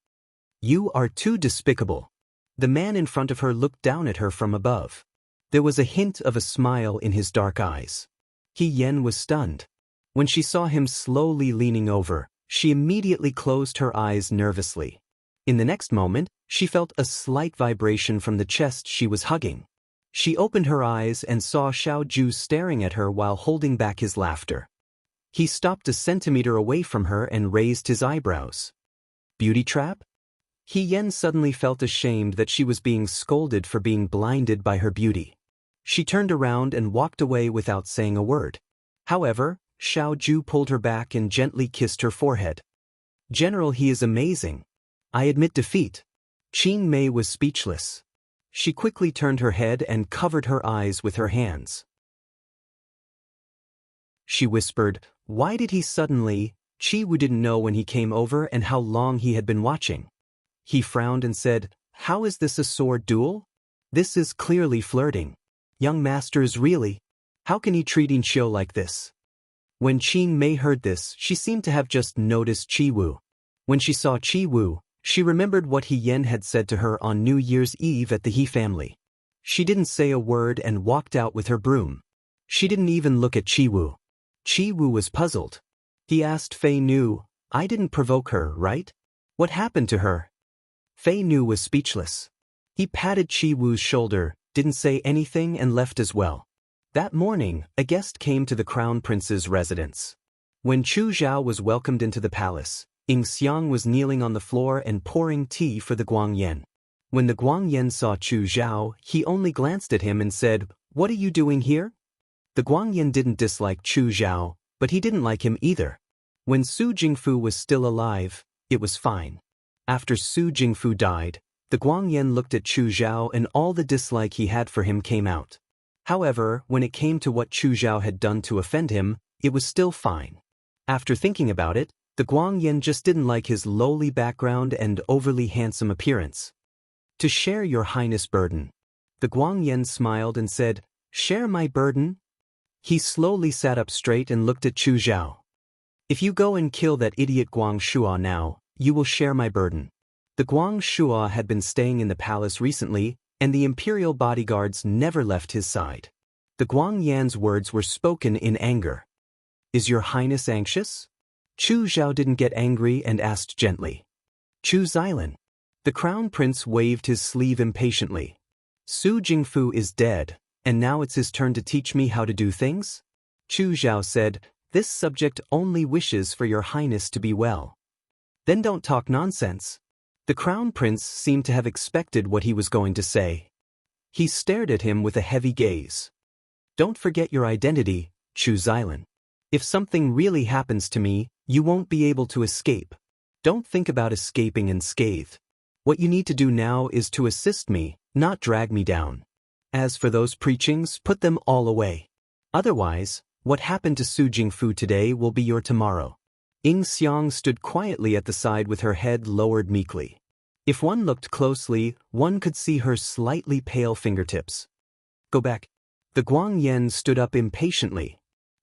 [SPEAKER 1] You are too despicable. The man in front of her looked down at her from above. There was a hint of a smile in his dark eyes. He Yen was stunned. When she saw him slowly leaning over, she immediately closed her eyes nervously. In the next moment, she felt a slight vibration from the chest she was hugging. She opened her eyes and saw Xiao Ju staring at her while holding back his laughter. He stopped a centimeter away from her and raised his eyebrows. Beauty trap? He Yen suddenly felt ashamed that she was being scolded for being blinded by her beauty. She turned around and walked away without saying a word. However, Xiao Ju pulled her back and gently kissed her forehead. General, he is amazing. I admit defeat. Qin Mei was speechless. She quickly turned her head and covered her eyes with her hands. She whispered, why did he suddenly? Qi Wu didn't know when he came over and how long he had been watching. He frowned and said, how is this a sword duel? This is clearly flirting. Young masters really? How can he treat Inqiu like this? When Qin Mei heard this, she seemed to have just noticed Qi Wu. When she saw Qi Wu, she remembered what He Yen had said to her on New Year's Eve at the He family. She didn't say a word and walked out with her broom. She didn't even look at Qi Wu. Qi Wu was puzzled. He asked Fei Nu, I didn't provoke her, right? What happened to her? Fei Nu was speechless. He patted Qi Wu's shoulder, didn't say anything and left as well. That morning, a guest came to the crown prince's residence. When Chu Zhao was welcomed into the palace, Ying Xiang was kneeling on the floor and pouring tea for the Guangyan. When the Guangyan saw Chu Zhao, he only glanced at him and said, what are you doing here? The Guangyan didn't dislike Chu Zhao, but he didn't like him either. When Su Jingfu was still alive, it was fine. After Su Jingfu died, the Guangyan looked at Chu Zhao and all the dislike he had for him came out. However, when it came to what Chu Zhao had done to offend him, it was still fine. After thinking about it, the Guangyan just didn't like his lowly background and overly handsome appearance. To share your highness burden. The Guangyan smiled and said, share my burden? He slowly sat up straight and looked at Chu Zhao. If you go and kill that idiot Guang Shua now, you will share my burden. The Guang Shua had been staying in the palace recently, and the imperial bodyguards never left his side. The Guangyan's words were spoken in anger. Is your highness anxious? Chu Zhao didn't get angry and asked gently. Chu Xilan. The crown prince waved his sleeve impatiently. Su Jingfu is dead, and now it's his turn to teach me how to do things? Chu Zhao said, this subject only wishes for your highness to be well. Then don't talk nonsense. The crown prince seemed to have expected what he was going to say. He stared at him with a heavy gaze. Don't forget your identity, Chu Xilan. If something really happens to me, you won't be able to escape. Don't think about escaping unscathed. What you need to do now is to assist me, not drag me down. As for those preachings, put them all away. Otherwise, what happened to Su Jingfu today will be your tomorrow. Ying Xiang stood quietly at the side with her head lowered meekly. If one looked closely, one could see her slightly pale fingertips. Go back. The Guangyan stood up impatiently.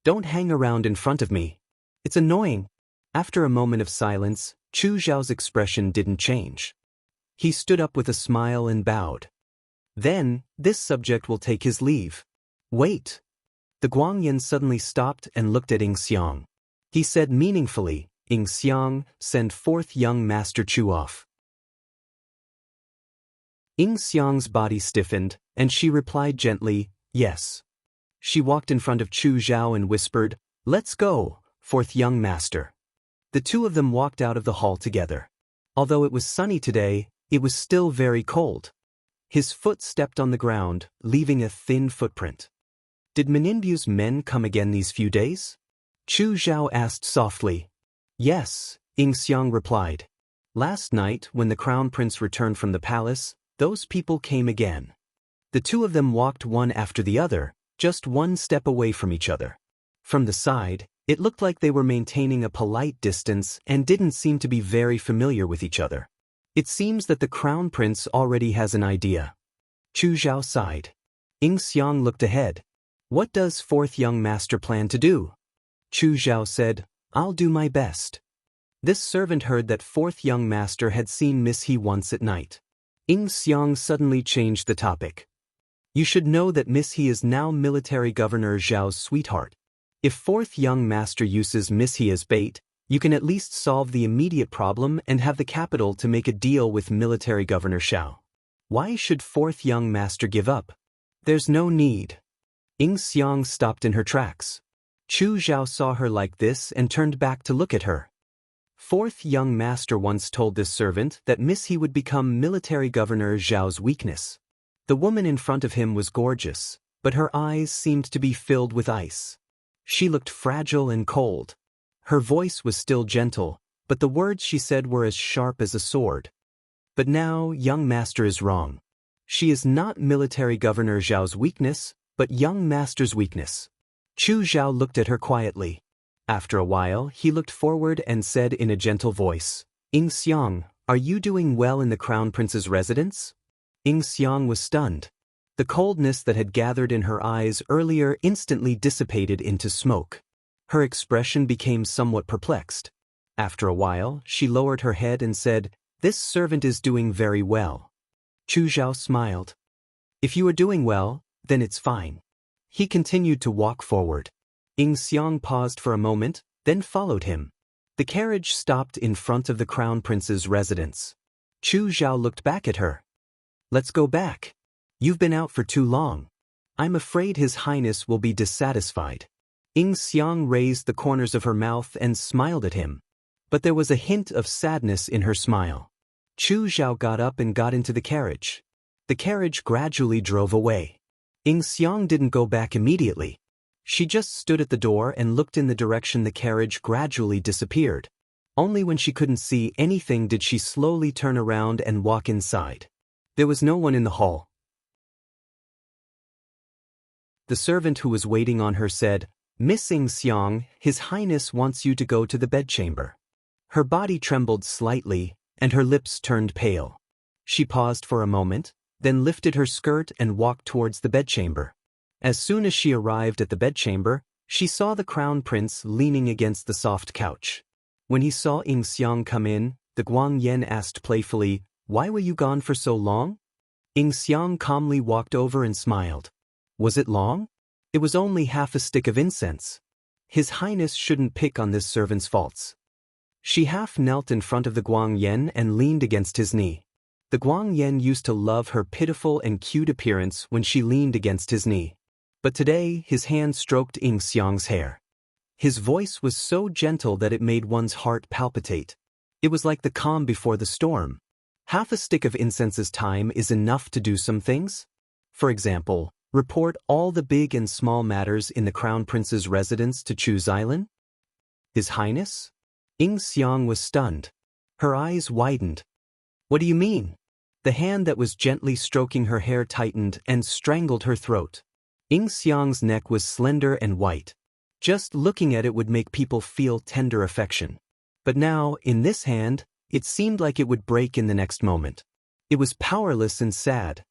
[SPEAKER 1] Don't hang around in front of me. It's annoying. After a moment of silence, Chu Zhao's expression didn't change. He stood up with a smile and bowed. Then, this subject will take his leave. Wait. The Guangyan suddenly stopped and looked at Ying Xiang. He said meaningfully, Ying Xiang, send forth young Master Chu off. Ying Xiang's body stiffened, and she replied gently, yes. She walked in front of Chu Zhao and whispered, let's go, forth young master. The two of them walked out of the hall together. Although it was sunny today, it was still very cold. His foot stepped on the ground, leaving a thin footprint. Did Meninbu's men come again these few days? Chu Zhao asked softly. Yes, Ying Xiang replied. Last night, when the crown prince returned from the palace, those people came again. The two of them walked one after the other, just one step away from each other. From the side, It looked like they were maintaining a polite distance and didn't seem to be very familiar with each other. It seems that the crown prince already has an idea. Chu Zhao sighed. Ying Xiang looked ahead. What does fourth young master plan to do? Chu Zhao said, I'll do my best. This servant heard that fourth young master had seen Miss He once at night. Ying Xiang suddenly changed the topic. You should know that Miss He is now military governor Zhao's sweetheart. If fourth young master uses Miss He as bait, you can at least solve the immediate problem and have the capital to make a deal with military governor Zhao. Why should fourth young master give up? There's no need. Ying Xiang stopped in her tracks. Chu Zhao saw her like this and turned back to look at her. Fourth young master once told this servant that Miss He would become military governor Zhao's weakness. The woman in front of him was gorgeous, but her eyes seemed to be filled with ice. She looked fragile and cold. Her voice was still gentle, but the words she said were as sharp as a sword. But now young master is wrong. She is not military governor Zhao's weakness, but young master's weakness. Chu Zhao looked at her quietly. After a while, he looked forward and said in a gentle voice, Ying Xiang, are you doing well in the crown prince's residence? Ying Xiang was stunned. The coldness that had gathered in her eyes earlier instantly dissipated into smoke. Her expression became somewhat perplexed. After a while, she lowered her head and said, This servant is doing very well. Chu Zhao smiled. If you are doing well, then it's fine. He continued to walk forward. Ying Xiang paused for a moment, then followed him. The carriage stopped in front of the crown prince's residence. Chu Zhao looked back at her. Let's go back. You've been out for too long. I'm afraid His Highness will be dissatisfied. Ying Xiang raised the corners of her mouth and smiled at him. But there was a hint of sadness in her smile. Chu Zhao got up and got into the carriage. The carriage gradually drove away. Ying Xiang didn't go back immediately. She just stood at the door and looked in the direction the carriage gradually disappeared. Only when she couldn't see anything did she slowly turn around and walk inside. There was no one in the hall. The servant who was waiting on her said, Miss Ying Xiang, His Highness wants you to go to the bedchamber. Her body trembled slightly, and her lips turned pale. She paused for a moment, then lifted her skirt and walked towards the bedchamber. As soon as she arrived at the bedchamber, she saw the crown prince leaning against the soft couch. When he saw Ying Xiang come in, the Guangyan asked playfully, Why were you gone for so long? Ying Xiang calmly walked over and smiled. Was it long? It was only half a stick of incense. His Highness shouldn't pick on this servant's faults. She half knelt in front of the Guangyan and leaned against his knee. The Guangyan used to love her pitiful and cute appearance when she leaned against his knee. But today his hand stroked Ying Xiang's hair. His voice was so gentle that it made one's heart palpitate. It was like the calm before the storm. Half a stick of incense's time is enough to do some things. For example, report all the big and small matters in the crown prince's residence to Chu Xilan. His Highness? Ying Xiang was stunned. Her eyes widened. What do you mean? The hand that was gently stroking her hair tightened and strangled her throat. Ying Xiang's neck was slender and white. Just looking at it would make people feel tender affection. But now, in this hand, it seemed like it would break in the next moment. It was powerless and sad.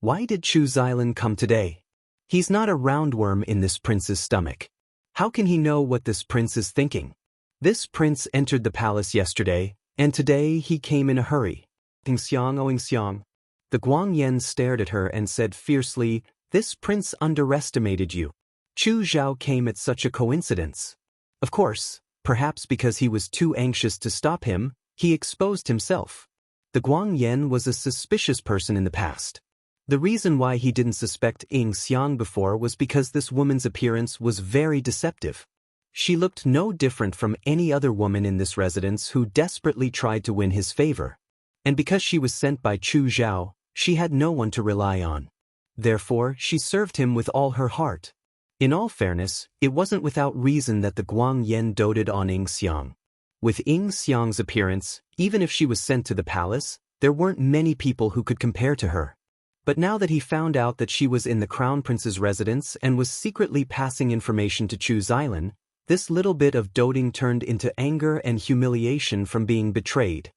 [SPEAKER 1] Why did Chu Xilan come today? He's not a roundworm in this prince's stomach. How can he know what this prince is thinking? This prince entered the palace yesterday, and today he came in a hurry. Ying Xiang, oh Ying Xiang. The Guangyan stared at her and said fiercely, This prince underestimated you. Chu Zhao came at such a coincidence. Of course, perhaps because he was too anxious to stop him, he exposed himself. The Guangyan was a suspicious person in the past. The reason why he didn't suspect Ying Xiang before was because this woman's appearance was very deceptive. She looked no different from any other woman in this residence who desperately tried to win his favor. And because she was sent by Chu Zhao, she had no one to rely on. Therefore, she served him with all her heart. In all fairness, it wasn't without reason that the Guangyan doted on Ying Xiang. With Ying Xiang's appearance, even if she was sent to the palace, there weren't many people who could compare to her. But now that he found out that she was in the crown prince's residence and was secretly passing information to Chu Xilan, This little bit of doting turned into anger and humiliation from being betrayed.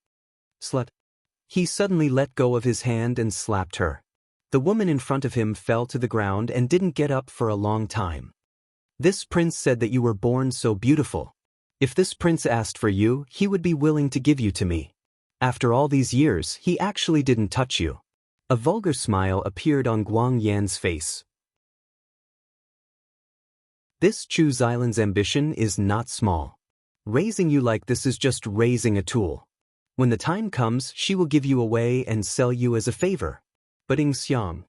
[SPEAKER 1] Slut. He suddenly let go of his hand and slapped her. The woman in front of him fell to the ground and didn't get up for a long time. This prince said that you were born so beautiful. If this prince asked for you, he would be willing to give you to me. After all these years, he actually didn't touch you. A vulgar smile appeared on Guang Yan's face. This Chu Xilan's ambition is not small. Raising you like this is just raising a tool. When the time comes, she will give you away and sell you as a favor. But Ying Xiang.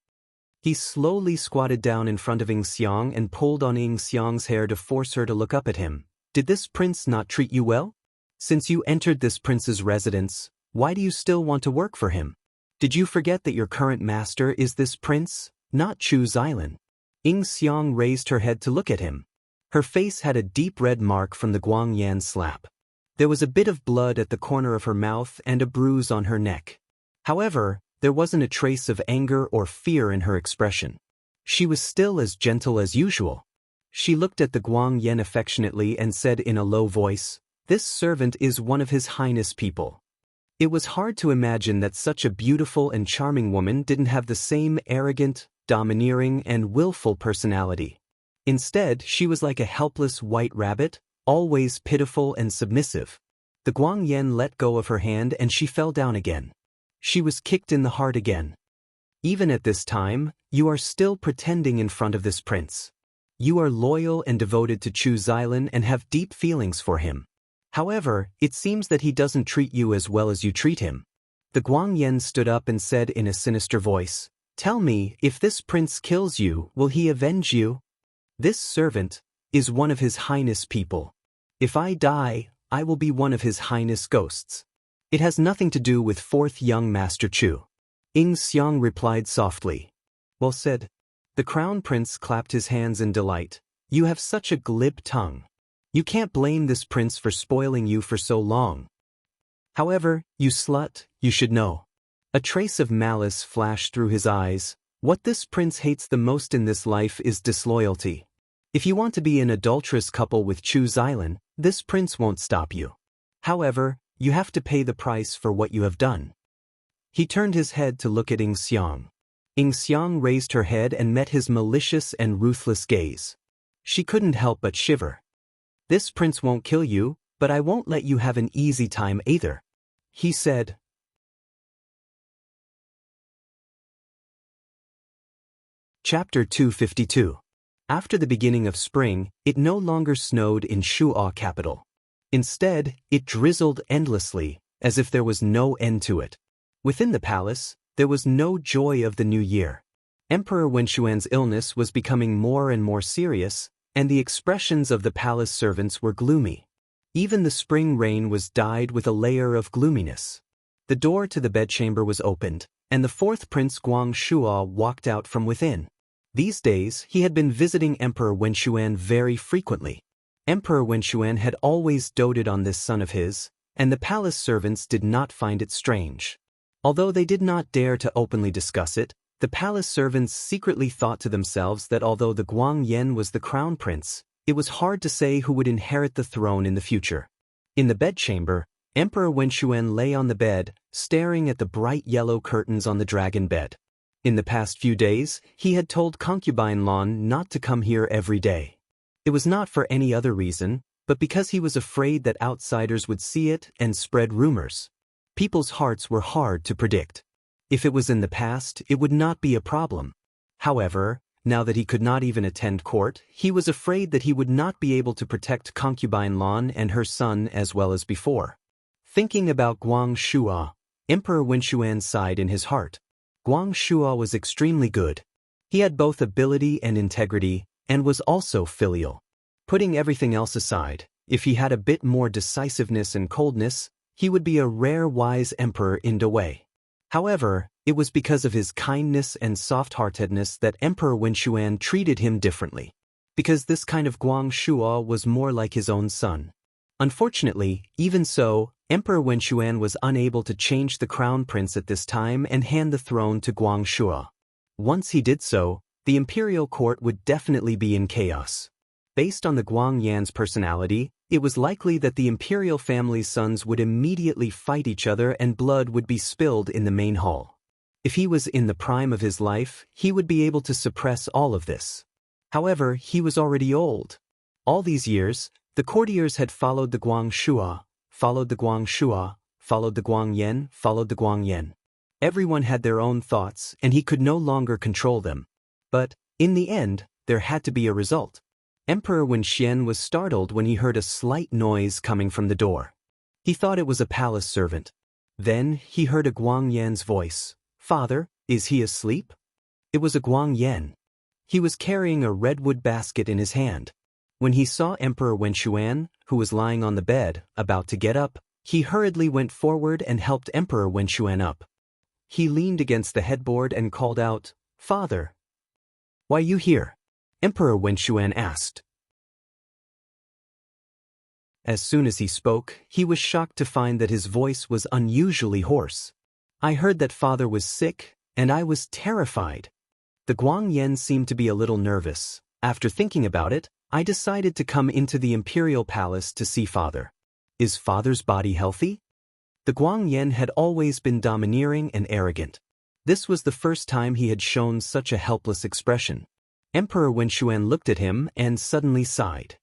[SPEAKER 1] He slowly squatted down in front of Ying Xiang and pulled on Ying Xiang's hair to force her to look up at him. Did this prince not treat you well? Since you entered this prince's residence, why do you still want to work for him? Did you forget that your current master is this prince, not Chu Xilan? Ying Xiang raised her head to look at him. Her face had a deep red mark from the Guang Yan slap. There was a bit of blood at the corner of her mouth and a bruise on her neck. However, there wasn't a trace of anger or fear in her expression. She was still as gentle as usual. She looked at the Guang Yan affectionately and said in a low voice, "This servant is one of His Highness people." It was hard to imagine that such a beautiful and charming woman didn't have the same arrogant, domineering, and willful personality. Instead, she was like a helpless white rabbit, always pitiful and submissive. The Guang Yan let go of her hand and she fell down again. She was kicked in the heart again. Even at this time, you are still pretending in front of this prince. You are loyal and devoted to Chu Xilan and have deep feelings for him. However, it seems that he doesn't treat you as well as you treat him. The Guang Yan stood up and said in a sinister voice, "Tell me, if this prince kills you, will he avenge you? This servant is one of His Highness people. If I die, I will be one of His Highness ghosts. It has nothing to do with fourth young Master Chu." Ying Xiang replied softly. "Well said." The crown prince clapped his hands in delight. "You have such a glib tongue. You can't blame this prince for spoiling you for so long. However, you slut, you should know." A trace of malice flashed through his eyes. What this prince hates the most in this life is disloyalty. If you want to be an adulterous couple with Chu Xilan, this prince won't stop you. However, you have to pay the price for what you have done. He turned his head to look at Ying Xiang. Ying Xiang raised her head and met his malicious and ruthless gaze. She couldn't help but shiver. "This prince won't kill you, but I won't let you have an easy time either," he said. Chapter 252. After the beginning of spring, it no longer snowed in Shu'a capital. Instead, it drizzled endlessly, as if there was no end to it. Within the palace, there was no joy of the new year. Emperor Wenshuan's illness was becoming more and more serious, and the expressions of the palace servants were gloomy. Even the spring rain was dyed with a layer of gloominess. The door to the bedchamber was opened, and the fourth Prince Guang Shu'a walked out from within. These days, he had been visiting Emperor Wenshuan very frequently. Emperor Wenshuan had always doted on this son of his, and the palace servants did not find it strange. Although they did not dare to openly discuss it, the palace servants secretly thought to themselves that although the Guang Yan was the crown prince, it was hard to say who would inherit the throne in the future. In the bedchamber, Emperor Wenshuan lay on the bed, staring at the bright yellow curtains on the dragon bed. In the past few days, he had told concubine Lan not to come here every day. It was not for any other reason, but because he was afraid that outsiders would see it and spread rumors. People's hearts were hard to predict. If it was in the past, it would not be a problem. However, now that he could not even attend court, he was afraid that he would not be able to protect concubine Lan and her son as well as before. Thinking about Guang Shu'a, Emperor Wenshuan sighed in his heart. Guang Shu'a was extremely good. He had both ability and integrity, and was also filial. Putting everything else aside, if he had a bit more decisiveness and coldness, he would be a rare wise emperor in Dawei. However, it was because of his kindness and soft-heartedness that Emperor Wenshuan treated him differently. Because this kind of Guang Shu'a was more like his own son. Unfortunately, even so, Emperor Wenshuan was unable to change the crown prince at this time and hand the throne to Guang Shu'a. Once he did so, the imperial court would definitely be in chaos. Based on the Guang Yan's personality, it was likely that the imperial family's sons would immediately fight each other and blood would be spilled in the main hall. If he was in the prime of his life, he would be able to suppress all of this. However, he was already old. All these years, the courtiers had followed the Guang Shua, followed the Guang Shua, followed the Guang Yan, followed the Guang Yan. Everyone had their own thoughts, and he could no longer control them. But, in the end, there had to be a result. Emperor Wenxian was startled when he heard a slight noise coming from the door. He thought it was a palace servant. Then, he heard a Guang Yan's voice. "Father, is he asleep?" It was a Guang Yan. He was carrying a redwood basket in his hand. When he saw Emperor Wenshuan, who was lying on the bed, about to get up, he hurriedly went forward and helped Emperor Wenshuan up. He leaned against the headboard and called out, "Father." "Why you here?" Emperor Wenshuan asked. As soon as he spoke, he was shocked to find that his voice was unusually hoarse. "I heard that father was sick, and I was terrified." The Guang Yan seemed to be a little nervous. "After thinking about it, I decided to come into the imperial palace to see father." "Is father's body healthy?" The Guang Yan had always been domineering and arrogant. This was the first time he had shown such a helpless expression. Emperor Wenshuan looked at him and suddenly sighed.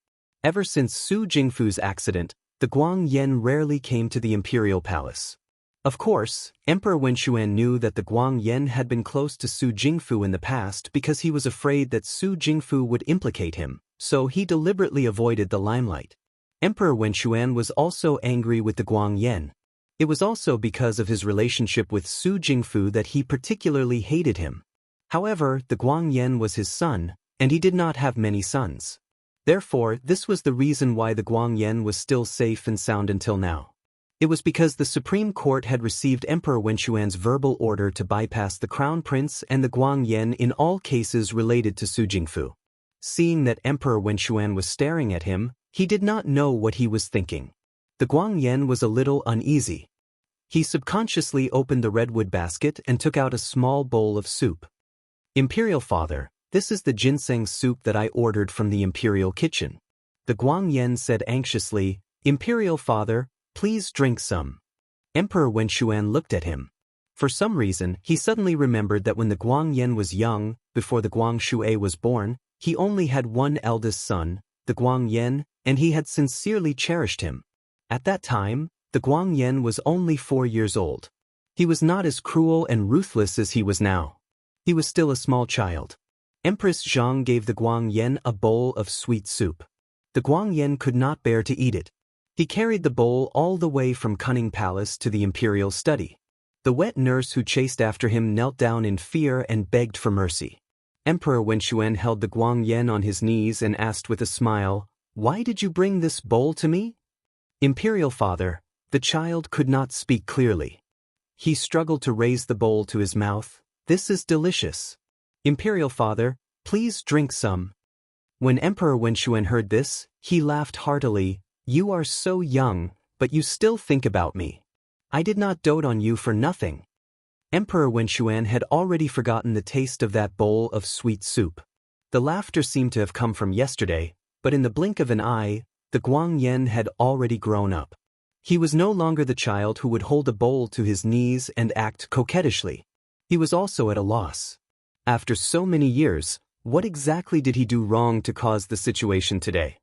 [SPEAKER 1] Ever since Su Jingfu's accident, the Guang Yan rarely came to the imperial palace. Of course, Emperor Wenshuan knew that the Guang Yan had been close to Su Jingfu in the past because he was afraid that Su Jingfu would implicate him, so he deliberately avoided the limelight. Emperor Wenshuan was also angry with the Guang Yan. It was also because of his relationship with Su Jingfu that he particularly hated him. However, the Guang Yan was his son, and he did not have many sons. Therefore, this was the reason why the Guang Yan was still safe and sound until now. It was because the Supreme Court had received Emperor Wenshuan's verbal order to bypass the Crown Prince and the Guang Yan in all cases related to Su Jingfu. Seeing that Emperor Wenshuan was staring at him, he did not know what he was thinking. The Guang Yan was a little uneasy. He subconsciously opened the redwood basket and took out a small bowl of soup. "Imperial Father, this is the ginseng soup that I ordered from the imperial kitchen." The Guang Yan said anxiously, "Imperial Father, please drink some." Emperor Wenshuan looked at him. For some reason, he suddenly remembered that when the Guang Yan was young, before the Guang Shuai was born, he only had one eldest son, the Guang Yan, and he had sincerely cherished him. At that time, the Guang Yan was only 4 years old. He was not as cruel and ruthless as he was now. He was still a small child. Empress Zhang gave the Guang Yan a bowl of sweet soup. The Guang Yan could not bear to eat it. He carried the bowl all the way from Cunning Palace to the imperial study. The wet nurse who chased after him knelt down in fear and begged for mercy. Emperor Wenshuan held the Guang Yan on his knees and asked with a smile, "Why did you bring this bowl to me?" "Imperial Father," the child could not speak clearly. He struggled to raise the bowl to his mouth. "This is delicious." "Imperial Father, please drink some." When Emperor Wenshuan heard this, he laughed heartily. "You are so young, but you still think about me. I did not dote on you for nothing." Emperor Wenshuan had already forgotten the taste of that bowl of sweet soup. The laughter seemed to have come from yesterday, but in the blink of an eye, the Guang Yan had already grown up. He was no longer the child who would hold a bowl to his knees and act coquettishly. He was also at a loss. After so many years, what exactly did he do wrong to cause the situation today?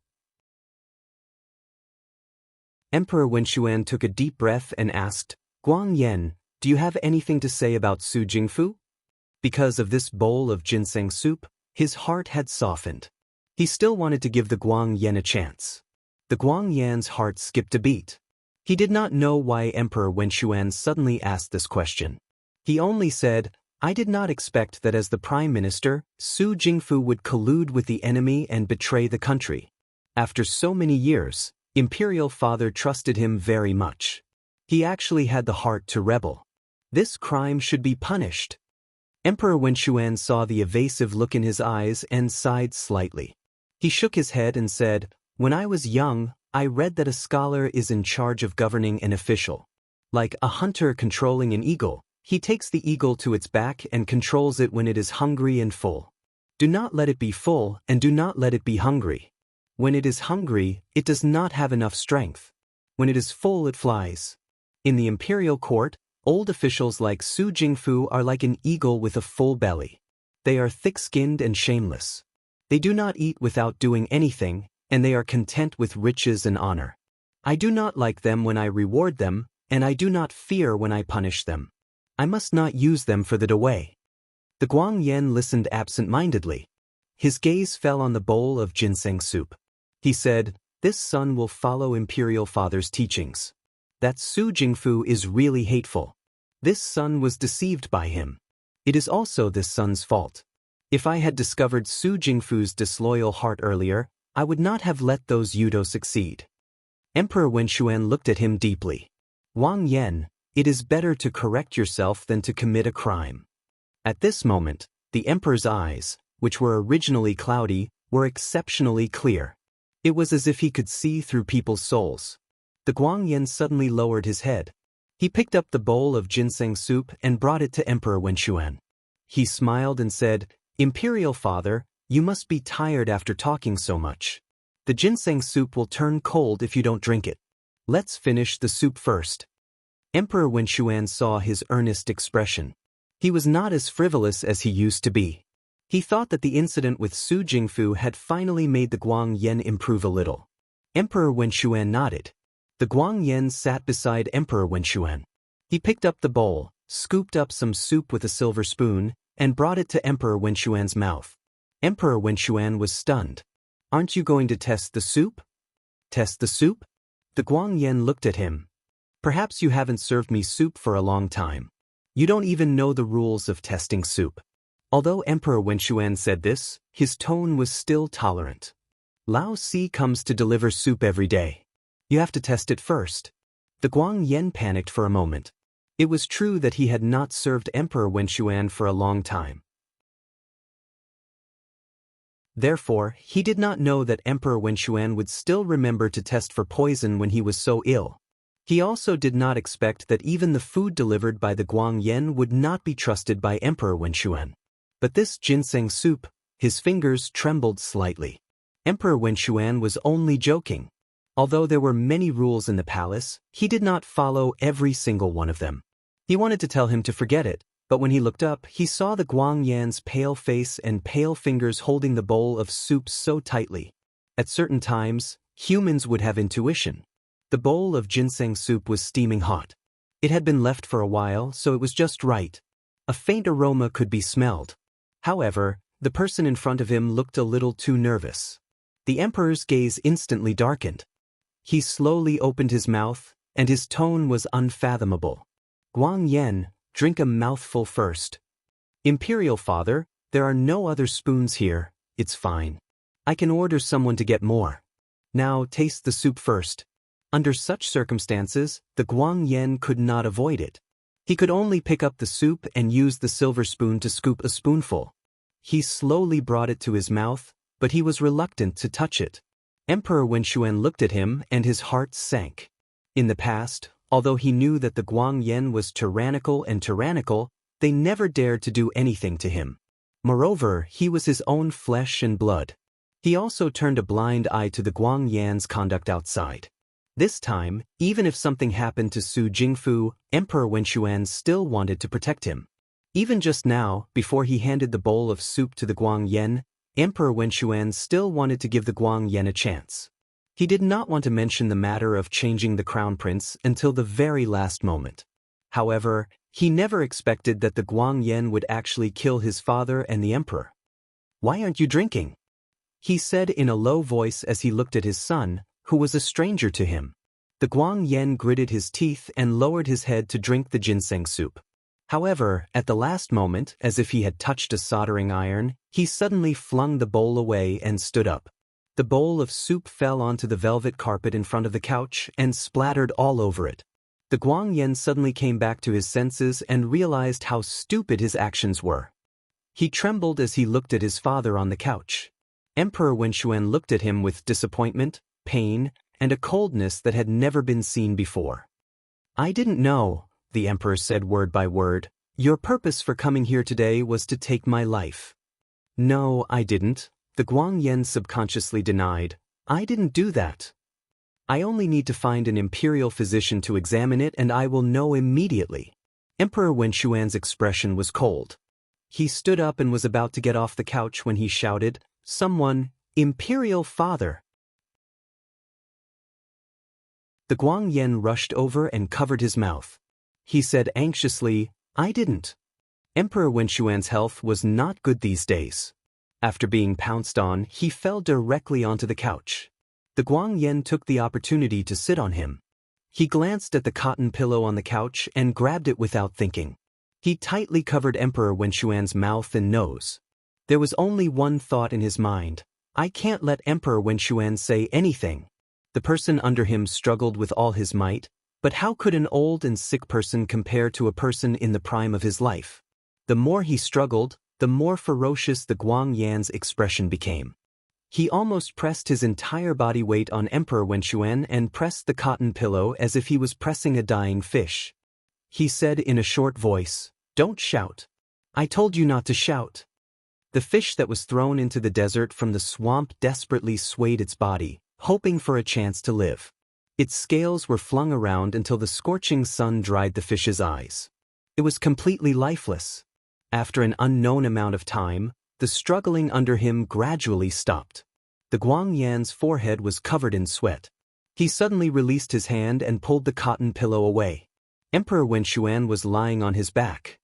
[SPEAKER 1] Emperor Wenshuan took a deep breath and asked, "Guang Yan, do you have anything to say about Su Jingfu?" Because of this bowl of ginseng soup, his heart had softened. He still wanted to give the Guang Yan a chance. The Guang Yan's heart skipped a beat. He did not know why Emperor Wenshuan suddenly asked this question. He only said, "I did not expect that as the Prime Minister, Su Jingfu would collude with the enemy and betray the country. After so many years, Imperial Father trusted him very much. He actually had the heart to rebel. This crime should be punished." Emperor Wenshuan saw the evasive look in his eyes and sighed slightly. He shook his head and said, "When I was young, I read that a scholar is in charge of governing an official. Like a hunter controlling an eagle, he takes the eagle to its back and controls it when it is hungry and full. Do not let it be full and do not let it be hungry. When it is hungry, it does not have enough strength. When it is full, it flies. In the imperial court, old officials like Su Jingfu are like an eagle with a full belly. They are thick-skinned and shameless. They do not eat without doing anything, and they are content with riches and honor. I do not like them when I reward them, and I do not fear when I punish them. I must not use them for the Dewey. The Guangyan listened absent-mindedly. His gaze fell on the bowl of ginseng soup. He said, "This son will follow Imperial Father's teachings. That Su Jingfu is really hateful. This son was deceived by him. It is also this son's fault. If I had discovered Su Jingfu's disloyal heart earlier, I would not have let those Yudo succeed." Emperor Wenxuan looked at him deeply. "Wang Yan, it is better to correct yourself than to commit a crime." At this moment, the emperor's eyes, which were originally cloudy, were exceptionally clear. It was as if he could see through people's souls. The Guangyan suddenly lowered his head. He picked up the bowl of ginseng soup and brought it to Emperor Wenxuan. He smiled and said, "Imperial Father, you must be tired after talking so much. The ginseng soup will turn cold if you don't drink it. Let's finish the soup first." Emperor Wenxuan saw his earnest expression. He was not as frivolous as he used to be. He thought that the incident with Su Jingfu had finally made the Guangyan improve a little. Emperor Wenxuan nodded. The Guangyan sat beside Emperor Wenxuan. He picked up the bowl, scooped up some soup with a silver spoon, and brought it to Emperor Wenxuan's mouth. Emperor Wenxuan was stunned. "Aren't you going to test the soup?" "Test the soup?" The Guangyan looked at him. "Perhaps you haven't served me soup for a long time. You don't even know the rules of testing soup." Although Emperor Wenxuan said this, his tone was still tolerant. "Lao Si comes to deliver soup every day. You have to test it first." The Guangyan panicked for a moment. It was true that he had not served Emperor Wenxuan for a long time. Therefore, he did not know that Emperor Wenxuan would still remember to test for poison when he was so ill. He also did not expect that even the food delivered by the Guangyan would not be trusted by Emperor Wenxuan. But this ginseng soup, his fingers trembled slightly. Emperor Wenxuan was only joking. Although there were many rules in the palace, he did not follow every single one of them. He wanted to tell him to forget it, but when he looked up, he saw the Guangyan's pale face and pale fingers holding the bowl of soup so tightly. At certain times, humans would have intuition. The bowl of ginseng soup was steaming hot. It had been left for a while, so it was just right. A faint aroma could be smelled. However, the person in front of him looked a little too nervous. The emperor's gaze instantly darkened. He slowly opened his mouth, and his tone was unfathomable. "Guangyan, drink a mouthful first." "Imperial Father, there are no other spoons here, it's fine. I can order someone to get more. Now taste the soup first." Under such circumstances, the Guangyan could not avoid it. He could only pick up the soup and use the silver spoon to scoop a spoonful. He slowly brought it to his mouth, but he was reluctant to touch it. Emperor Wenxuan looked at him and his heart sank. In the past, although he knew that the Guangyan was tyrannical, they never dared to do anything to him. Moreover, he was his own flesh and blood. He also turned a blind eye to the Guangyan's conduct outside. This time, even if something happened to Su Jingfu, Emperor Wenxuan still wanted to protect him. Even just now, before he handed the bowl of soup to the Guangyan, Emperor Wenxuan still wanted to give the Guangyan a chance. He did not want to mention the matter of changing the crown prince until the very last moment. However, he never expected that the Guangyan would actually kill his father and the emperor. "Why aren't you drinking?" he said in a low voice as he looked at his son, who was a stranger to him. The Guangyan gritted his teeth and lowered his head to drink the ginseng soup. However, at the last moment, as if he had touched a soldering iron, he suddenly flung the bowl away and stood up. The bowl of soup fell onto the velvet carpet in front of the couch and splattered all over it. The Guangyan suddenly came back to his senses and realized how stupid his actions were. He trembled as he looked at his father on the couch. Emperor Wenxuan looked at him with disappointment, pain, and a coldness that had never been seen before. "I didn't know," the emperor said word by word. "Your purpose for coming here today was to take my life." "No, I didn't," the Guangyan subconsciously denied. I didn't do that. I only need to find an imperial physician to examine it and I will know immediately. Emperor Wenxuan's expression was cold. He stood up and was about to get off the couch when he shouted, "Someone, Imperial Father!" The Guangyan rushed over and covered his mouth. He said anxiously, "I didn't." Emperor Wenxuan's health was not good these days. After being pounced on, he fell directly onto the couch. The Guangyan took the opportunity to sit on him. He glanced at the cotton pillow on the couch and grabbed it without thinking. He tightly covered Emperor Wenxuan's mouth and nose. There was only one thought in his mind: I can't let Emperor Wenxuan say anything. The person under him struggled with all his might, but how could an old and sick person compare to a person in the prime of his life? The more he struggled, the more ferocious the Guangyan's expression became. He almost pressed his entire body weight on Emperor Wenxuan and pressed the cotton pillow as if he was pressing a dying fish. He said in a short voice, "Don't shout. I told you not to shout." The fish that was thrown into the desert from the swamp desperately swayed its body, hoping for a chance to live. Its scales were flung around until the scorching sun dried the fish's eyes. It was completely lifeless. After an unknown amount of time, the struggling under him gradually stopped. The Guangyan's forehead was covered in sweat. He suddenly released his hand and pulled the cotton pillow away. Emperor Wenxuan was lying on his back.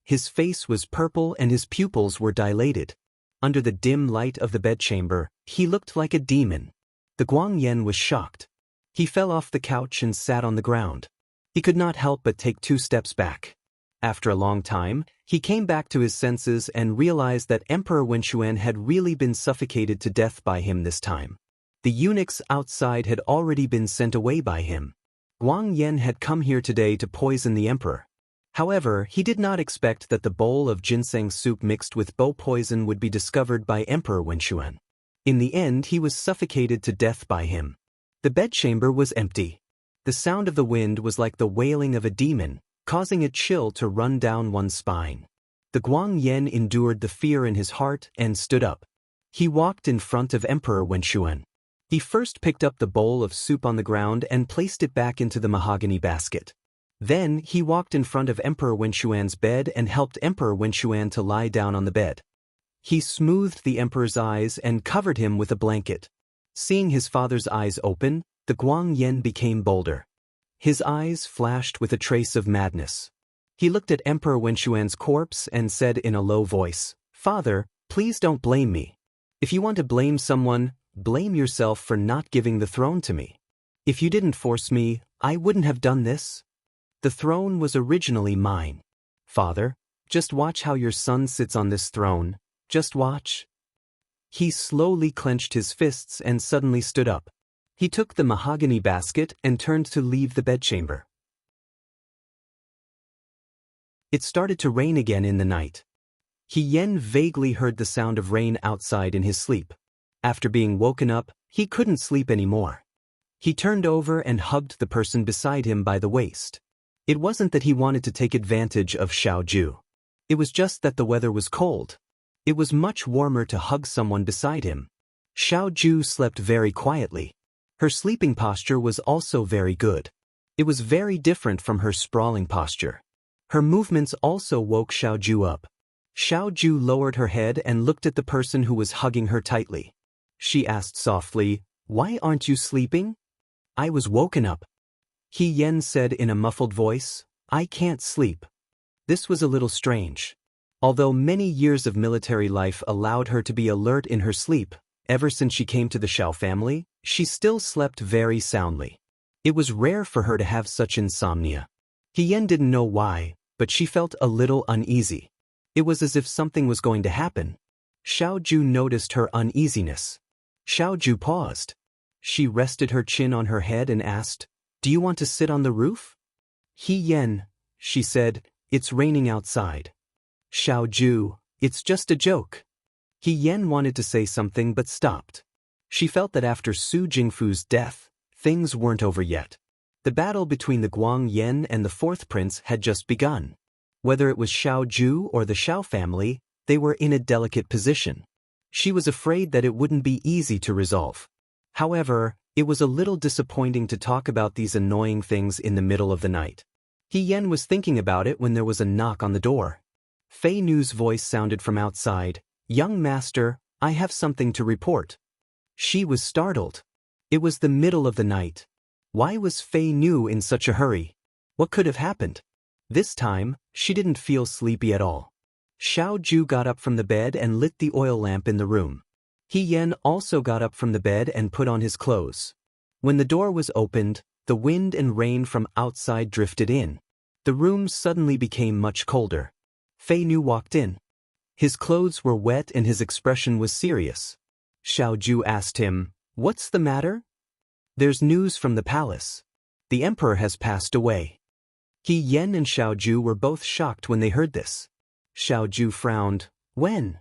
[SPEAKER 1] His face was purple and his pupils were dilated. Under the dim light of the bedchamber, he looked like a demon. The Guangyan was shocked. He fell off the couch and sat on the ground. He could not help but take 2 steps back. After a long time, he came back to his senses and realized that Emperor Wenxuan had really been suffocated to death by him this time. The eunuchs outside had already been sent away by him. Guangyan had come here today to poison the emperor. However, he did not expect that the bowl of ginseng soup mixed with bow poison would be discovered by Emperor Wenxuan. In the end, he was suffocated to death by him. The bedchamber was empty. The sound of the wind was like the wailing of a demon, causing a chill to run down one's spine. The Guangyan endured the fear in his heart and stood up. He walked in front of Emperor Wenxuan. He first picked up the bowl of soup on the ground and placed it back into the mahogany basket. Then he walked in front of Emperor Wenxuan's bed and helped Emperor Wenxuan to lie down on the bed. He smoothed the emperor's eyes and covered him with a blanket. Seeing his father's eyes open, the Guangyan became bolder. His eyes flashed with a trace of madness. He looked at Emperor Wenxuan's corpse and said in a low voice, "Father, please don't blame me. If you want to blame someone, blame yourself for not giving the throne to me. If you didn't force me, I wouldn't have done this. The throne was originally mine. Father, just watch how your son sits on this throne. Just watch." He slowly clenched his fists and suddenly stood up. He took the mahogany basket and turned to leave the bedchamber. It started to rain again in the night. Yen vaguely heard the sound of rain outside in his sleep. After being woken up, he couldn't sleep anymore. He turned over and hugged the person beside him by the waist. It wasn't that he wanted to take advantage of Xiaoju. It was just that the weather was cold. It was much warmer to hug someone beside him. Xiaoju slept very quietly. Her sleeping posture was also very good. It was very different from her sprawling posture. Her movements also woke Xiaoju up. Xiaoju lowered her head and looked at the person who was hugging her tightly. She asked softly, "Why aren't you sleeping?" "I was woken up." Yen said in a muffled voice, "I can't sleep." This was a little strange. Although many years of military life allowed her to be alert in her sleep, ever since she came to the Xiao family, she still slept very soundly. It was rare for her to have such insomnia. Yen didn't know why, but she felt a little uneasy. It was as if something was going to happen. Xiaoju noticed her uneasiness. Xiaoju paused. She rested her chin on her head and asked, "Do you want to sit on the roof?" "Yen," she said, "it's raining outside." "Xiaoju, it's just a joke." Yen wanted to say something but stopped. She felt that after Su Jingfu's death, things weren't over yet. The battle between the Guangyan and the fourth prince had just begun. Whether it was Xiaoju or the Xiao family, they were in a delicate position. She was afraid that it wouldn't be easy to resolve. However, it was a little disappointing to talk about these annoying things in the middle of the night. He Yen was thinking about it when there was a knock on the door. Fei Nu's voice sounded from outside. "Young master, I have something to report." She was startled. It was the middle of the night. Why was Fei Nu in such a hurry? What could have happened? This time, she didn't feel sleepy at all. Xiao Ju got up from the bed and lit the oil lamp in the room. He Yen also got up from the bed and put on his clothes. When the door was opened, the wind and rain from outside drifted in. The room suddenly became much colder. Fei Nu walked in. His clothes were wet and his expression was serious. Xiao Ju asked him, "What's the matter?" "There's news from the palace. The emperor has passed away." He Yen and Xiao Ju were both shocked when they heard this. Xiao Ju frowned. "When?"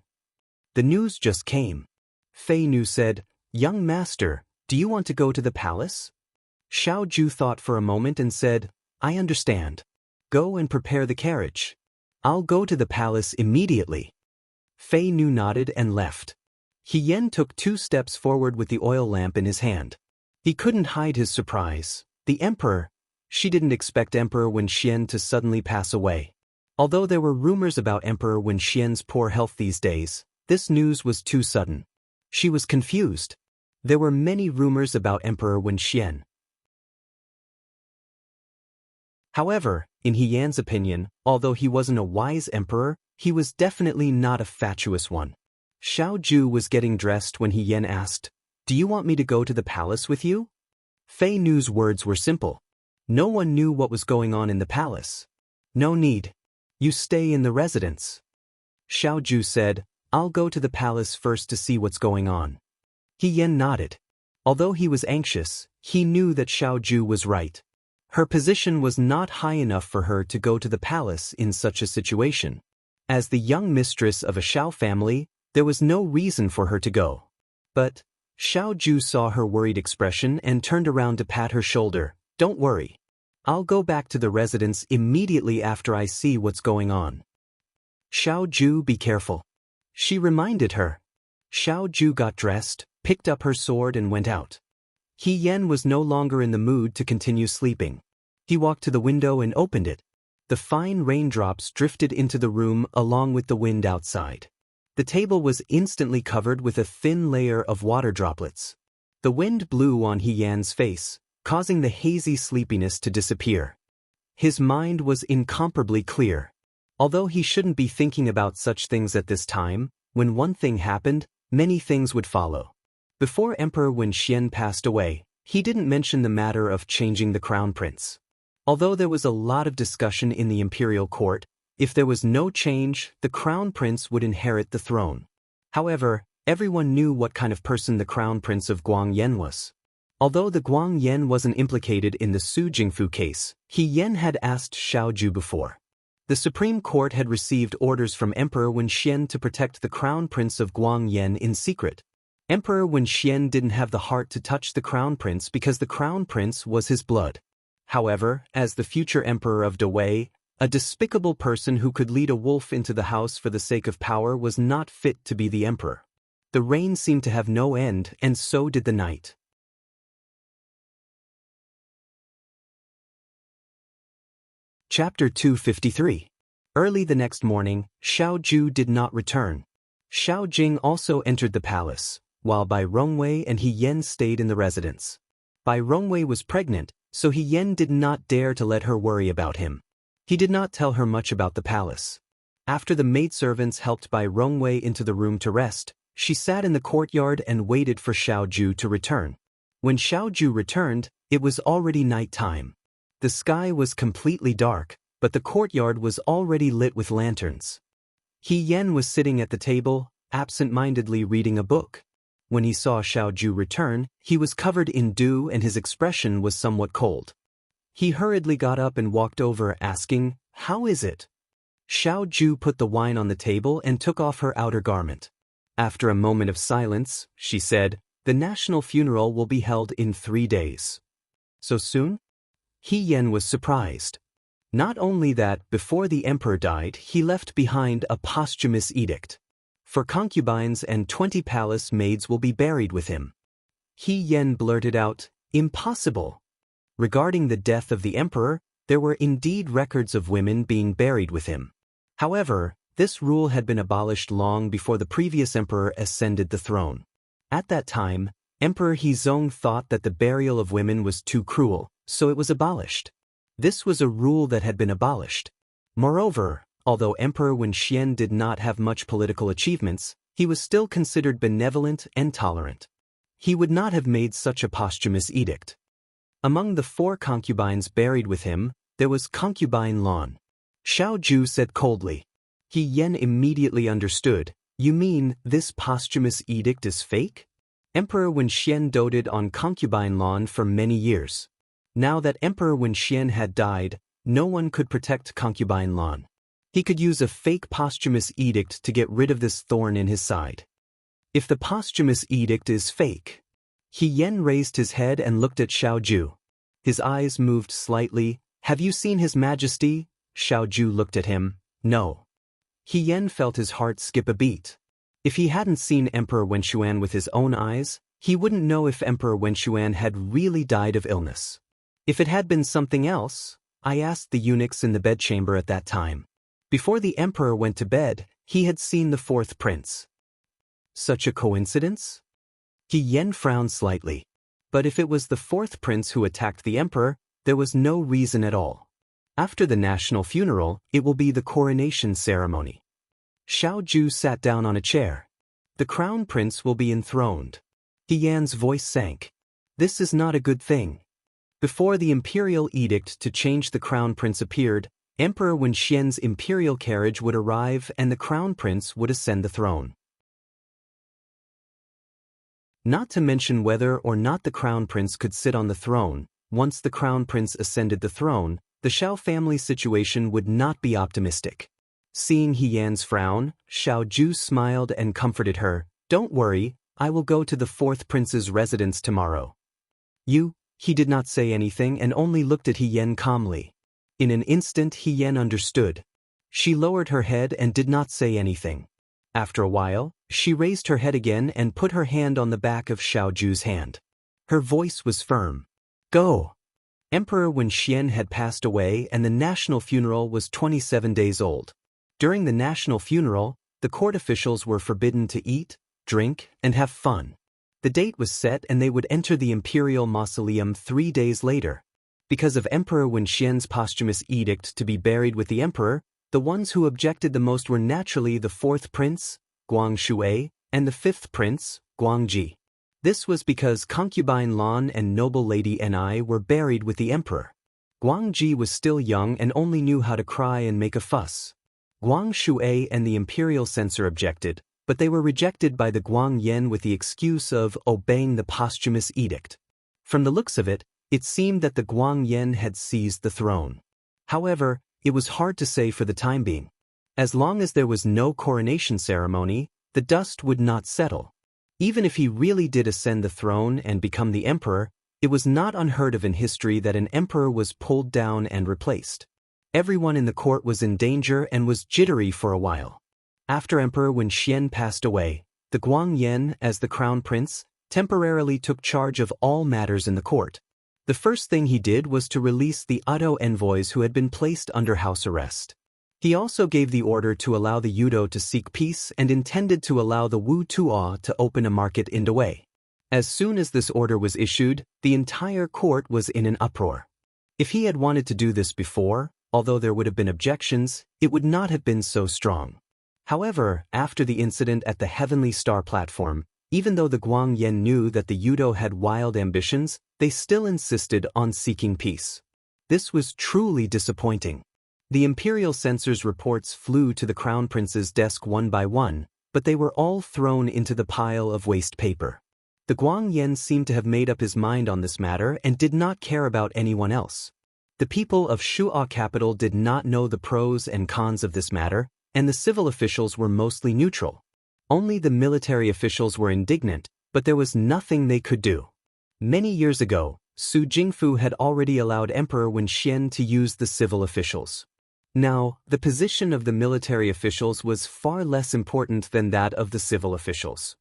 [SPEAKER 1] "The news just came." Fei Nu said, "Young master, do you want to go to the palace?" Xiao Ju thought for a moment and said, "I understand. Go and prepare the carriage. I'll go to the palace immediately." Fei Nu nodded and left. He Yen took 2 steps forward with the oil lamp in his hand. He couldn't hide his surprise. The emperor? She didn't expect Emperor Wen Xian to suddenly pass away. Although there were rumors about Emperor Wen Xian's poor health these days, this news was too sudden. She was confused. There were many rumors about Emperor Wen Xian. However, in He Yan's opinion, although he wasn't a wise emperor, he was definitely not a fatuous one. Xiao Ju was getting dressed when He Yan asked, "Do you want me to go to the palace with you?" Fei Nu's words were simple. No one knew what was going on in the palace. "No need. You stay in the residence." Xiao Ju said, "I'll go to the palace first to see what's going on." He Yan nodded. Although he was anxious, he knew that Xiao Ju was right. Her position was not high enough for her to go to the palace in such a situation. As the young mistress of a Xiao family, there was no reason for her to go. But Xiao Ju saw her worried expression and turned around to pat her shoulder. "Don't worry. I'll go back to the residence immediately after I see what's going on." "Xiao Ju, be careful," she reminded her. Xiao Ju got dressed, picked up her sword and went out. He Yan was no longer in the mood to continue sleeping. He walked to the window and opened it. The fine raindrops drifted into the room along with the wind outside. The table was instantly covered with a thin layer of water droplets. The wind blew on He Yan's face, causing the hazy sleepiness to disappear. His mind was incomparably clear. Although he shouldn't be thinking about such things at this time, when one thing happened, many things would follow. Before Emperor Wen Xian passed away, he didn't mention the matter of changing the crown prince. Although there was a lot of discussion in the imperial court, if there was no change, the crown prince would inherit the throne. However, everyone knew what kind of person the crown prince of Guangyan was. Although the Guangyan wasn't implicated in the Su Jingfu case, He Yan had asked Xiao Ju before. The Supreme Court had received orders from Emperor Wen Xian to protect the crown prince of Guangyan in secret. Emperor Wen Xian didn't have the heart to touch the crown prince because the crown prince was his blood. However, as the future emperor of Dawei, a despicable person who could lead a wolf into the house for the sake of power was not fit to be the emperor. The rain seemed to have no end, and so did the night. Chapter 253. Early the next morning, Xiao Ju did not return. Xiao Jing also entered the palace, while Bai Rongwei and He Yan stayed in the residence. Bai Rongwei was pregnant, so He Yan did not dare to let her worry about him. He did not tell her much about the palace. After the maidservants helped Bai Rongwei into the room to rest, she sat in the courtyard and waited for Xiao Ju to return. When Xiao Ju returned, it was already night time. The sky was completely dark, but the courtyard was already lit with lanterns. He Yan was sitting at the table, absent-mindedly reading a book. When he saw Xiao Ju return, he was covered in dew and his expression was somewhat cold. He hurriedly got up and walked over, asking, "How is it?" Xiao Ju put the wine on the table and took off her outer garment. After a moment of silence, she said, "The national funeral will be held in 3 days." "So soon?" He Yan was surprised. Not only that, before the emperor died, he left behind a posthumous edict. For concubines and 20 palace maids will be buried with him. He Yan blurted out, "Impossible." Regarding the death of the emperor, there were indeed records of women being buried with him. However, this rule had been abolished long before the previous emperor ascended the throne. At that time, Emperor Hezong thought that the burial of women was too cruel, so it was abolished. This was a rule that had been abolished. Moreover, although Emperor Wenxian did not have much political achievements, he was still considered benevolent and tolerant. He would not have made such a posthumous edict. Among the 4 concubines buried with him, there was concubine Lan. Xiao Ju said coldly. He Yan immediately understood. "You mean this posthumous edict is fake?" Emperor Wenxian doted on concubine Lan for many years. Now that Emperor Wenxian had died, no one could protect concubine Lan. He could use a fake posthumous edict to get rid of this thorn in his side. If the posthumous edict is fake. He Yan raised his head and looked at Xiao Ju. His eyes moved slightly. "Have you seen His Majesty?" Xiao Ju looked at him. "No." He Yan felt his heart skip a beat. If he hadn't seen Emperor Wenxuan with his own eyes, he wouldn't know if Emperor Wenxuan had really died of illness. If it had been something else, I asked the eunuchs in the bedchamber at that time. Before the emperor went to bed, he had seen the 4th prince. Such a coincidence? He Yan frowned slightly. But if it was the 4th prince who attacked the emperor, there was no reason at all. After the national funeral, it will be the coronation ceremony. Xiao Ju sat down on a chair. The crown prince will be enthroned. He Yan's voice sank. This is not a good thing. Before the imperial edict to change the crown prince appeared, Emperor Wenxian's imperial carriage would arrive and the crown prince would ascend the throne. Not to mention whether or not the crown prince could sit on the throne, once the crown prince ascended the throne, the Xiao family situation would not be optimistic. Seeing He Yan's frown, Xiao Ju smiled and comforted her. "Don't worry, I will go to the 4th prince's residence tomorrow." "You?" He did not say anything and only looked at He Yan calmly. In an instant He Yan understood. She lowered her head and did not say anything. After a while, she raised her head again and put her hand on the back of Xiao Ju's hand. Her voice was firm. "Go." Emperor Wenxian had passed away and the national funeral was 27 days old. During the national funeral, the court officials were forbidden to eat, drink, and have fun. The date was set and they would enter the imperial mausoleum 3 days later. Because of Emperor Wenxian's posthumous edict to be buried with the emperor, the ones who objected the most were naturally the 4th prince, Guang Shui, and the 5th prince, Guang Ji. This was because concubine Lan and noble lady Ni were buried with the emperor. Guang Ji was still young and only knew how to cry and make a fuss. Guang Shui and the imperial censor objected, but they were rejected by the Guang Yan with the excuse of obeying the posthumous edict. From the looks of it, it seemed that the Guang Yan had seized the throne. However, it was hard to say for the time being. As long as there was no coronation ceremony, the dust would not settle. Even if he really did ascend the throne and become the emperor, it was not unheard of in history that an emperor was pulled down and replaced. Everyone in the court was in danger and was jittery for a while. After Emperor Wenxian passed away, the Guang Yan, as the crown prince, temporarily took charge of all matters in the court. The first thing he did was to release the Udo envoys who had been placed under house arrest. He also gave the order to allow the Yudo to seek peace and intended to allow the Wu Tuo to open a market in Dawei. As soon as this order was issued, the entire court was in an uproar. If he had wanted to do this before, although there would have been objections, it would not have been so strong. However, after the incident at the Heavenly Star platform, even though the Guang Yan knew that the Yudo had wild ambitions, they still insisted on seeking peace. This was truly disappointing. The imperial censor's reports flew to the crown prince's desk one by one, but they were all thrown into the pile of waste paper. The Guang Yan seemed to have made up his mind on this matter and did not care about anyone else. The people of Shu'a capital did not know the pros and cons of this matter, and the civil officials were mostly neutral. Only the military officials were indignant, but there was nothing they could do. Many years ago, Su Jingfu had already allowed Emperor Wenxian to use the civil officials. Now, the position of the military officials was far less important than that of the civil officials.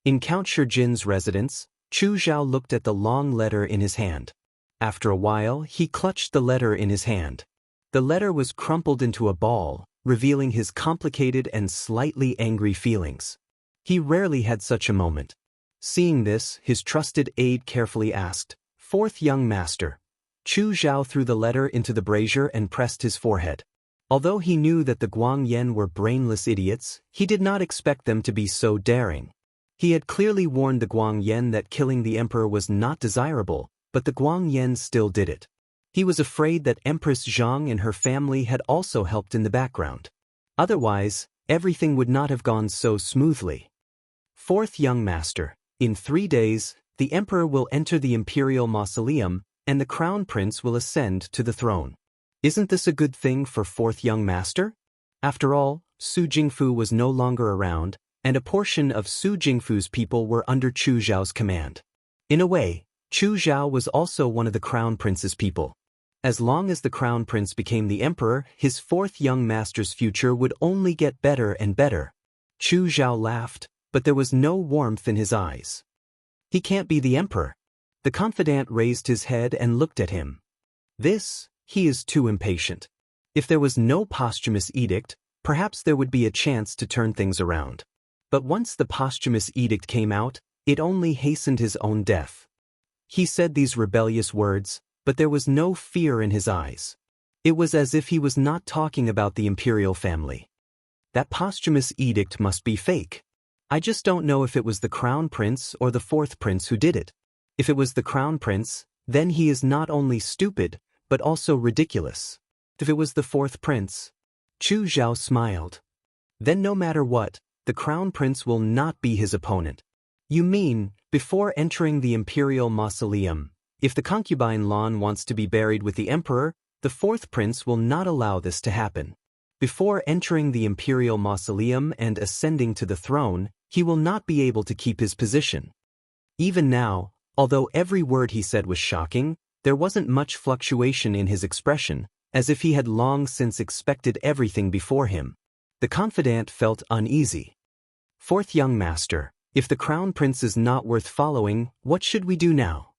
[SPEAKER 1] In Count Shurjin's residence, Chu Zhao looked at the long letter in his hand. After a while, he clutched the letter in his hand. The letter was crumpled into a ball, revealing his complicated and slightly angry feelings. He rarely had such a moment. Seeing this, his trusted aide carefully asked, "Fourth young master." Chu Zhao threw the letter into the brazier and pressed his forehead. Although he knew that the Guangyan were brainless idiots, he did not expect them to be so daring. He had clearly warned the Guangyan that killing the emperor was not desirable, but the Guangyan still did it. He was afraid that Empress Zhang and her family had also helped in the background. Otherwise, everything would not have gone so smoothly. Fourth young master, in 3 days, the emperor will enter the imperial mausoleum, and the crown prince will ascend to the throne. Isn't this a good thing for fourth young master? After all, Su Jingfu was no longer around, and a portion of Su Jingfu's people were under Chu Zhao's command. In a way, Chu Zhao was also one of the crown prince's people. As long as the crown prince became the emperor, his fourth young master's future would only get better and better. Chu Zhao laughed, but there was no warmth in his eyes. He can't be the emperor. The confidant raised his head and looked at him. He is too impatient. If there was no posthumous edict, perhaps there would be a chance to turn things around. But once the posthumous edict came out, it only hastened his own death. He said these rebellious words, but there was no fear in his eyes. It was as if he was not talking about the imperial family. That posthumous edict must be fake. I just don't know if it was the crown prince or the fourth prince who did it. If it was the crown prince, then he is not only stupid, but also ridiculous. If it was the fourth prince, Chu Zhao smiled. Then no matter what, the crown prince will not be his opponent. You mean, before entering the imperial mausoleum, if the concubine Lan wants to be buried with the emperor, the fourth prince will not allow this to happen. Before entering the imperial mausoleum and ascending to the throne, he will not be able to keep his position. Even now, although every word he said was shocking, there wasn't much fluctuation in his expression, as if he had long since expected everything before him. The confidant felt uneasy. Fourth young master, if the crown prince is not worth following, what should we do now?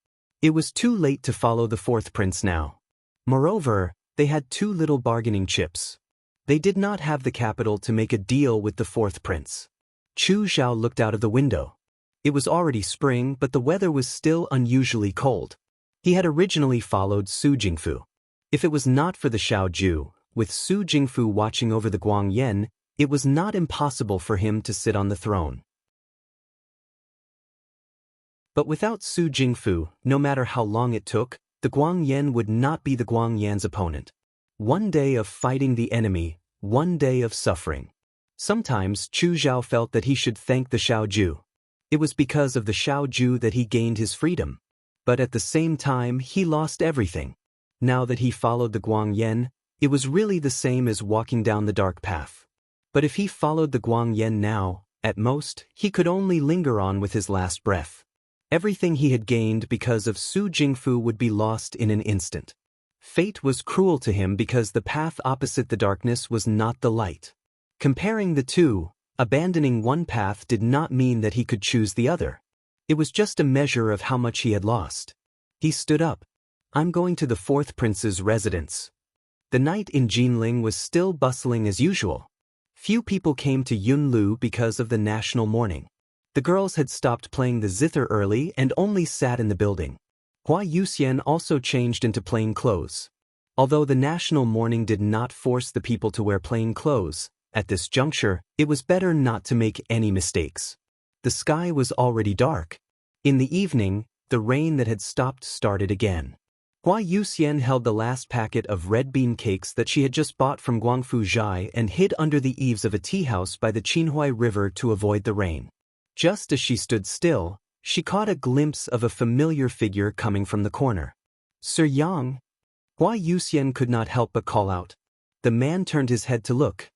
[SPEAKER 1] It was too late to follow the fourth prince now. Moreover, they had too little bargaining chips. They did not have the capital to make a deal with the fourth prince. Chu Zhao looked out of the window. It was already spring, but the weather was still unusually cold. He had originally followed Su Jingfu. If it was not for the Xiaoju, with Su Jingfu watching over the Guangyan, it was not impossible for him to sit on the throne. But without Su Jingfu, no matter how long it took, the Guangyan would not be the Guangyan's opponent. One day of fighting the enemy, one day of suffering. Sometimes Chu Zhao felt that he should thank the Xiaoju. It was because of the Xiaoju that he gained his freedom. But at the same time, he lost everything. Now that he followed the Guangyan, it was really the same as walking down the dark path. But if he followed the Guangyan now, at most, he could only linger on with his last breath. Everything he had gained because of Su Jingfu would be lost in an instant. Fate was cruel to him because the path opposite the darkness was not the light. Comparing the two, abandoning one path did not mean that he could choose the other. It was just a measure of how much he had lost. He stood up. I'm going to the fourth prince's residence. The night in Jinling was still bustling as usual. Few people came to Yunlu because of the national mourning. The girls had stopped playing the zither early and only sat in the building. Hua Yuxian also changed into plain clothes. Although the national mourning did not force the people to wear plain clothes, at this juncture, it was better not to make any mistakes. The sky was already dark. In the evening, the rain that had stopped started again. Hua Yuxian held the last packet of red bean cakes that she had just bought from Guangfu Zhai and hid under the eaves of a tea house by the Qinhuai River to avoid the rain. Just as she stood still, she caught a glimpse of a familiar figure coming from the corner. Sir Yang. Hua Yuxian could not help but call out. The man turned his head to look.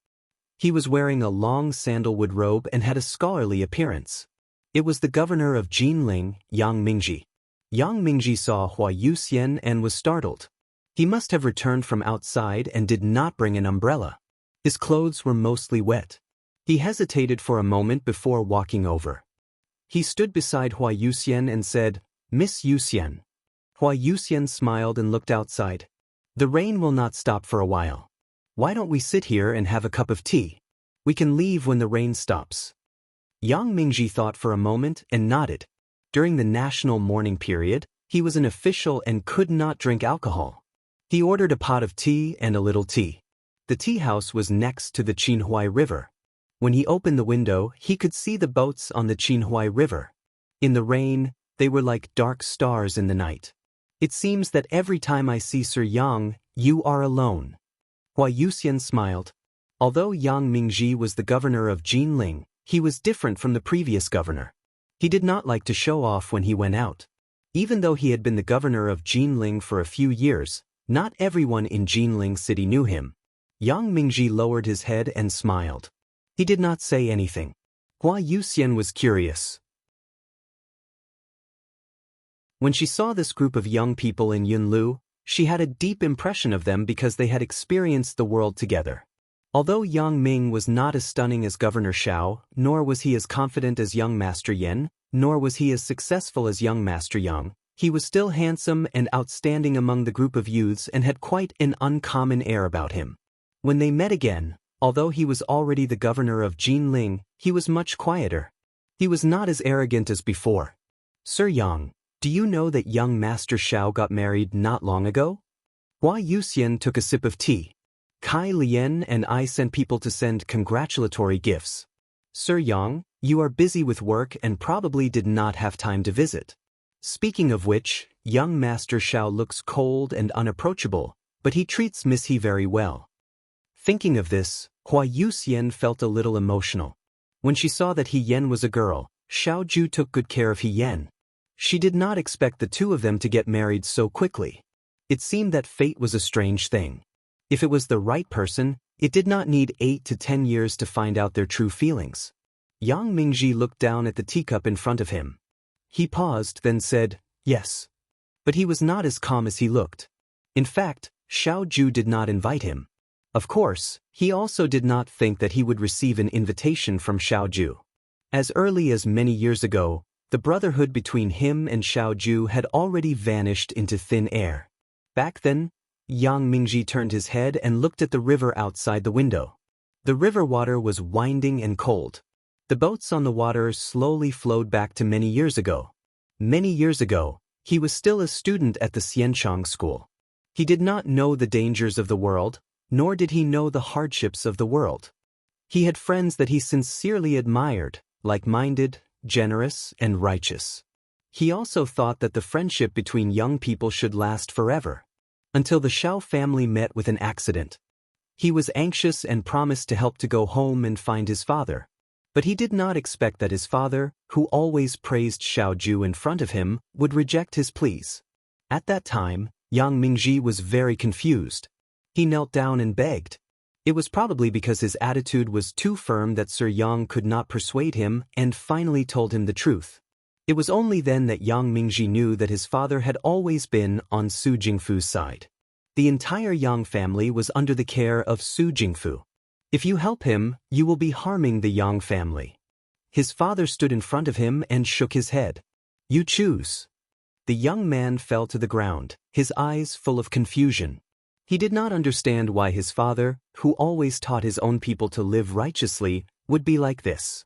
[SPEAKER 1] He was wearing a long sandalwood robe and had a scholarly appearance. It was the governor of Jinling, Yang Mingji. Yang Mingji saw Hua Yuxian and was startled. He must have returned from outside and did not bring an umbrella. His clothes were mostly wet. He hesitated for a moment before walking over. He stood beside Hua Yuxian and said, "Miss Yuxian." Hua Yuxian smiled and looked outside. "The rain will not stop for a while. Why don't we sit here and have a cup of tea? We can leave when the rain stops." Yang Mingji thought for a moment and nodded. During the national mourning period, he was an official and could not drink alcohol. He ordered a pot of tea and a little tea. The tea house was next to the Qinhuai River. When he opened the window, he could see the boats on the Qinhuai River. In the rain, they were like dark stars in the night. "It seems that every time I see Sir Yang, you are alone." Hua Yuxian smiled. Although Yang Mingji was the governor of Jinling, he was different from the previous governor. He did not like to show off when he went out. Even though he had been the governor of Jinling for a few years, not everyone in Jinling City knew him. Yang Mingji lowered his head and smiled. He did not say anything. Hua Yuxian was curious. When she saw this group of young people in Yunlu, she had a deep impression of them because they had experienced the world together. Although Yang Ming was not as stunning as Governor Xiao, nor was he as confident as young Master Yen, nor was he as successful as young Master Yang, he was still handsome and outstanding among the group of youths and had quite an uncommon air about him. When they met again, although he was already the governor of Jinling, he was much quieter. He was not as arrogant as before. "Sir Yang, do you know that young Master Xiao got married not long ago?" Hua Yuxian took a sip of tea. "Kai Lian and I sent people to send congratulatory gifts. Sir Yang, you are busy with work and probably did not have time to visit. Speaking of which, young Master Xiao looks cold and unapproachable, but he treats Miss He very well." Thinking of this, Hua Yuxian felt a little emotional. When she saw that He Yen was a girl, Xiao Ju took good care of He Yen. She did not expect the two of them to get married so quickly. It seemed that fate was a strange thing. If it was the right person, it did not need 8 to 10 years to find out their true feelings. Yang Mingji looked down at the teacup in front of him. He paused, then said, "Yes." But he was not as calm as he looked. In fact, Xiao Ju did not invite him. Of course, he also did not think that he would receive an invitation from Xiao Ju. As early as many years ago, the brotherhood between him and Xiao Ju had already vanished into thin air. Back then, Yang Mingji turned his head and looked at the river outside the window. The river water was winding and cold. The boats on the water slowly flowed back to many years ago. Many years ago, he was still a student at the Xianchang school. He did not know the dangers of the world, nor did he know the hardships of the world. He had friends that he sincerely admired, like-minded, generous, and righteous. He also thought that the friendship between young people should last forever. Until the Xiao family met with an accident. He was anxious and promised to help to go home and find his father. But he did not expect that his father, who always praised Xiao Ju in front of him, would reject his pleas. At that time, Yang Mingji was very confused. He knelt down and begged. It was probably because his attitude was too firm that Sir Yang could not persuade him and finally told him the truth. It was only then that Yang Mingji knew that his father had always been on Su Jingfu's side. The entire Yang family was under the care of Su Jingfu. If you help him, you will be harming the Yang family. His father stood in front of him and shook his head. "You choose." The young man fell to the ground, his eyes full of confusion. He did not understand why his father, who always taught his own people to live righteously, would be like this.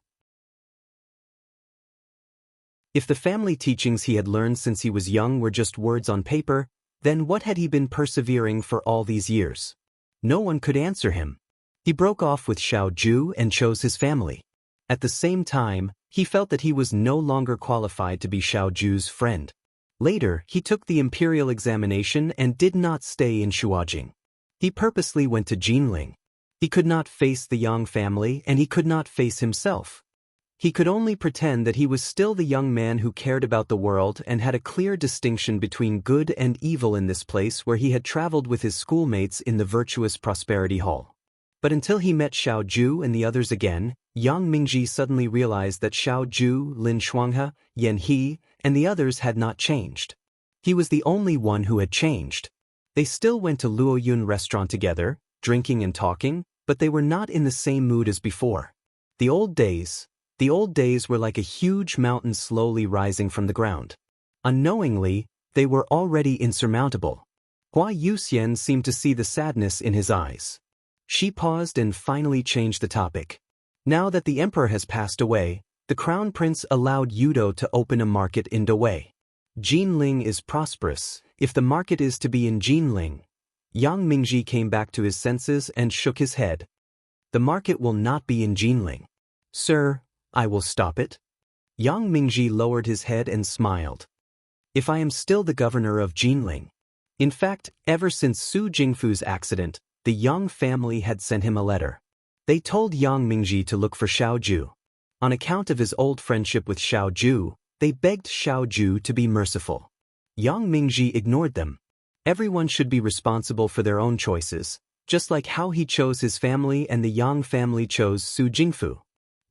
[SPEAKER 1] If the family teachings he had learned since he was young were just words on paper, then what had he been persevering for all these years? No one could answer him. He broke off with Xiao Ju and chose his family. At the same time, he felt that he was no longer qualified to be Xiao Ju's friend. Later, he took the imperial examination and did not stay in Shuajing. He purposely went to Jinling. He could not face the Yang family and he could not face himself. He could only pretend that he was still the young man who cared about the world and had a clear distinction between good and evil in this place where he had traveled with his schoolmates in the virtuous Prosperity Hall. But until he met Xiao Ju and the others again, Yang Mingji suddenly realized that Xiao Ju, Lin Shuanghe, Yan He, and the others had not changed. He was the only one who had changed. They still went to Luoyun restaurant together, drinking and talking, but they were not in the same mood as before. The old days, The old days were like a huge mountain slowly rising from the ground. Unknowingly, they were already insurmountable. Hua Yuxian seemed to see the sadness in his eyes. She paused and finally changed the topic. Now that the emperor has passed away, the crown prince allowed Yudo to open a market in Dawei. Jinling is prosperous, if the market is to be in Jinling. Yang Mingji came back to his senses and shook his head. The market will not be in Jinling. Sir, I will stop it. Yang Mingji lowered his head and smiled. If I am still the governor of Jinling. In fact, ever since Su Jingfu's accident, the Yang family had sent him a letter. They told Yang Mingji to look for Xiaoju. On account of his old friendship with Xiaoju, they begged Xiaoju to be merciful. Yang Mingji ignored them. Everyone should be responsible for their own choices, just like how he chose his family and the Yang family chose Su Jingfu.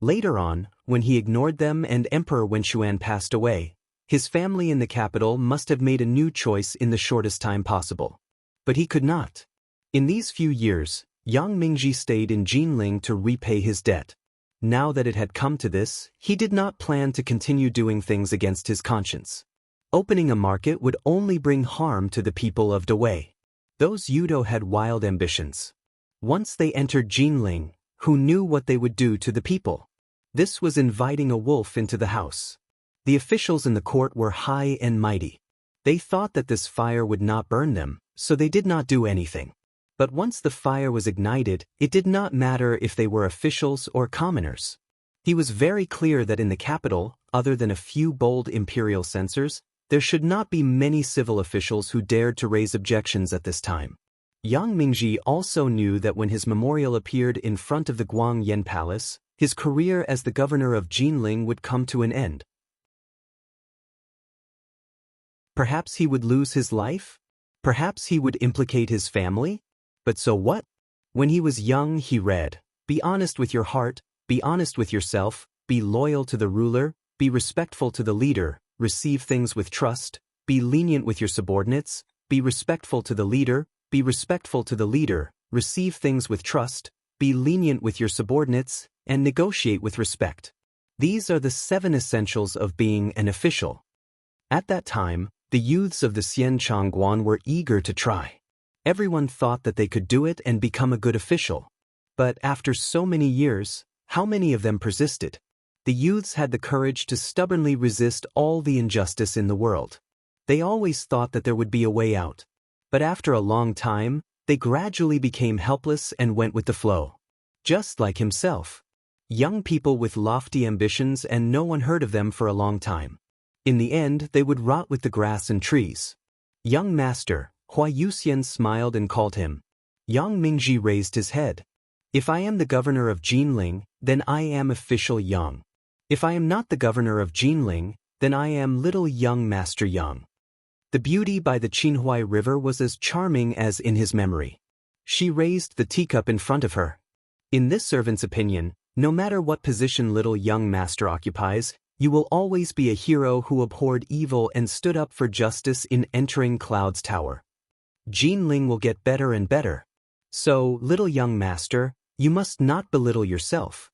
[SPEAKER 1] Later on, when he ignored them and Emperor Wenxuan passed away, his family in the capital must have made a new choice in the shortest time possible. But he could not. In these few years, Yang Mingji stayed in Jinling to repay his debt. Now that it had come to this, he did not plan to continue doing things against his conscience. Opening a market would only bring harm to the people of Dawei. Those Yudo had wild ambitions. Once they entered Jinling, who knew what they would do to the people? This was inviting a wolf into the house. The officials in the court were high and mighty. They thought that this fire would not burn them, so they did not do anything. But once the fire was ignited, it did not matter if they were officials or commoners. He was very clear that in the capital, other than a few bold imperial censors, there should not be many civil officials who dared to raise objections at this time. Yang Mingji also knew that when his memorial appeared in front of the Guangyan Palace, his career as the governor of Jinling would come to an end. Perhaps he would lose his life? Perhaps he would implicate his family? But so what? When he was young, he read, "Be honest with your heart, be honest with yourself, be loyal to the ruler, be respectful to the leader, receive things with trust, be lenient with your subordinates, be respectful to the leader, be respectful to the leader, receive things with trust, be lenient with your subordinates, and negotiate with respect." These are the 7 essentials of being an official. At that time, the youths of the Xian Changguan were eager to try. Everyone thought that they could do it and become a good official. But after so many years, how many of them persisted? The youths had the courage to stubbornly resist all the injustice in the world. They always thought that there would be a way out. But after a long time, they gradually became helpless and went with the flow. Just like himself. Young people with lofty ambitions, and no one heard of them for a long time. In the end, they would rot with the grass and trees. Young master, Hua Yuxian smiled and called him. Yang Mingji raised his head. If I am the governor of Jinling, then I am official Yang. If I am not the governor of Jinling, then I am little young Master Yang. The beauty by the Qinhuai River was as charming as in his memory. She raised the teacup in front of her. In this servant's opinion, no matter what position little young master occupies, you will always be a hero who abhorred evil and stood up for justice in entering Cloud's Tower. Jinling will get better and better. So, little young master, you must not belittle yourself.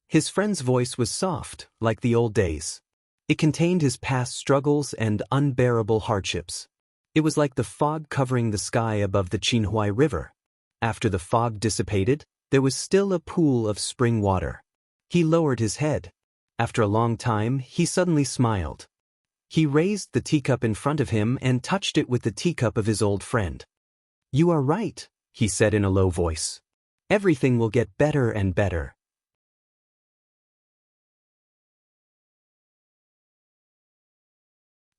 [SPEAKER 1] His friend's voice was soft, like the old days. It contained his past struggles and unbearable hardships. It was like the fog covering the sky above the Qinhuai River. After the fog dissipated, there was still a pool of spring water. He lowered his head. After a long time, he suddenly smiled. He raised the teacup in front of him and touched it with the teacup of his old friend. "You are right," he said in a low voice. "Everything will get better and better."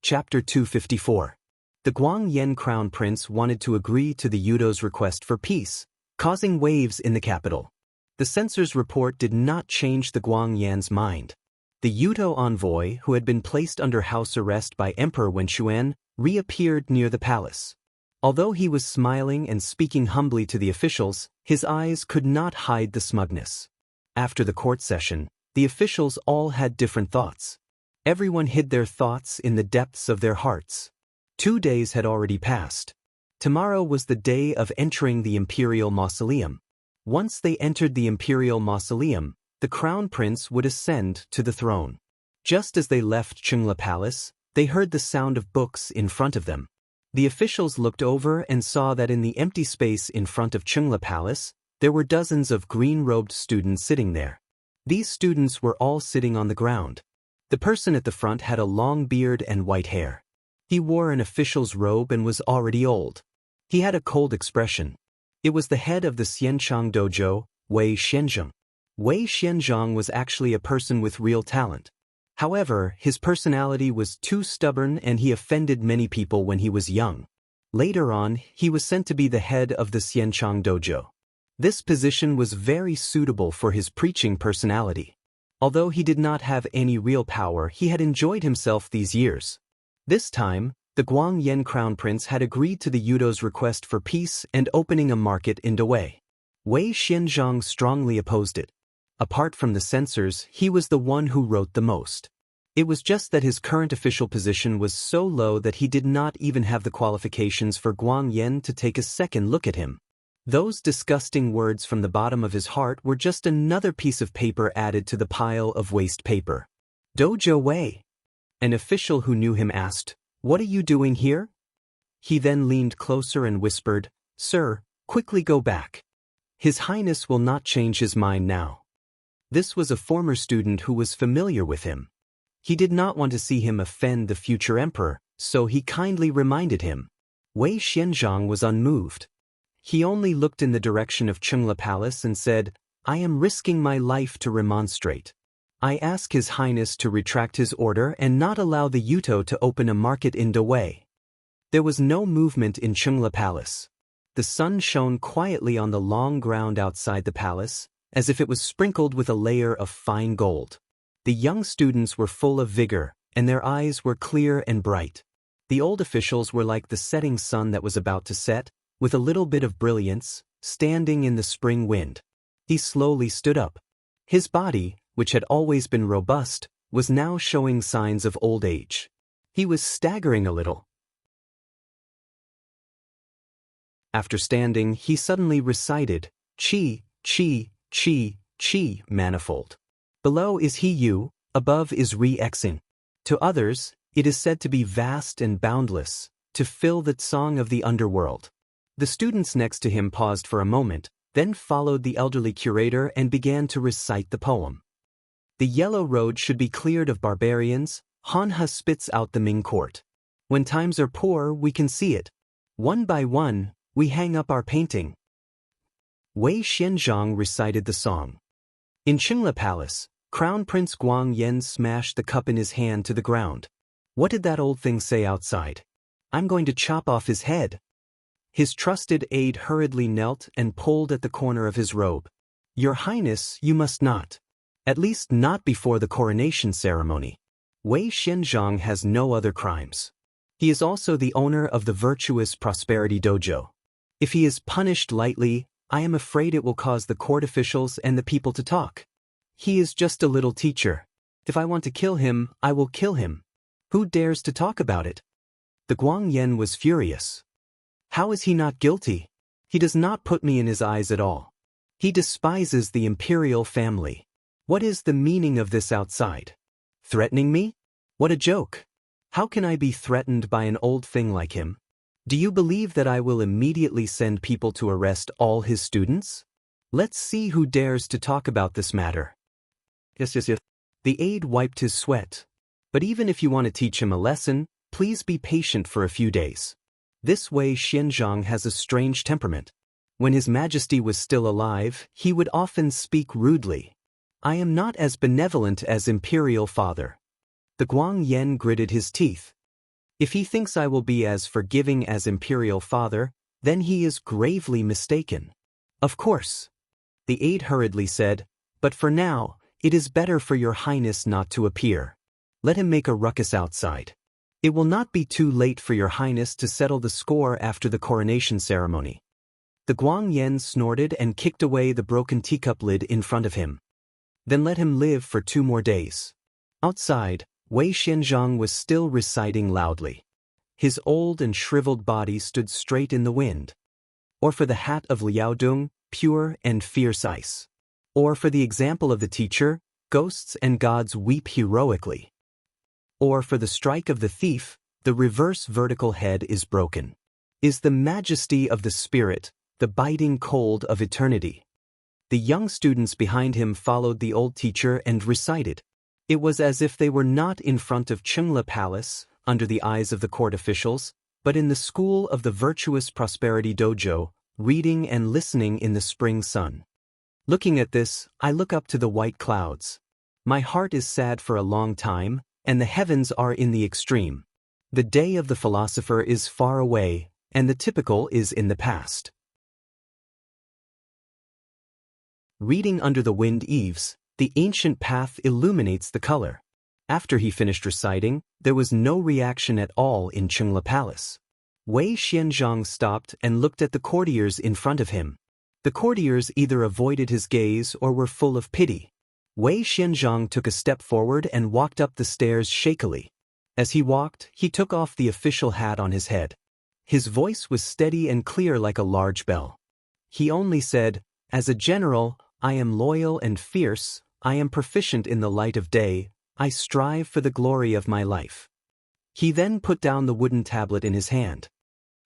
[SPEAKER 1] Chapter 254. The Guangyan Crown Prince wanted to agree to the Yudo's request for peace, causing waves in the capital. The censor's report did not change the Guangyan's mind. The Yudo envoy, who had been placed under house arrest by Emperor Wenxuan, reappeared near the palace. Although he was smiling and speaking humbly to the officials, his eyes could not hide the smugness. After the court session, the officials all had different thoughts. Everyone hid their thoughts in the depths of their hearts. 2 days had already passed. Tomorrow was the day of entering the imperial mausoleum. Once they entered the imperial mausoleum, the crown prince would ascend to the throne. Just as they left Chungla Palace, they heard the sound of books in front of them. The officials looked over and saw that in the empty space in front of Chungla Palace, there were dozens of green-robed students sitting there. These students were all sitting on the ground. The person at the front had a long beard and white hair. He wore an official's robe and was already old. He had a cold expression. It was the head of the Xianchang dojo, Wei Xianzhong. Wei Xianzhong was actually a person with real talent. However, his personality was too stubborn and he offended many people when he was young. Later on, he was sent to be the head of the Xianchang dojo. This position was very suitable for his preaching personality. Although he did not have any real power, he had enjoyed himself these years. This time, the Guangyan crown prince had agreed to the Yudo's request for peace and opening a market in Dawei. Wei Xianzhong strongly opposed it. Apart from the censors, he was the one who wrote the most. It was just that his current official position was so low that he did not even have the qualifications for Guangyan to take a second look at him. Those disgusting words from the bottom of his heart were just another piece of paper added to the pile of waste paper. Dojo Wei. An official who knew him asked, "What are you doing here?" He then leaned closer and whispered, "Sir, quickly go back. His Highness will not change his mind now." This was a former student who was familiar with him. He did not want to see him offend the future emperor, so he kindly reminded him. Wei Xianzhong was unmoved. He only looked in the direction of Chungla Palace and said, "I am risking my life to remonstrate. I ask His Highness to retract his order and not allow the Yuto to open a market in Dawei." There was no movement in Chungla Palace. The sun shone quietly on the long ground outside the palace, as if it was sprinkled with a layer of fine gold. The young students were full of vigor, and their eyes were clear and bright. The old officials were like the setting sun that was about to set, with a little bit of brilliance, standing in the spring wind. He slowly stood up. His body, which had always been robust, was now showing signs of old age. He was staggering a little. After standing, he suddenly recited, "Qi, qi, qi, qi, manifold. Below is he you, above is re-exing. To others, it is said to be vast and boundless, to fill the song of the underworld." The students next to him paused for a moment, then followed the elderly curator and began to recite the poem. "The yellow road should be cleared of barbarians, Hanha spits out the Ming court. When times are poor, we can see it. One by one, we hang up our painting." Wei Xianzhong recited the song. In Chungla Palace, Crown Prince Guangyan smashed the cup in his hand to the ground. What did that old thing say outside? "I'm going to chop off his head." His trusted aide hurriedly knelt and pulled at the corner of his robe. "Your Highness, you must not. At least not before the coronation ceremony. Wei Xianzhong has no other crimes. He is also the owner of the Virtuous Prosperity Dojo. If he is punished lightly, I am afraid it will cause the court officials and the people to talk. He is just a little teacher. If I want to kill him, I will kill him. Who dares to talk about it?" The Guangyan was furious. "How is he not guilty? He does not put me in his eyes at all. He despises the imperial family. What is the meaning of this outside? Threatening me? What a joke. How can I be threatened by an old thing like him? Do you believe that I will immediately send people to arrest all his students? Let's see who dares to talk about this matter." Yes. The aide wiped his sweat. "But even if you want to teach him a lesson, please be patient for a few days. This Wei Xianzhong has a strange temperament. When His Majesty was still alive, he would often speak rudely. I am not as benevolent as Imperial Father." The Guangyan gritted his teeth. "If he thinks I will be as forgiving as Imperial Father, then he is gravely mistaken." "Of course," the aide hurriedly said, "but for now, it is better for your Highness not to appear. Let him make a ruckus outside. It will not be too late for your Highness to settle the score after the coronation ceremony." The Guangyan snorted and kicked away the broken teacup lid in front of him. "Then let him live for 2 more days." Outside, Wei Xianzhong was still reciting loudly. His old and shriveled body stood straight in the wind. "Or for the hat of Liaodong, pure and fierce ice. Or for the example of the teacher, ghosts and gods weep heroically. Or for the strike of the thief, the reverse vertical head is broken. Is the majesty of the spirit, the biting cold of eternity. The young students behind him followed the old teacher and recited. It was as if they were not in front of Chungla Palace, under the eyes of the court officials, but in the school of the virtuous prosperity dojo, reading and listening in the spring sun. Looking at this, I look up to the white clouds. My heart is sad for a long time, and the heavens are in the extreme. The day of the philosopher is far away, and the typical is in the past. Reading under the wind eaves, the ancient path illuminates the color. After he finished reciting, there was no reaction at all in Chungla Palace. Wei Xianzhang stopped and looked at the courtiers in front of him. The courtiers either avoided his gaze or were full of pity. Wei Xianzhang took a step forward and walked up the stairs shakily. As he walked, he took off the official hat on his head. His voice was steady and clear like a large bell. He only said, "As a general, I am loyal and fierce, I am proficient in the light of day, I strive for the glory of my life." He then put down the wooden tablet in his hand.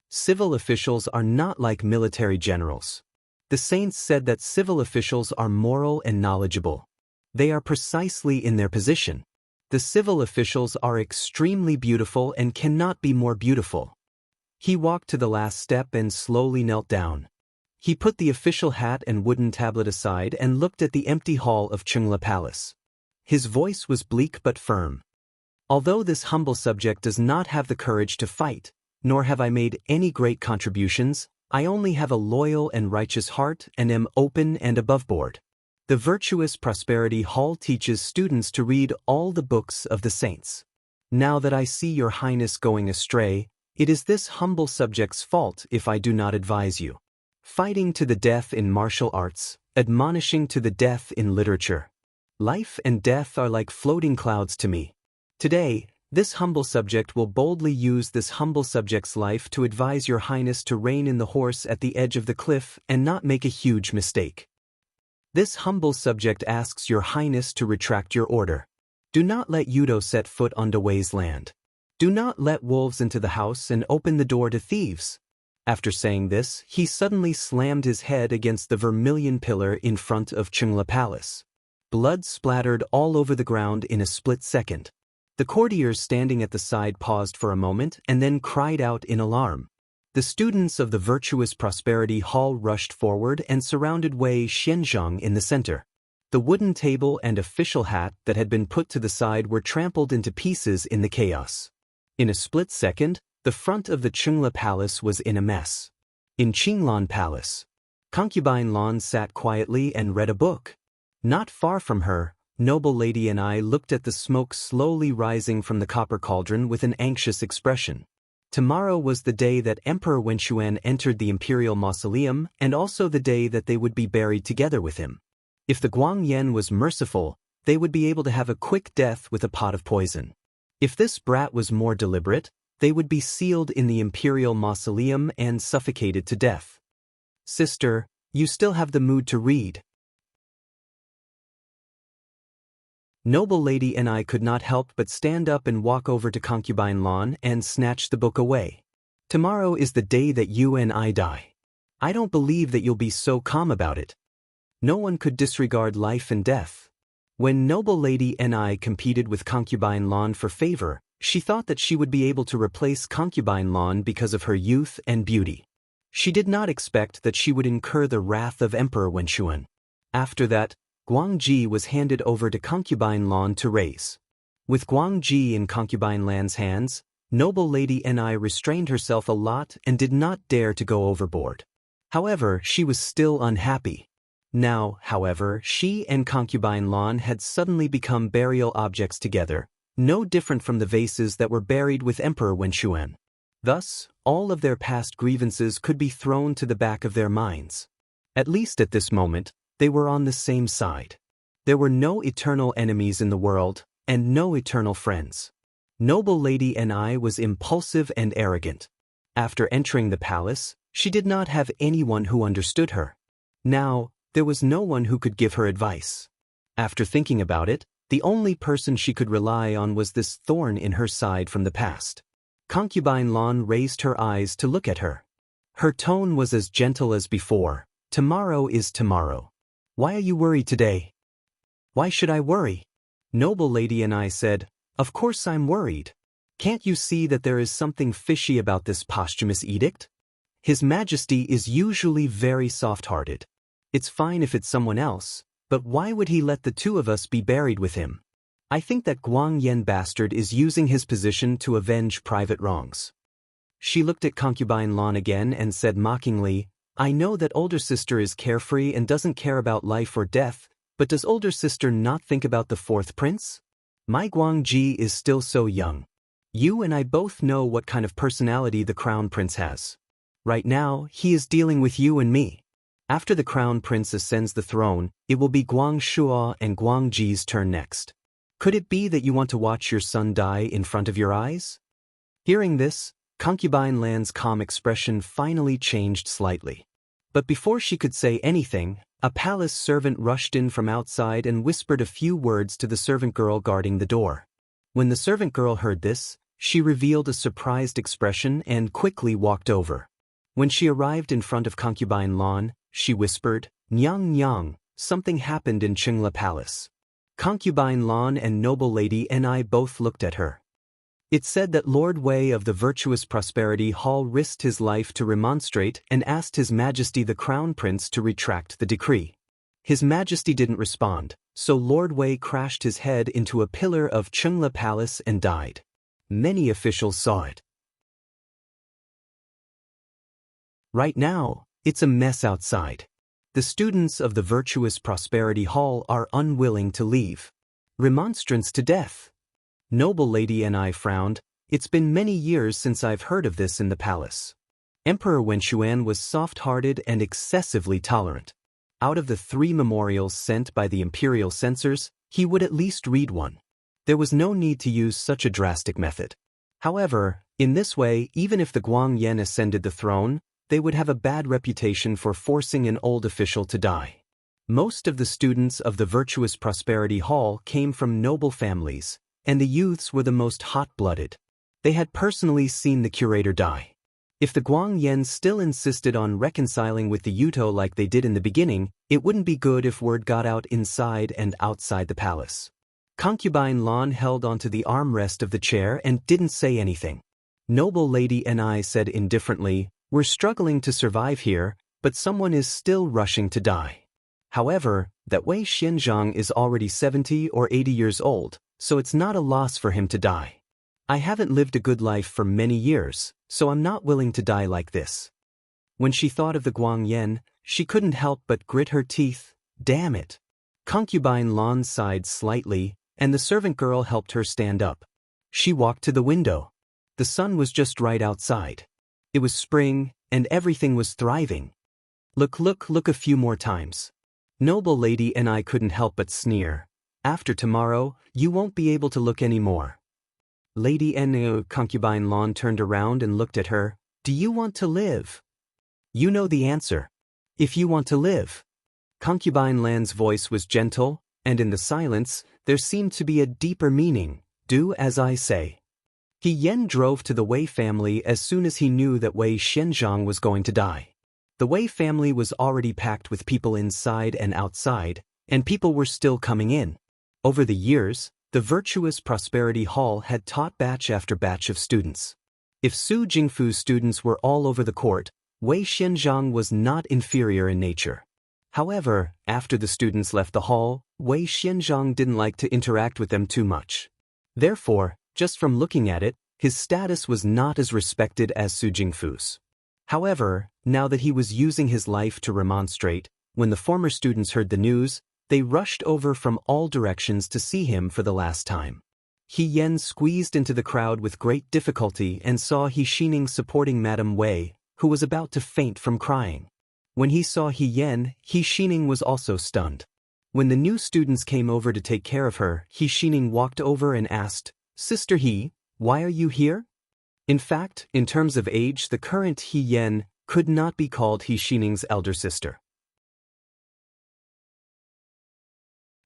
[SPEAKER 1] Civil officials are not like military generals. The saints said that civil officials are moral and knowledgeable. They are precisely in their position. The civil officials are extremely beautiful and cannot be more beautiful. He walked to the last step and slowly knelt down. He put the official hat and wooden tablet aside and looked at the empty hall of Chungla Palace. His voice was bleak but firm. Although this humble subject does not have the courage to fight, nor have I made any great contributions, I only have a loyal and righteous heart and am open and aboveboard. The Virtuous Prosperity Hall teaches students to read all the books of the saints. Now that I see your highness going astray, it is this humble subject's fault if I do not advise you. Fighting to the death in martial arts, admonishing to the death in literature. Life and death are like floating clouds to me. Today, this humble subject will boldly use this humble subject's life to advise your highness to rein in the horse at the edge of the cliff and not make a huge mistake. This humble subject asks your highness to retract your order. Do not let Yudo set foot on Dawei's land. Do not let wolves into the house and open the door to thieves. After saying this, he suddenly slammed his head against the vermilion pillar in front of Chungla Palace. Blood splattered all over the ground in a split second. The courtiers standing at the side paused for a moment and then cried out in alarm. The students of the Virtuous Prosperity Hall rushed forward and surrounded Wei Xianzhang in the center. The wooden table and official hat that had been put to the side were trampled into pieces in the chaos. In a split second, the front of the Chungla Palace was in a mess. In Qinglan Palace, Concubine Lan sat quietly and read a book. Not far from her, Noble Lady and I looked at the smoke slowly rising from the copper cauldron with an anxious expression. Tomorrow was the day that Emperor Wenxuan entered the imperial mausoleum and also the day that they would be buried together with him. If the Guangyan was merciful, they would be able to have a quick death with a pot of poison. If this brat was more deliberate, they would be sealed in the imperial mausoleum and suffocated to death. Sister, you still have the mood to read. Noble Lady and I could not help but stand up and walk over to Concubine Lan and snatch the book away. Tomorrow is the day that you and I die. I don't believe that you'll be so calm about it. No one could disregard life and death. When Noble Lady and I competed with Concubine Lan for favor, she thought that she would be able to replace Concubine Lan because of her youth and beauty. She did not expect that she would incur the wrath of Emperor Wenxuan. After that, Guangji was handed over to Concubine Lan to raise. With Guangji in Concubine Lan's hands, Noble Lady and I restrained herself a lot and did not dare to go overboard. However, she was still unhappy. Now, however, she and Concubine Lan had suddenly become burial objects together, no different from the vases that were buried with Emperor Wenxuan. Thus, all of their past grievances could be thrown to the back of their minds. At least at this moment, they were on the same side. There were no eternal enemies in the world, and no eternal friends. Noble Lady and I was impulsive and arrogant. After entering the palace, she did not have anyone who understood her. Now, there was no one who could give her advice. After thinking about it, the only person she could rely on was this thorn in her side from the past. Concubine Lan raised her eyes to look at her. Her tone was as gentle as before. Tomorrow is tomorrow. Why are you worried today? Why should I worry? Noble lady and I said, of course I'm worried. Can't you see that there is something fishy about this posthumous edict? His Majesty is usually very soft-hearted. It's fine if it's someone else, but why would he let the two of us be buried with him? I think that Guang Yen bastard is using his position to avenge private wrongs. She looked at Concubine Lan again and said mockingly, I know that older sister is carefree and doesn't care about life or death, but does older sister not think about the fourth prince? My Guangji is still so young. You and I both know what kind of personality the crown prince has. Right now, he is dealing with you and me. After the crown prince ascends the throne, it will be Guang Shuo and Guangji's turn next. Could it be that you want to watch your son die in front of your eyes? Hearing this, Concubine Lan's calm expression finally changed slightly. But before she could say anything, a palace servant rushed in from outside and whispered a few words to the servant girl guarding the door. When the servant girl heard this, she revealed a surprised expression and quickly walked over. When she arrived in front of Concubine Lan, she whispered, Nyang Nyang, something happened in Qingla Palace. Concubine Lan and Noble Lady and I both looked at her. It said that Lord Wei of the Virtuous Prosperity Hall risked his life to remonstrate and asked His Majesty the Crown Prince to retract the decree. His Majesty didn't respond, so Lord Wei crashed his head into a pillar of Qingla Palace and died. Many officials saw it. Right now, it's a mess outside. The students of the Virtuous Prosperity Hall are unwilling to leave. Remonstrance to death. Noble Lady and I frowned. It's been many years since I've heard of this in the palace. Emperor Wenxuan was soft-hearted and excessively tolerant. Out of the 3 memorials sent by the imperial censors, he would at least read one. There was no need to use such a drastic method. However, in this way, even if the Guang Yen ascended the throne, they would have a bad reputation for forcing an old official to die. Most of the students of the Virtuous Prosperity Hall came from noble families, and the youths were the most hot-blooded. They had personally seen the curator die. If the Guang Yen still insisted on reconciling with the Yuto like they did in the beginning, it wouldn't be good if word got out inside and outside the palace. Concubine Lan held onto the armrest of the chair and didn't say anything. Noble Lady and I said indifferently, we're struggling to survive here, but someone is still rushing to die. However, that Wei Xianzhang is already 70 or 80 years old, so it's not a loss for him to die. I haven't lived a good life for many years, so I'm not willing to die like this. When she thought of the Guang Yen, she couldn't help but grit her teeth. Damn it. Concubine Lan sighed slightly, and the servant girl helped her stand up. She walked to the window. The sun was just right outside. It was spring, and everything was thriving. Look a few more times. Noble Lady and I couldn't help but sneer. After tomorrow, you won't be able to look anymore. Lady Enu. Concubine Lan turned around and looked at her. Do you want to live? You know the answer. If you want to live. Concubine Lan's voice was gentle, and in the silence, there seemed to be a deeper meaning. Do as I say. He Yen drove to the Wei family as soon as he knew that Wei Xianzhang was going to die. The Wei family was already packed with people inside and outside, and people were still coming in. Over the years, the Virtuous Prosperity Hall had taught batch after batch of students. If Su Jingfu's students were all over the court, Wei Xianzhang was not inferior in nature. However, after the students left the hall, Wei Xianzhang didn't like to interact with them too much. Therefore, just from looking at it, his status was not as respected as Su Jingfu's. However, now that he was using his life to remonstrate, when the former students heard the news, they rushed over from all directions to see him for the last time. He Yen squeezed into the crowd with great difficulty and saw He Xining supporting Madame Wei, who was about to faint from crying. When he saw He Yen, He Xining was also stunned. When the new students came over to take care of her, He Xining walked over and asked, Sister He, why are you here? In fact, in terms of age, the current He Yen could not be called He Xining's elder sister.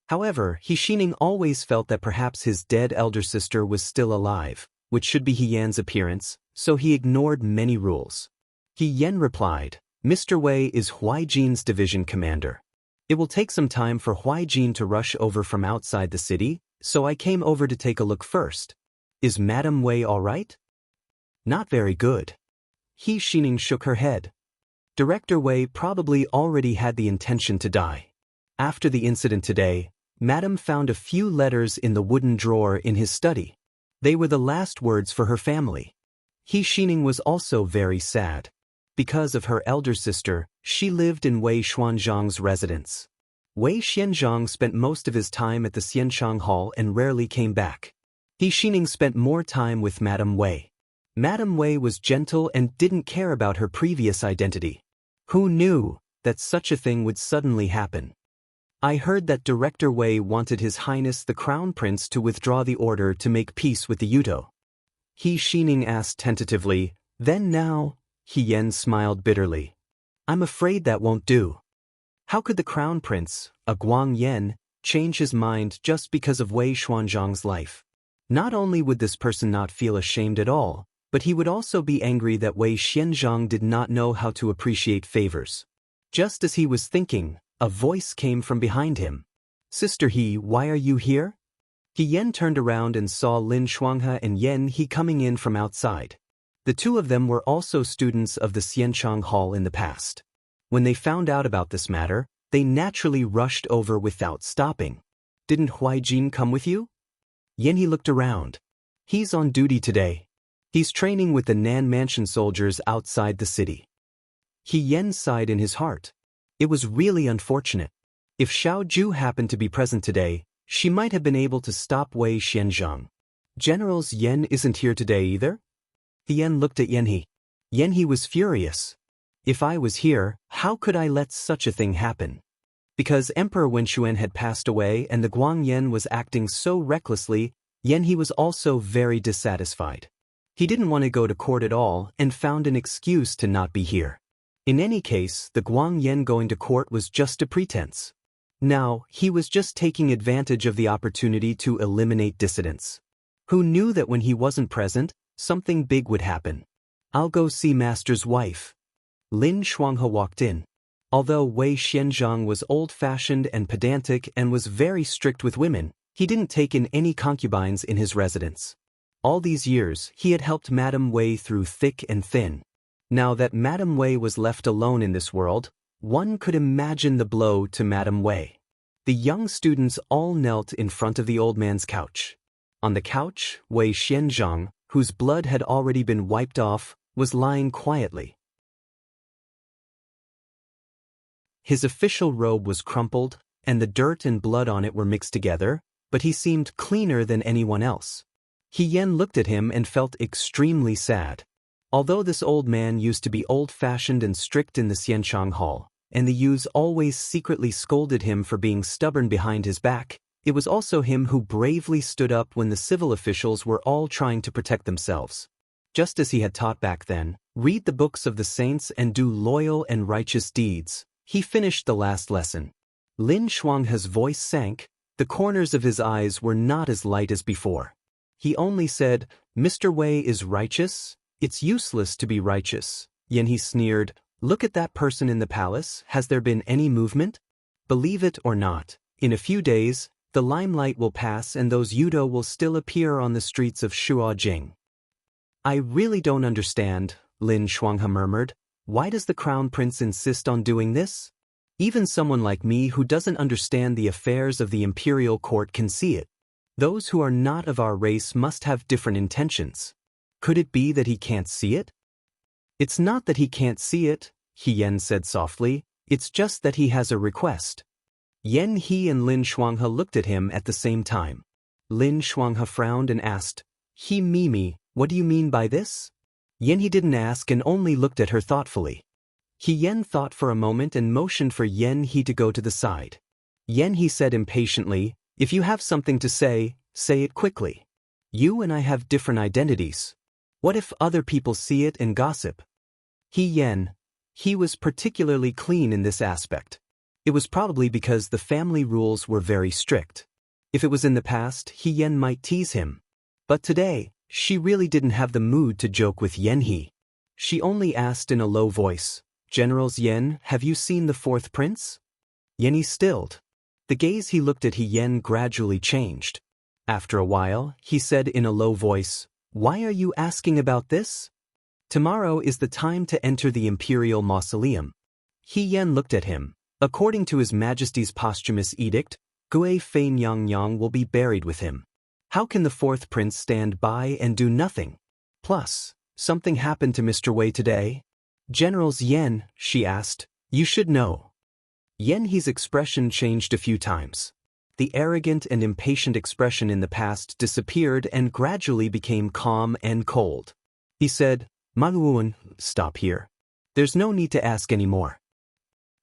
[SPEAKER 1] However, He Xining always felt that perhaps his dead elder sister was still alive, which should be He Yan's appearance, so he ignored many rules. He Yan replied, Mr. Wei is Huaijin's division commander. It will take some time for Huaijin to rush over from outside the city, so I came over to take a look first. Is Madame Wei all right? Not very good. He Xining shook her head. Director Wei probably already had the intention to die. After the incident today, Madame found a few letters in the wooden drawer in his study. They were the last words for her family. He Xining was also very sad. Because of her elder sister, she lived in Wei Xuanzhang's residence. Wei Xianzhang spent most of his time at the Xianchang Hall and rarely came back. He Xining spent more time with Madame Wei. Madame Wei was gentle and didn't care about her previous identity. Who knew that such a thing would suddenly happen? I heard that Director Wei wanted His Highness the Crown Prince to withdraw the order to make peace with the Yudo. He Xining asked tentatively, then now? He Yan smiled bitterly. I'm afraid that won't do. How could the Crown Prince, a Guang Yan, change his mind just because of Wei Xuanzhang's life? Not only would this person not feel ashamed at all, but he would also be angry that Wei Xianzhang did not know how to appreciate favors. Just as he was thinking, a voice came from behind him. Sister He, why are you here? He Yan turned around and saw Lin Shuanghe and Yan He coming in from outside. The two of them were also students of the Xianchang Hall in the past. When they found out about this matter, they naturally rushed over without stopping. Didn't Huaijin come with you? Yan He looked around. He's on duty today. He's training with the Nan Mansion soldiers outside the city. He Yan sighed in his heart. It was really unfortunate. If Xiao Ju happened to be present today, she might have been able to stop Wei Xianzhang. Generals Yan isn't here today either? Yan looked at Yan He. Yan He was furious. If I was here, how could I let such a thing happen? Because Emperor Wenxuan had passed away and the Guang Yan was acting so recklessly, Yan He was also very dissatisfied. He didn't want to go to court at all and found an excuse to not be here. In any case, the Guang Yan going to court was just a pretense. Now, he was just taking advantage of the opportunity to eliminate dissidents. Who knew that when he wasn't present, something big would happen? I'll go see Master's wife. Lin Shuanghe walked in. Although Wei Xianzhang was old-fashioned and pedantic and was very strict with women, he didn't take in any concubines in his residence. All these years, he had helped Madame Wei through thick and thin. Now that Madame Wei was left alone in this world, one could imagine the blow to Madame Wei. The young students all knelt in front of the old man's couch. On the couch, Wei Xianzhang, whose blood had already been wiped off, was lying quietly. His official robe was crumpled, and the dirt and blood on it were mixed together, but he seemed cleaner than anyone else. He Yan looked at him and felt extremely sad. Although this old man used to be old-fashioned and strict in the Xianchang Hall, and the youths always secretly scolded him for being stubborn behind his back, it was also him who bravely stood up when the civil officials were all trying to protect themselves. Just as he had taught back then, read the books of the saints and do loyal and righteous deeds, he finished the last lesson. Lin Shuanghe's voice sank, the corners of his eyes were not as light as before. He only said, Mr. Wei is righteous? It's useless to be righteous. Yan He sneered, look at that person in the palace, has there been any movement? Believe it or not, in a few days, the limelight will pass and those Yudo will still appear on the streets of Shuojing. I really don't understand, Lin Shuanghe murmured. Why does the Crown Prince insist on doing this? Even someone like me who doesn't understand the affairs of the imperial court can see it. Those who are not of our race must have different intentions. Could it be that he can't see it? It's not that he can't see it, He Yan said softly, it's just that he has a request. Yan He and Lin Shuanghe looked at him at the same time. Lin Shuanghe frowned and asked, He Mimi, what do you mean by this? Yan He didn't ask and only looked at her thoughtfully. He Yan thought for a moment and motioned for Yan He to go to the side. Yan He said impatiently, if you have something to say it quickly. You and I have different identities. What if other people see it and gossip? He Yan. He was particularly clean in this aspect. It was probably because the family rules were very strict. If it was in the past, Yen might tease him. But today, she really didn't have the mood to joke with He. She only asked in a low voice, "Generals Yen, have you seen the fourth prince?" He stilled. The gaze he looked at Yen gradually changed. After a while, he said in a low voice, "Why are you asking about this? Tomorrow is the time to enter the imperial mausoleum." Yen looked at him. According to His Majesty's posthumous edict, Gui Feinyang will be buried with him. How can the fourth prince stand by and do nothing? Plus, something happened to Mr. Wei today? "Generals Yen," she asked, "you should know." He's expression changed a few times. The arrogant and impatient expression in the past disappeared and gradually became calm and cold. He said, "Maluun, stop here. There's no need to ask any more.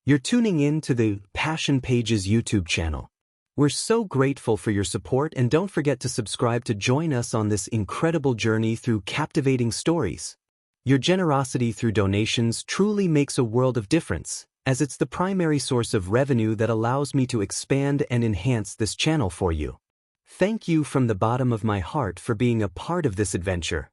[SPEAKER 1] You're tuning in to the Passion Pages YouTube channel. We're so grateful for your support, and don't forget to subscribe to join us on this incredible journey through captivating stories. Your generosity through donations truly makes a world of difference, as it's the primary source of revenue that allows me to expand and enhance this channel for you. Thank you from the bottom of my heart for being a part of this adventure.